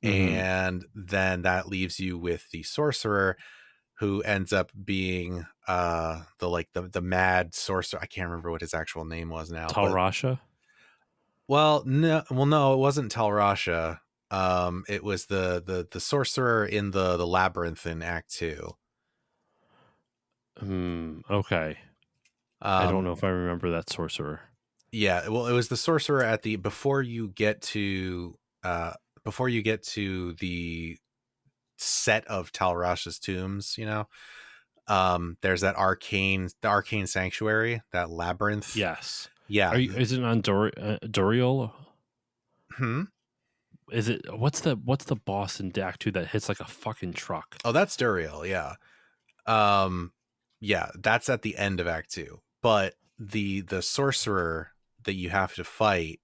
Mm-hmm. And then that leaves you with the sorcerer, who ends up being the mad sorcerer. I can't remember what his actual name was now, but Talrasha? no, it wasn't Talrasha. It was the sorcerer in the labyrinth in Act 2. Okay. I don't know if I remember that sorcerer. Yeah, well, it was the sorcerer at the before you get to the set of Talrasha's tombs, there's the arcane sanctuary, that labyrinth. Yes. Yeah. Is it on Doriol? Hmm? Is it what's the boss in Act 2 that hits like a fucking truck? Oh, that's Duriel, yeah. Um yeah, that's at the end of Act 2. But the sorcerer that you have to fight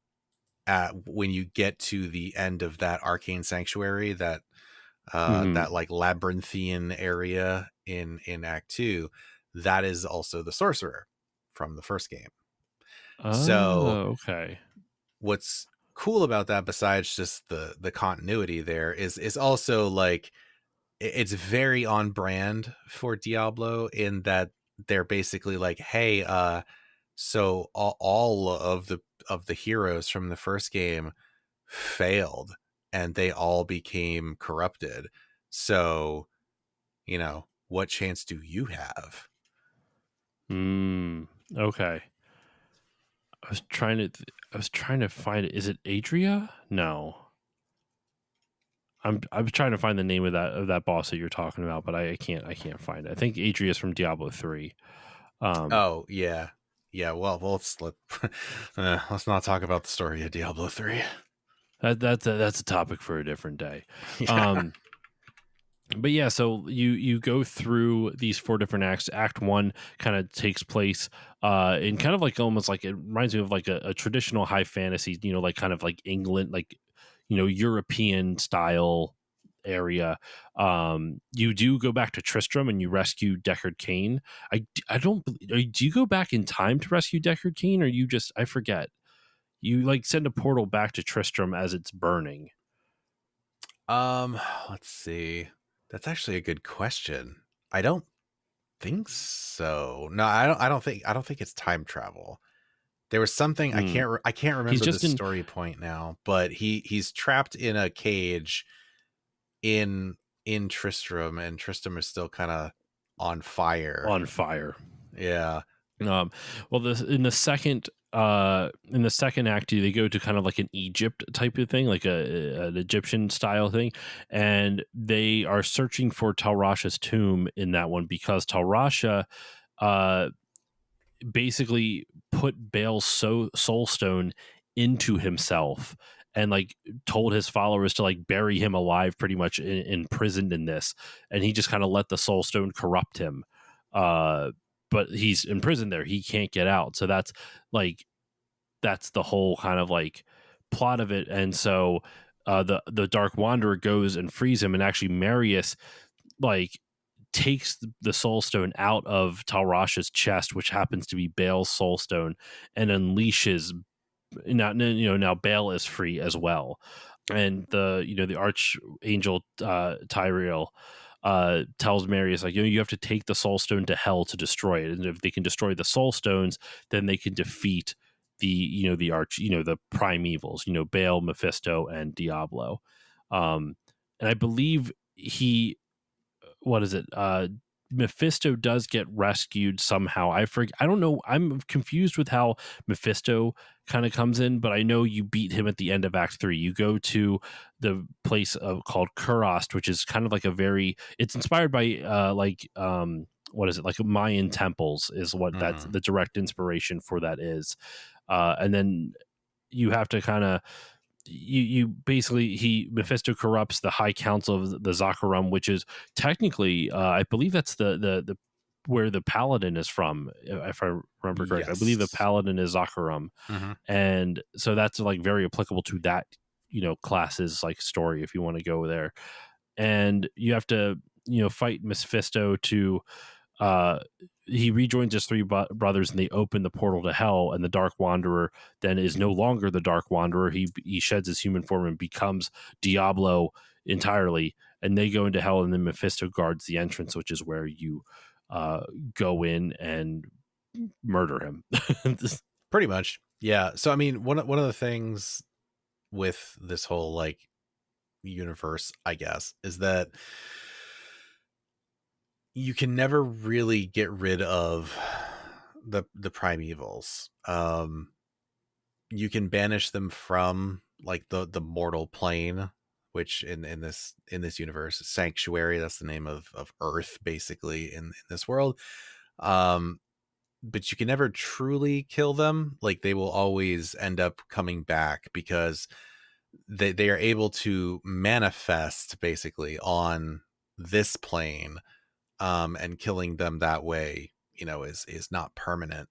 at when you get to the end of that arcane sanctuary, that like labyrinthian area in Act 2, that is also the sorcerer from the first game. So Oh, okay. what's cool about that, besides just the continuity there, is also like it's very on brand for Diablo in that they're basically like, hey, so all of the heroes from the first game failed and they all became corrupted. So, what chance do you have? Okay. I was trying to find it. Is it Adria? No. I was trying to find the name of that boss that you're talking about, but I can't find it. I think Adria's from Diablo 3. Oh, yeah. Yeah, well, let's not talk about the story of Diablo 3. That's a topic for a different day. Yeah. But yeah, so you go through these four different acts. Act 1 kind of takes place in kind of like almost like, it reminds me of like a traditional high fantasy, like kind of like England, like European style area. You do go back to Tristram and you rescue Deckard Cain. I don't do you go back in time to rescue Deckard Cain, or you just, I forget, you like send a portal back to Tristram as it's burning? Um, let's see. That's actually a good question. I don't think so. No, I don't think it's time travel. There was something Hmm. I can't He's remember the just in story point now, but he's trapped in a cage in Tristram, and Tristram is still kind of on fire. on fire. Yeah. Well, in the second act, they go to kind of like an Egypt type of thing, like an Egyptian style thing, and they are searching for Talrasha's tomb in that one because Talrasha uh, basically put Baal's soul stone into himself and like told his followers to like bury him alive, pretty much imprisoned in this, and he just kind of let the soul stone corrupt him. But he's imprisoned there; he can't get out. So that's the whole kind of like plot of it. And so the Dark Wanderer goes and frees him, and actually Marius like takes the soul stone out of Talrash's chest, which happens to be Bale's soul stone, and unleashes. Now Bale is free as well, and the archangel Tyrael tells Marius, like, you have to take the soul stone to hell to destroy it, and if they can destroy the soul stones, then they can defeat the primevals, Bale, Mephisto, and Diablo. And I believe he what is it? Mephisto does get rescued somehow. I don't know. I'm confused with how Mephisto kind of comes in, but I know you beat him at the end of Act 3. You go to the place called Kurast, which is kind of like it's inspired by what is it? Like Mayan temples is what that's the direct inspiration for that is. And then you have to kind of you basically Mephisto corrupts the High Council of the Zakarum, which is technically I believe that's the where the paladin is from, if I remember correctly. Yes. I believe the paladin is Zakarum, and so that's like very applicable to that class's like story if you want to go there. And you have to fight Mephisto to he rejoins his three brothers, and they open the portal to hell, and the Dark Wanderer then is no longer the Dark Wanderer. He sheds his human form and becomes Diablo entirely, and they go into hell, and then Mephisto guards the entrance, which is where you go in and murder him. Pretty much. Yeah. So I mean, one of the things with this whole like universe, I guess, is that you can never really get rid of the primevals. You can banish them from like the mortal plane, which in this universe is Sanctuary. That's the name of Earth, basically, in this world. But you can never truly kill them. Like, they will always end up coming back because they are able to manifest basically on this plane, and killing them that way, is not permanent.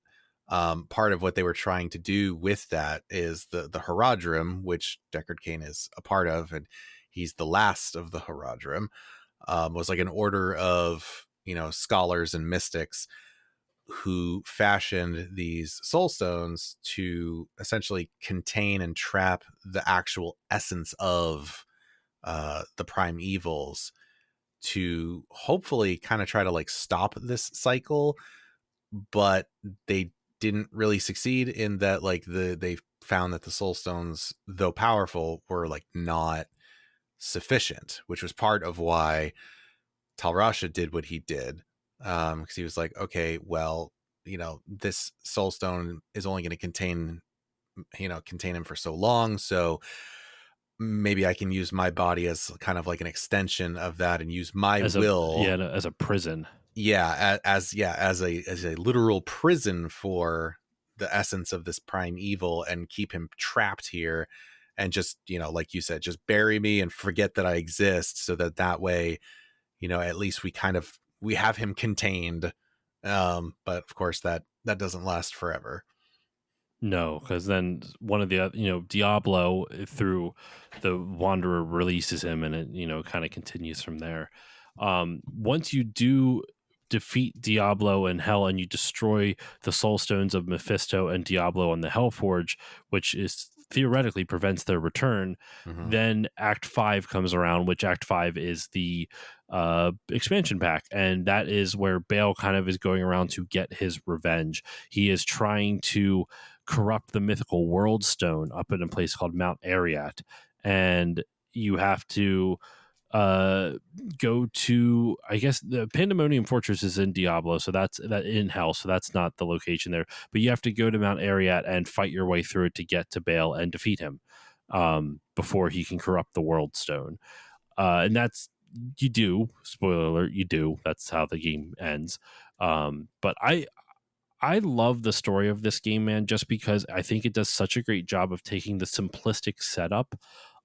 Part of what they were trying to do with that is the Herodrim, which Deckard Cain is a part of, and he's the last of the Herodrim, was like an order of scholars and mystics who fashioned these soul stones to essentially contain and trap the actual essence of the prime evils, to hopefully kind of try to like stop this cycle. But they didn't really succeed in that. Like, they found that the soul stones, though powerful, were like not sufficient, which was part of why Talrasha did what he did, because he was like, okay, well, this soul stone is only going to contain him for so long, so maybe I can use my body as kind of like an extension of that, and use my will as a prison. As a literal prison for the essence of this prime evil, and keep him trapped here, and just like you said, just bury me and forget that I exist, so that way at least we have him contained. But of course that doesn't last forever. No, because then one of the Diablo, through the Wanderer, releases him, and it kind of continues from there. Once you do defeat Diablo in hell, and you destroy the soul stones of Mephisto and Diablo on the Hellforge, which is theoretically prevents their return, then Act 5 comes around, which Act 5 is the expansion pack, and that is where Bale kind of is going around to get his revenge. He is trying to corrupt the mythical world stone up in a place called Mount Ariat, and you have to go to, I guess, the Pandemonium Fortress is in Diablo, so that's that in hell, so that's not the location there, but you have to go to Mount Ariat and fight your way through it to get to Bale and defeat him before he can corrupt the world stone. And that's, you do, spoiler alert, you do, that's how the game ends. But I love the story of this game, man, just because I think it does such a great job of taking the simplistic setup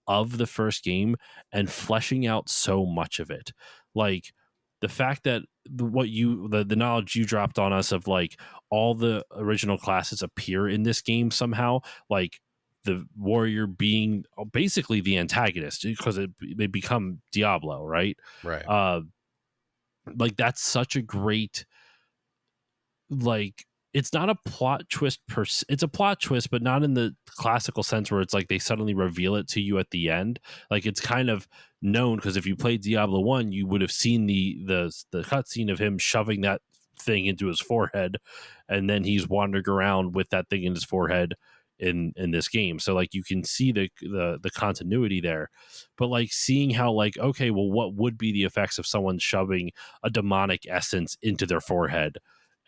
of the first game and fleshing out so much of it. Like, the fact that the knowledge you dropped on us of like all the original classes appear in this game somehow, like the warrior being basically the antagonist because they become Diablo, right? Right. Uh, like that's such a great, like, it's not a plot twist it's a plot twist, but not in the classical sense where it's like they suddenly reveal it to you at the end. Like it's kind of known because if you played Diablo 1, you would have seen the cutscene of him shoving that thing into his forehead, and then he's wandering around with that thing in his forehead in this game. So like you can see the continuity there. But like seeing how, like, okay, well, what would be the effects of someone shoving a demonic essence into their forehead?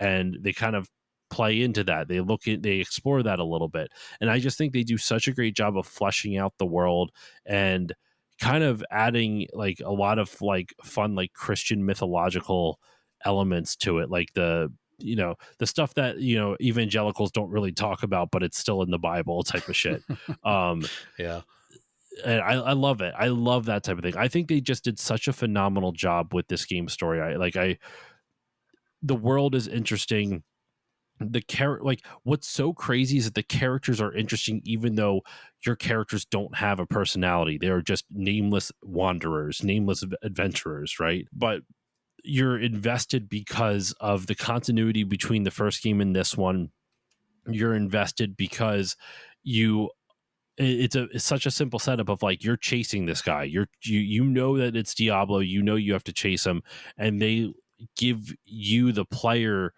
And they kind of play into that. They explore that a little bit. And I just think they do such a great job of fleshing out the world and kind of adding like a lot of like fun, like Christian mythological elements to it. Like the stuff that, evangelicals don't really talk about, but it's still in the Bible type of shit. Um, Yeah. and I love it. I love that type of thing. I think they just did such a phenomenal job with this game story. The world is interesting. Like what's so crazy is that the characters are interesting even though your characters don't have a personality. They're just nameless wanderers, nameless adventurers, right? But you're invested because of the continuity between the first game and this one. You're invested because you it's such a simple setup of like you're chasing this guy. You know that it's Diablo, you have to chase him, and they give you the player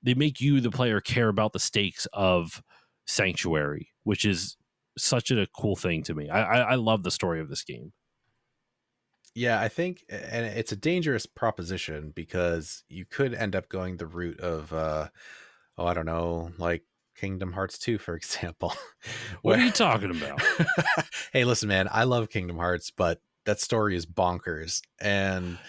they make you the player care about the stakes of Sanctuary, which is such a cool thing to me. I love the story of this game. Yeah, I think, and it's a dangerous proposition because you could end up going the route of, I don't know, like Kingdom Hearts 2, for example. What Where, are you talking about? hey, listen, man, I love Kingdom Hearts, but that story is bonkers. And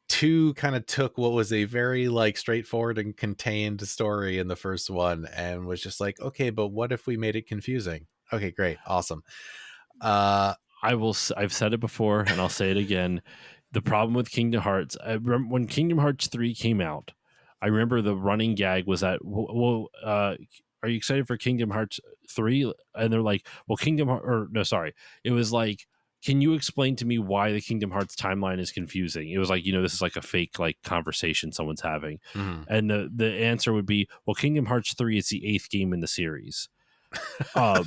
2 kind of took what was a very like straightforward and contained story in the first one and was just like, okay, but what if we made it confusing? Okay, great, awesome. I've said it before and I'll say it again. The problem with Kingdom Hearts, I remember when Kingdom Hearts 3 came out, I remember the running gag was that, well, are you excited for Kingdom Hearts 3? And they're like, well, or no, sorry. It was like, can you explain to me why the Kingdom Hearts timeline is confusing? It was like, this is like a fake like conversation someone's having. Mhm. And the answer would be, well, Kingdom Hearts 3 is the 8th game in the series. Uh,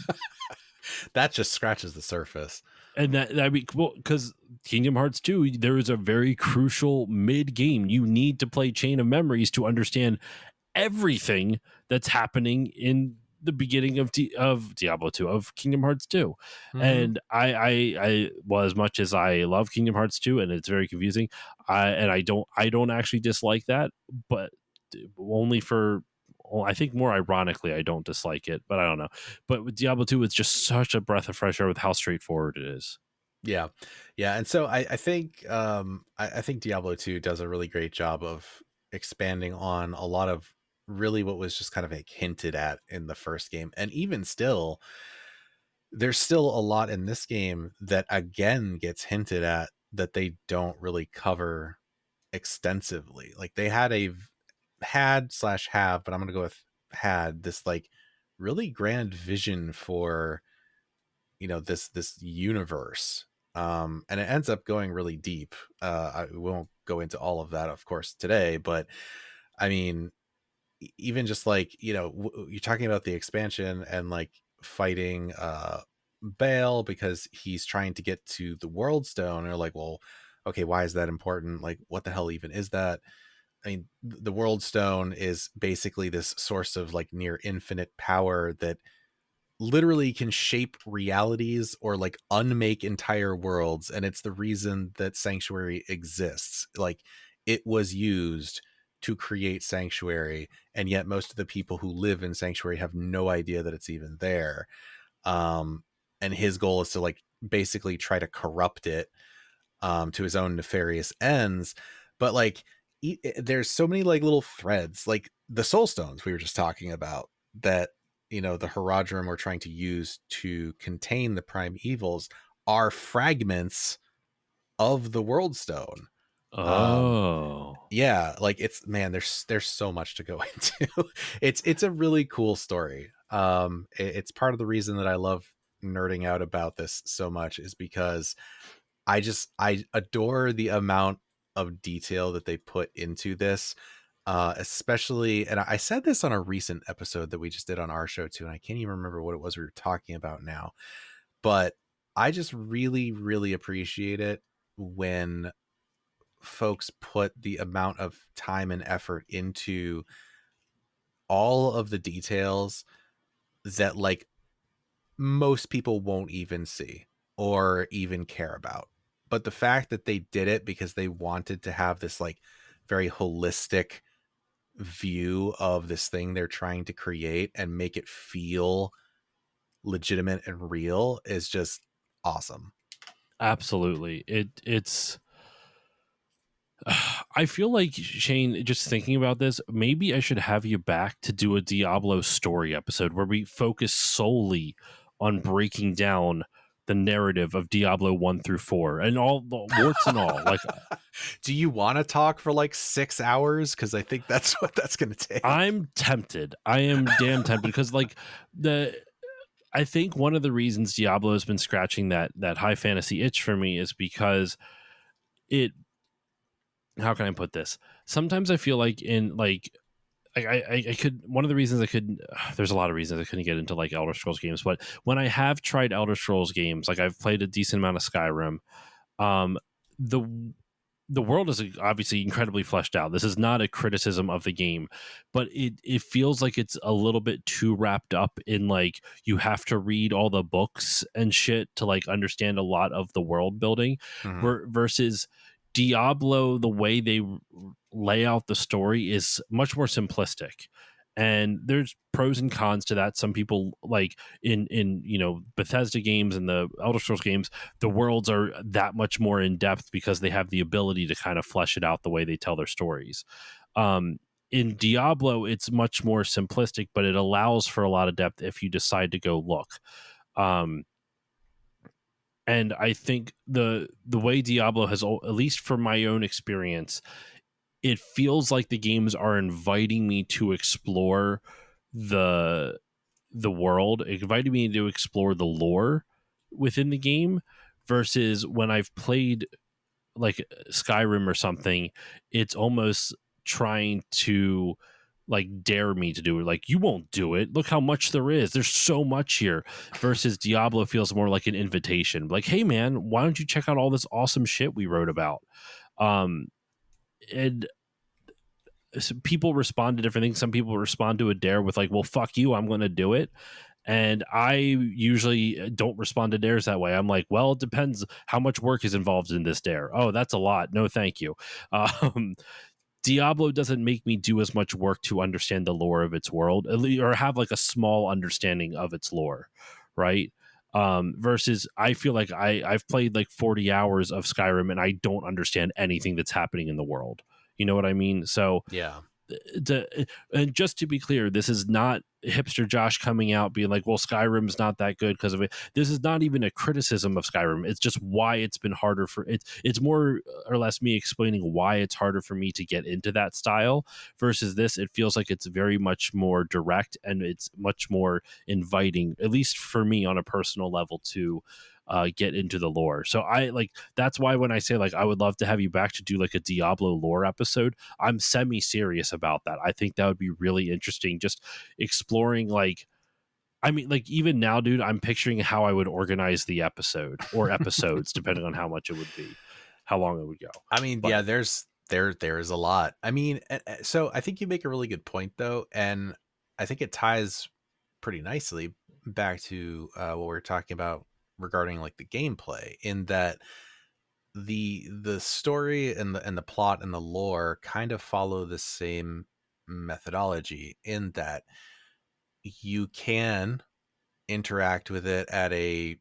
That just scratches the surface. And that be well, because Kingdom Hearts 2, there is a very crucial mid game. You need to play Chain of Memories to understand everything that's happening in the beginning of Diablo 2, of Kingdom Hearts 2. Mhm. And well, as much as I love Kingdom Hearts 2 and it's very confusing, I don't actually dislike that, but only for, well, I think more ironically I don't dislike it, but I don't know. But with Diablo 2, it's just such a breath of fresh air with how straightforward it is. Yeah. Yeah. And so I think I think Diablo 2 does a really great job of expanding on a lot of really what was just kind of like hinted at in the first game. And even still, there's still a lot in this game that again gets hinted at that they don't really cover extensively. Like they had slash have, but I'm gonna go with had this like really grand vision for this universe, and it ends up going really deep. I won't go into all of that of course today, but I mean, even just like you're talking about the expansion and like fighting Baal because he's trying to get to the world stone, or like, well, okay, why is that important? Like, what the hell even is that? I mean, the world stone is basically this source of like near infinite power that literally can shape realities or like unmake entire worlds, and it's the reason that Sanctuary exists. Like, it was used to create Sanctuary, and yet most of the people who live in Sanctuary have no idea that it's even there. um and his goal is to like basically try to corrupt it to his own nefarious ends. But like, there's so many like little threads, like the soul stones we were just talking about, that the Haradrim were trying to use to contain the prime evils are fragments of the world stone. um Oh. yeah, like, it's, man, there's so much to go into. It's a really cool story. It's part of the reason that I love nerding out about this so much, is because I adore the amount of detail that they put into this. Especially, and I said this on a recent episode that we just did on our show too, and I can't even remember what it was we were talking about now, but I just really, really appreciate it when folks put the amount of time and effort into all of the details that like most people won't even see or even care about. But the fact that they did it because they wanted to have this like very holistic view of this thing they're trying to create and make it feel legitimate and real is just awesome. Absolutely. It's I feel like, Shane, just thinking about this, maybe I should have you back to do a Diablo story episode where we focus solely on breaking down the narrative of Diablo 1 through 4 and all the warts and all. Like, Do you want to talk for like 6 hours? Because I think that's what that's going to take. I'm tempted. I am damn tempted because, like, I think one of the reasons Diablo has been scratching that high fantasy itch for me is because it, how can I put this? Sometimes I feel like in like I could, one of the reasons I could, there's a lot of reasons I couldn't get into like Elder Scrolls games, but when I have tried Elder Scrolls games, like I've played a decent amount of Skyrim, um the the world is obviously incredibly fleshed out. This is not a criticism of the game, but it feels like it's a little bit too wrapped up in like you have to read all the books and shit to like understand a lot of the world building, Mhm. versus Diablo, the way they lay out the story is much more simplistic. And there's pros and cons to that. Some people like in Bethesda games and the Elder Scrolls games, the worlds are that much more in depth because they have the ability to kind of flesh it out the way they tell their stories. Um, in Diablo, it's much more simplistic, but it allows for a lot of depth if you decide to go look. Um, and I think the way Diablo has, at least from my own experience, it feels like the games are inviting me to explore the world, inviting me to explore the lore within the game, versus when I've played like Skyrim or something, it's almost trying to like dare me to do it. Like, you won't do it. Look how much there is. There's so much here. Versus Diablo feels more like an invitation. Like, hey man, why don't you check out all this awesome shit we wrote about? Um, and people respond to different things. Some people respond to a dare with like, well, fuck you, I'm going to do it. And I usually don't respond to dares that way. I'm like, well, it depends how much work is involved in this dare. Oh, that's a lot. No, thank you. Um, Diablo doesn't make me do as much work to understand the lore of its world, or have like a small understanding of its lore, right? Versus I feel like I've played like 40 hours of Skyrim and I don't understand anything that's happening in the world. You know what I mean? So Yeah. and just to be clear, this is not hipster Josh coming out being like, well, Skyrim's not that good because of it. This is not even a criticism of Skyrim. It's just why it's been harder for it. It's more or less me explaining why it's harder for me to get into that style, versus this. It feels like it's very much more direct and it's much more inviting, at least for me on a personal level, to get into the lore. So I like, that's why when I say like I would love to have you back to do like a Diablo lore episode, I'm semi serious about that. I think that would be really interesting. Just exploring like, I mean, like even now, dude, I'm picturing how I would organize the episode or episodes, depending on how much it would be, how long it would go. I mean, But yeah, there is a lot. I mean, so I think you make a really good point though, and I think it ties pretty nicely back to what we're talking about regarding like the gameplay, in that the story and the plot and the lore kind of follow the same methodology, in that you can interact with it at a,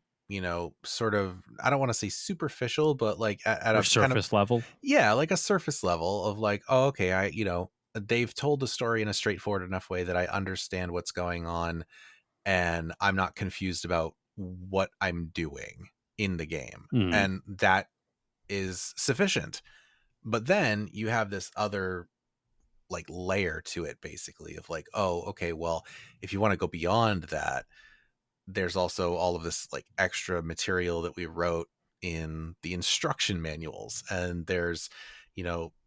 sort of, I don't want to say superficial, but like at or a kind of, surface level. yeah, like a surface level of like, oh, okay, they've told the story in a straightforward enough way that I understand what's going on and I'm not confused about what I'm doing in the game. Mm, And that is sufficient. But then you have this other like layer to it, basically, of like, oh, okay, well, if you want to go beyond that, there's also all of this like extra material that we wrote in the instruction manuals, and there's,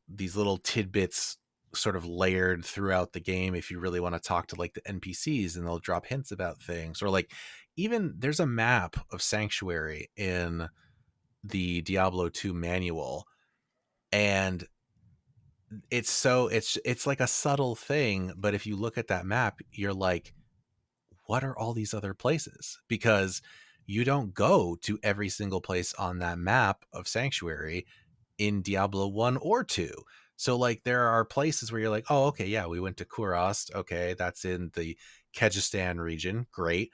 these little tidbits sort of layered throughout the game if you really want to talk to like the NPCs, and they'll drop hints about things, or like even there's a map of Sanctuary in the Diablo 2 manual, and it's like a subtle thing, but if you look at that map, you're like, what are all these other places? Because you don't go to every single place on that map of Sanctuary in Diablo 1 or 2. So like there are places where you're like, oh, okay, yeah, we went to Kurast. Okay, that's in the Kyrgyzstan region. Great.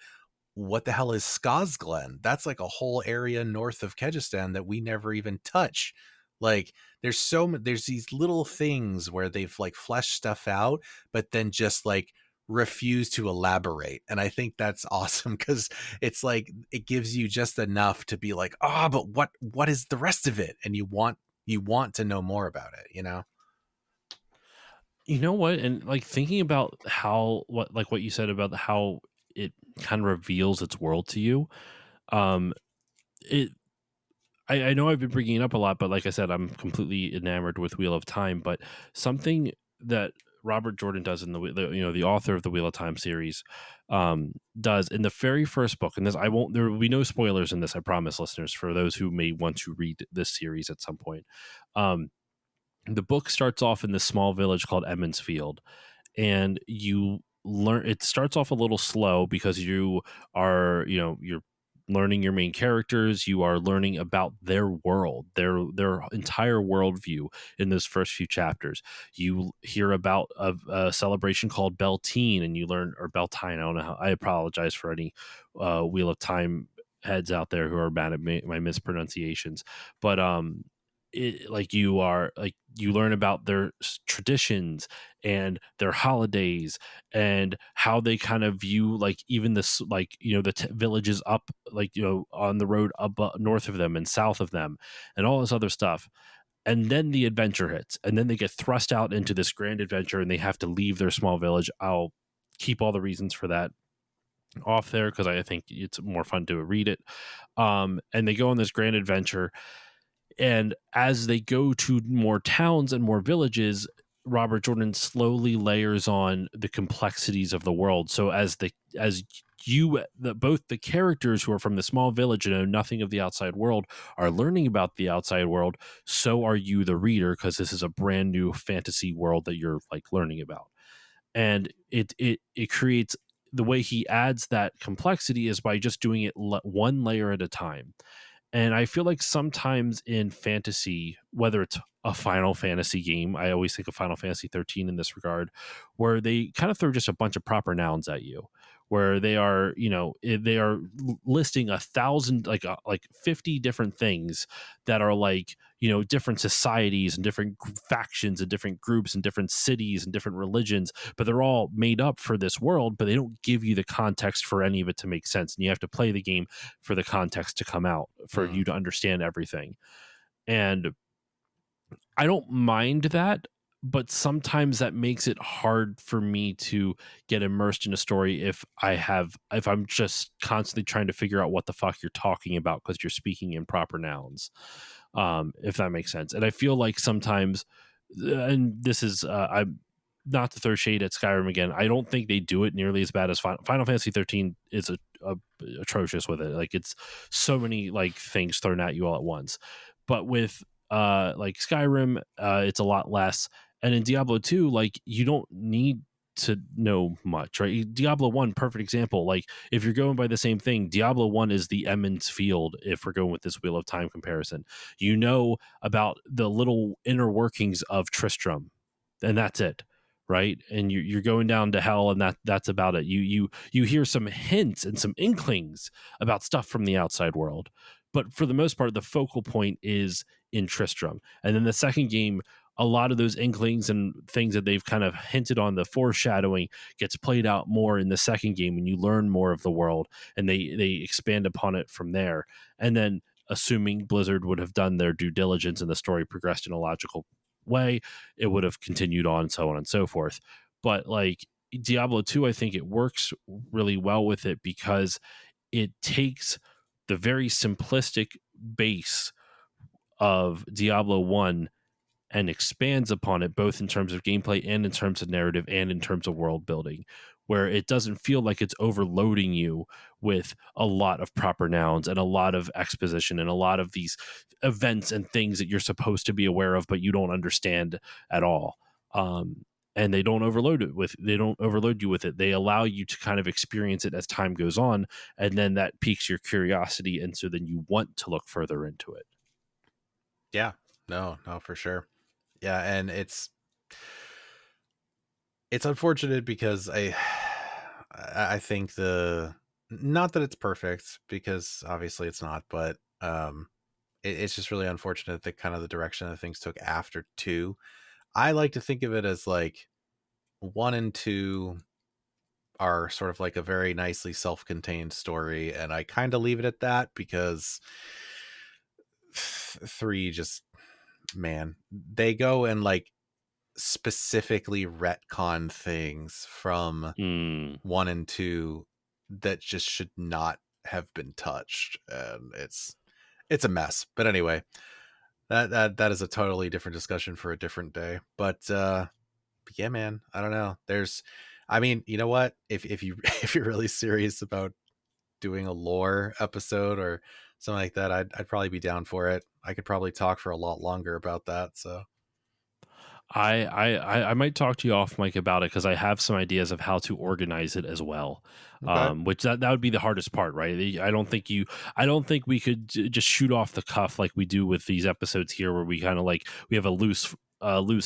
What the hell is Skazglen? That's like a whole area north of Kyrgyzstan that we never even touch. Like there's these little things where they've like fleshed stuff out, but then just like refuse to elaborate. And I think that's awesome, because it's like it gives you just enough to be like, oh, but what is the rest of it? And you want to know more about it, you know? You know what? And like thinking about what you said about how it kind of reveals its world to you. Um, it I know I've been bringing it up a lot, but like I said, I'm completely enamored with Wheel of Time. But something that Robert Jordan does in the author of the Wheel of Time series, does in the very first book, and there will be no spoilers in this, I promise, listeners, for those who may want to read this series at some point. Um, the book starts off in this small village called Emmonsfield, and you learn. It starts off a little slow because you're learning your main characters. You are learning about their world, their entire worldview in those first few chapters. You hear about a celebration called Beltane, and you learn, or Beltane, I don't know how. I apologize for any Wheel of Time heads out there who are mad at my mispronunciations, but you learn about their traditions and their holidays, and how they kind of view like even this, like the villages up, like on the road up north of them and south of them, and all this other stuff. And then the adventure hits, and then they get thrust out into this grand adventure, and they have to leave their small village. I'll keep all the reasons for that off there because I think it's more fun to read it. And they go on this grand adventure, and as they go to more towns and more villages, Robert Jordan slowly layers on the complexities of the world. So both the characters who are from the small village and know nothing of the outside world are learning about the outside world, so are you, the reader, because this is a brand new fantasy world that you're like learning about. And it creates, the way he adds that complexity is by just doing it one layer at a time. And I feel like sometimes in fantasy, whether it's a Final Fantasy game, I always think of Final Fantasy 13 in this regard, where they kind of throw just a bunch of proper nouns at you, where they are, they are listing 1,000, like 50 different things that are like, different societies and different factions and different groups and different cities and different religions, but they're all made up for this world, but they don't give you the context for any of it to make sense. And you have to play the game for the context to come out, for you to understand everything. And I don't mind that, but sometimes that makes it hard for me to get immersed in a story if I'm just constantly trying to figure out what the fuck you're talking about because you're speaking in proper nouns, if that makes sense. And I feel like sometimes, and this is I'm not to throw shade at Skyrim again, I don't think they do it nearly as bad as Final Fantasy 13 is atrocious with it. Like, it's so many like things thrown at you all at once. But with like Skyrim, it's a lot less. And in Diablo 2, like, you don't need to know much, right? Diablo 1, perfect example. Like, if you're going by the same thing, Diablo 1 is the Emmons Field, if we're going with this Wheel of Time comparison. You know about the little inner workings of Tristram, and that's it, right? And you're going down to hell, and that's about it. You hear some hints and some inklings about stuff from the outside world, but for the most part, the focal point is in Tristram. And then the second game, a lot of those inklings and things that they've kind of hinted on, the foreshadowing, gets played out more in the second game, and you learn more of the world, and they expand upon it from there. And then, assuming Blizzard would have done their due diligence and the story progressed in a logical way, it would have continued on, so on and so forth. But like Diablo 2, I think it works really well with it because it takes the very simplistic base of Diablo 1 and expands upon it both in terms of gameplay and in terms of narrative and in terms of world building, where it doesn't feel like it's overloading you with a lot of proper nouns and a lot of exposition and a lot of these events and things that you're supposed to be aware of but you don't understand at all. And they don't overload you with it. They allow you to kind of experience it as time goes on, and then that piques your curiosity, and so then you want to look further into it. Yeah, no, for sure. Yeah, and it's unfortunate because I think not that it's perfect, because obviously it's not, but it's just really unfortunate that kind of the direction that things took after 2. I like to think of it as like 1 and 2 are sort of like a very nicely self-contained story, and I kind of leave it at that, because 3 just, man, they go and like specifically retcon things from Mm. 1 and 2 that just should not have been touched, and it's a mess. But anyway, that is a totally different discussion for a different day. But yeah, man, I don't know. I mean, you know what? If you if you're really serious about doing a lore episode or something like that, I'd probably be down for it. I could probably talk for a lot longer about that. So I might talk to you off mic about it because I have some ideas of how to organize it as well. okay, Which that would be the hardest part, right? I don't think we could just shoot off the cuff like we do with these episodes here, where we kind of like we have a loose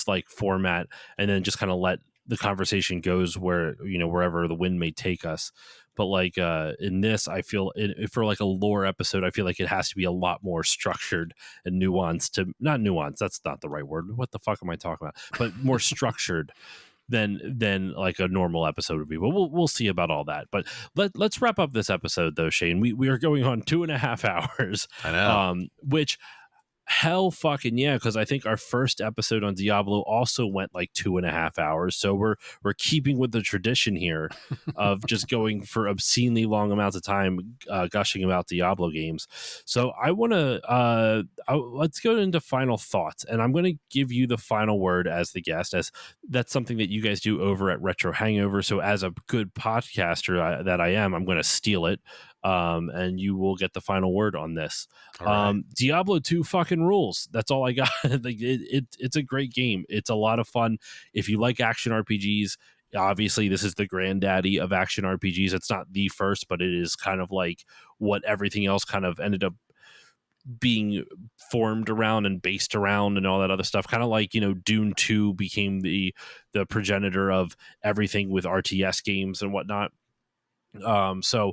like format, and then just kind of let the conversation goes where wherever the wind may take us. But like in this, I feel for like a lore episode, I feel like it has to be a lot more structured and nuanced to not nuanced. That's not the right word. What the fuck am I talking about? But more structured than like a normal episode would be. But we'll see about all that. But let's wrap up this episode though, Shane. We are going on 2.5 hours, I know. which hell fucking yeah, because I think our first episode on Diablo also went like 2.5 hours. So we're keeping with the tradition here of just going for obscenely long amounts of time gushing about Diablo games. So I want to let's go into final thoughts, and I'm going to give you the final word as the guest, as that's something that you guys do over at Retro Hangover. So as a good podcaster that I am, I'm going to steal it. And you will get the final word on this. All right. Diablo 2 fucking rules. That's all I got. Like it's a great game. It's a lot of fun. If you like action RPGs, obviously this is the granddaddy of action RPGs. It's not the first, but it is kind of like what everything else kind of ended up being formed around and based around and all that other stuff. Kind of like, Dune 2 became the progenitor of everything with RTS games and whatnot. So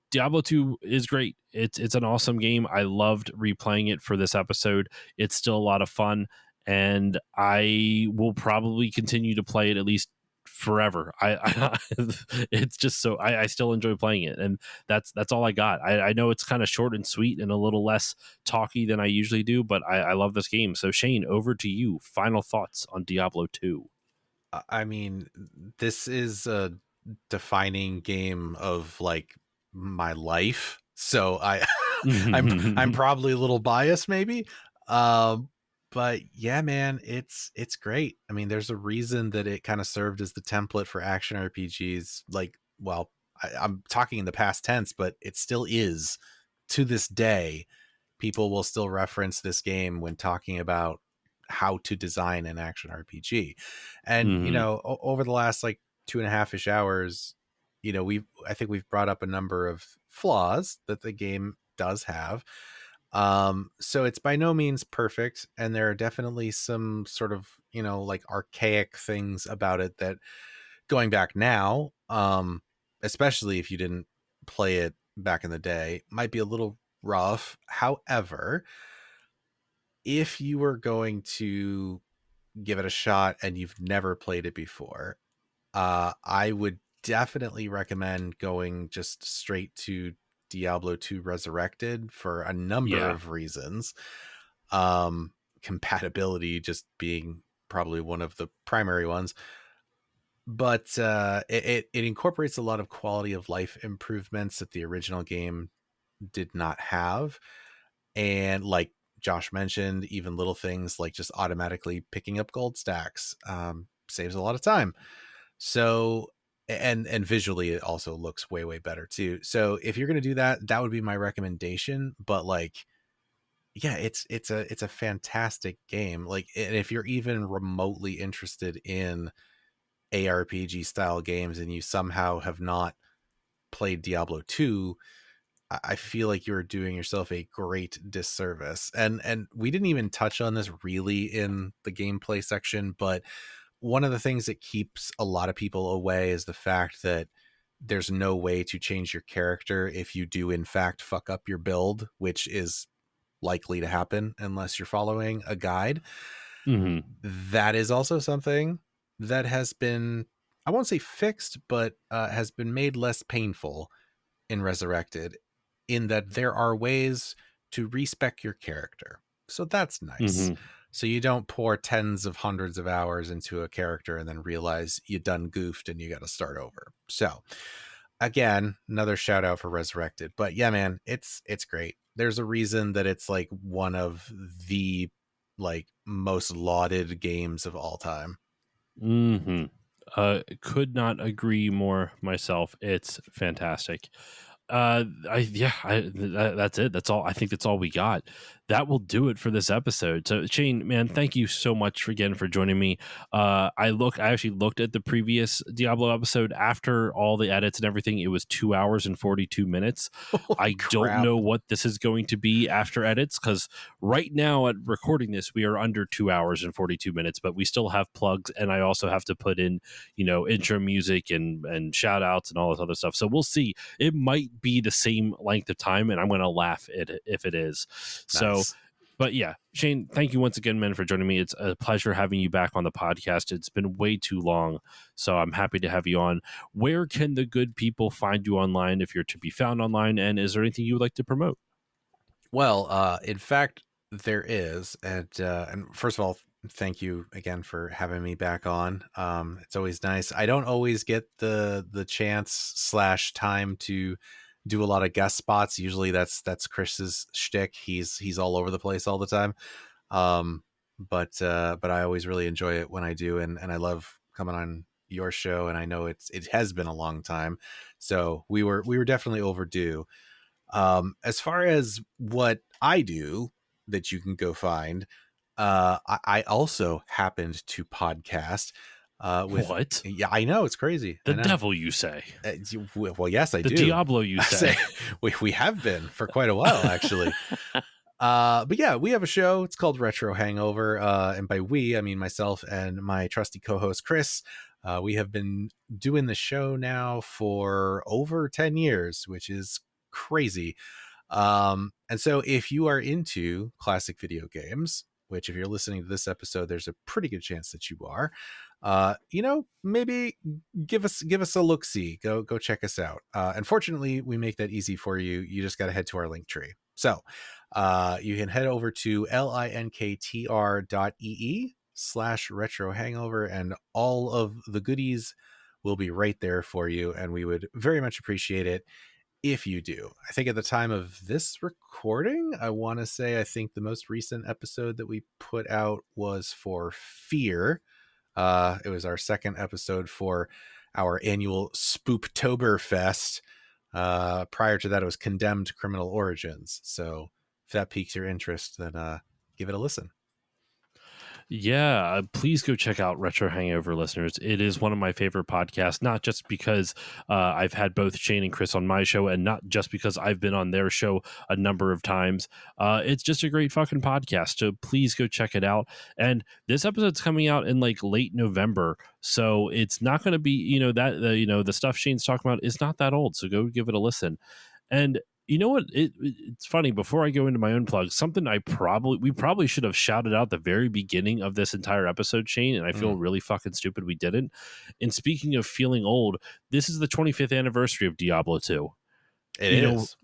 Diablo 2 is great. It's an awesome game. I loved replaying it for this episode. It's still a lot of fun, and I will probably continue to play it at least forever. It's just so I still enjoy playing it, and that's all I got. I know it's kind of short and sweet and a little less talky than I usually do, but I love this game. So Shane, over to you. Final thoughts on Diablo 2. I mean, this is a defining game of like my life. So I'm probably a little biased maybe. Um but yeah, man, it's great. I mean, there's a reason that it kind of served as the template for action RPGs. Like, well, I'm talking in the past tense, but it still is to this day. People will still reference this game when talking about how to design an action RPG. And, over the last like 2.5-ish hours, I think we've brought up a number of flaws that the game does have. So it's by no means perfect. And there are definitely some sort of, like archaic things about it that going back now, especially if you didn't play it back in the day, might be a little rough. However, if you were going to give it a shot and you've never played it before, I would definitely recommend going just straight to Diablo 2 Resurrected for a number Yeah. of reasons. Compatibility just being probably one of the primary ones. But it incorporates a lot of quality of life improvements that the original game did not have. And like Josh mentioned, even little things like just automatically picking up gold stacks saves a lot of time. So and visually it also looks way better too. So if you're going to do that, that would be my recommendation. But like, yeah, it's a fantastic game. Like, and if you're even remotely interested in ARPG style games and you somehow have not played Diablo 2, I feel like you're doing yourself a great disservice. And we didn't even touch on this really in the gameplay section, but one of the things that keeps a lot of people away is the fact that there's no way to change your character if you do in fact fuck up your build, which is likely to happen unless you're following a guide. Mm-hmm. That is also something that has been, I won't say fixed, but has been made less painful in Resurrected, in that there are ways to respec your character. So that's nice. Mm-hmm. So you don't pour tens of hundreds of hours into a character and then realize you done goofed and you got to start over. So again, another shout out for Resurrected. But yeah, man, it's great. There's a reason that it's like one of the like most lauded games of all time. Mm-hmm. Could not agree more myself. It's fantastic. That's it. That's all. I think that's all we got. That will do it for this episode. So Shane, man, thank you so much again for joining me. I actually looked at the previous Diablo episode after all the edits and everything. It was 2 hours and 42 minutes. Holy I don't crap. know what this is going to be after edits, because right now at recording this, we are under 2 hours and 42 minutes, but we still have plugs, and I also have to put in, intro music and shout outs and all this other stuff. So we'll see. It might be the same length of time, and I'm going to laugh if it is. So, Nice. but yeah, Shane, thank you once again, man, for joining me. It's a pleasure having you back on the podcast. It's been way too long, so I'm happy to have you on. Where can the good people find you online if you're to be found online? And is there anything you would like to promote? Well, in fact, there is, and first of all, thank you again for having me back on. It's always nice. I don't always get the chance slash time to do a lot of guest spots. Usually, that's Chris's shtick. He's all over the place all the time. But I always really enjoy it when I do, and I love coming on your show. And I know it has been a long time, so we were definitely overdue. As far as what I do that you can go find, I also happened to podcast with. What? Yeah, I know, it's crazy. The I know. devil, you say? Well, yes, I The do. Diablo, you say? We have been for quite a while, actually. But yeah, we have a show. It's called Retro Hangover. And by we, I mean myself and my trusty co-host, Chris. We have been doing the show now for over 10 years, which is crazy. And so if you are into classic video games, which if you're listening to this episode, there's a pretty good chance that you are, maybe give us a look-see. Go check us out. Unfortunately, we make that easy for you. You just got to head to our link tree. So you can head over to linktr.ee/retro hangover, and all of the goodies will be right there for you. And we would very much appreciate it if you do. I think at the time of this recording, I want to say, I think the most recent episode that we put out was for Fear. It was our second episode for our annual Spooptoberfest. Prior to that, it was Condemned Criminal Origins. So if that piques your interest, then give it a listen. Yeah, please go check out Retro Hangover, listeners. It is one of my favorite podcasts, not just because I've had both Shane and Chris on my show, and not just because I've been on their show a number of times. It's just a great fucking podcast, so please go check it out. And this episode's coming out in like late November, so it's not going to be, the stuff Shane's talking about is not that old, so go give it a listen. And you know what? It's funny. Before I go into my own plug, something we probably should have shouted out the very beginning of this entire episode, Shane, and I feel really fucking stupid we didn't. And speaking of feeling old, this is the 25th anniversary of Diablo 2. It is.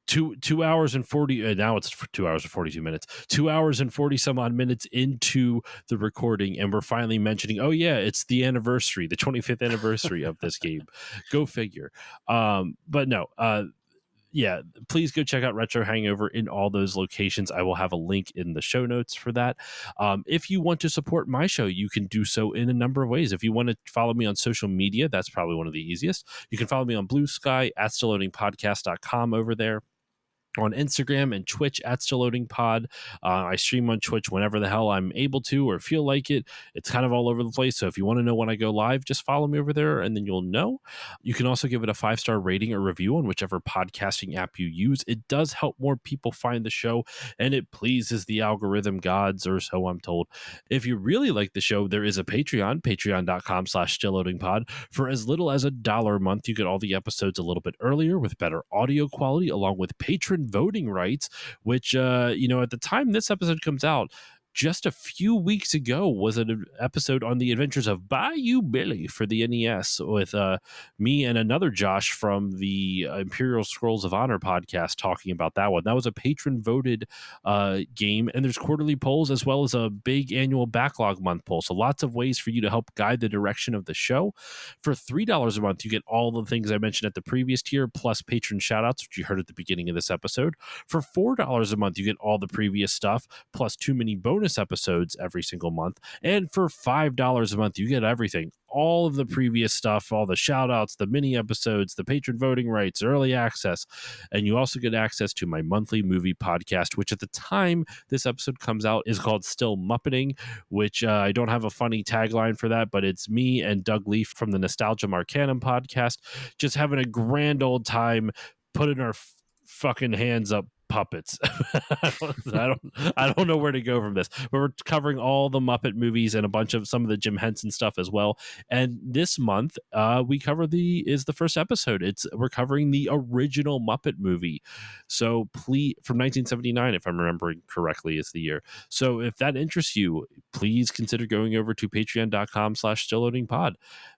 two hours and 40 now it's 2 hours and 42 minutes, 2 hours and 40 some odd minutes into the recording, and we're finally mentioning, oh yeah, it's the 25th anniversary of this game. Go figure. But no, yeah, please go check out Retro Hangover in all those locations. I will have a link in the show notes for that. If you want to support my show, you can do so in a number of ways. If you want to follow me on social media, that's probably one of the easiest. You can follow me on Blue Sky at stillloadingpodcast.com over there, on Instagram and Twitch at Still Loading Pod. I stream on Twitch whenever the hell I'm able to or feel like it. It's kind of all over the place. So if you want to know when I go live, just follow me over there and then you'll know. You can also give it a 5-star rating or review on whichever podcasting app you use. It does help more people find the show, and it pleases the algorithm gods, or so I'm told. If you really like the show, there is a Patreon, patreon.com/stillloadingpod. For as little as $1 a month, you get all the episodes a little bit earlier with better audio quality, along with patron voting rights, which at the time this episode comes out, just a few weeks ago, was an episode on the adventures of Bayou Billy for the NES with me and another Josh from the Imperial Scrolls of Honor podcast talking about that one. That was a patron voted game, and there's quarterly polls as well as a big annual backlog month poll. So lots of ways for you to help guide the direction of the show. For $3 a month, you get all the things I mentioned at the previous tier, plus patron shoutouts, which you heard at the beginning of this episode. For $4 a month, you get all the previous stuff, plus 2 mini bonus episodes every single month. And for $5 a month, you get everything, all of the previous stuff, all the shout outs, the mini episodes, the patron voting rights, early access. And you also get access to my monthly movie podcast, which at the time this episode comes out is called Still Muppeting, which I don't have a funny tagline for that, but it's me and Doug Leaf from the Nostalgia Marcanum podcast just having a grand old time putting our fucking hands up puppets. I don't know where to go from this, but we're covering all the Muppet movies and a bunch of some of the Jim Henson stuff as well. And this month we cover the first episode. We're covering the original Muppet movie, so please, from 1979, if I'm remembering correctly, is the year. So if that interests you, please consider going over to patreon.com/stillloadingpod.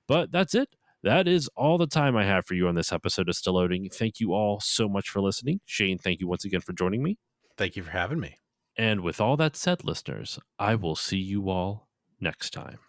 But that's it. That is all the time I have for you on this episode of Still Loading. Thank you all so much for listening. Shane, thank you once again for joining me. Thank you for having me. And with all that said, listeners, I will see you all next time.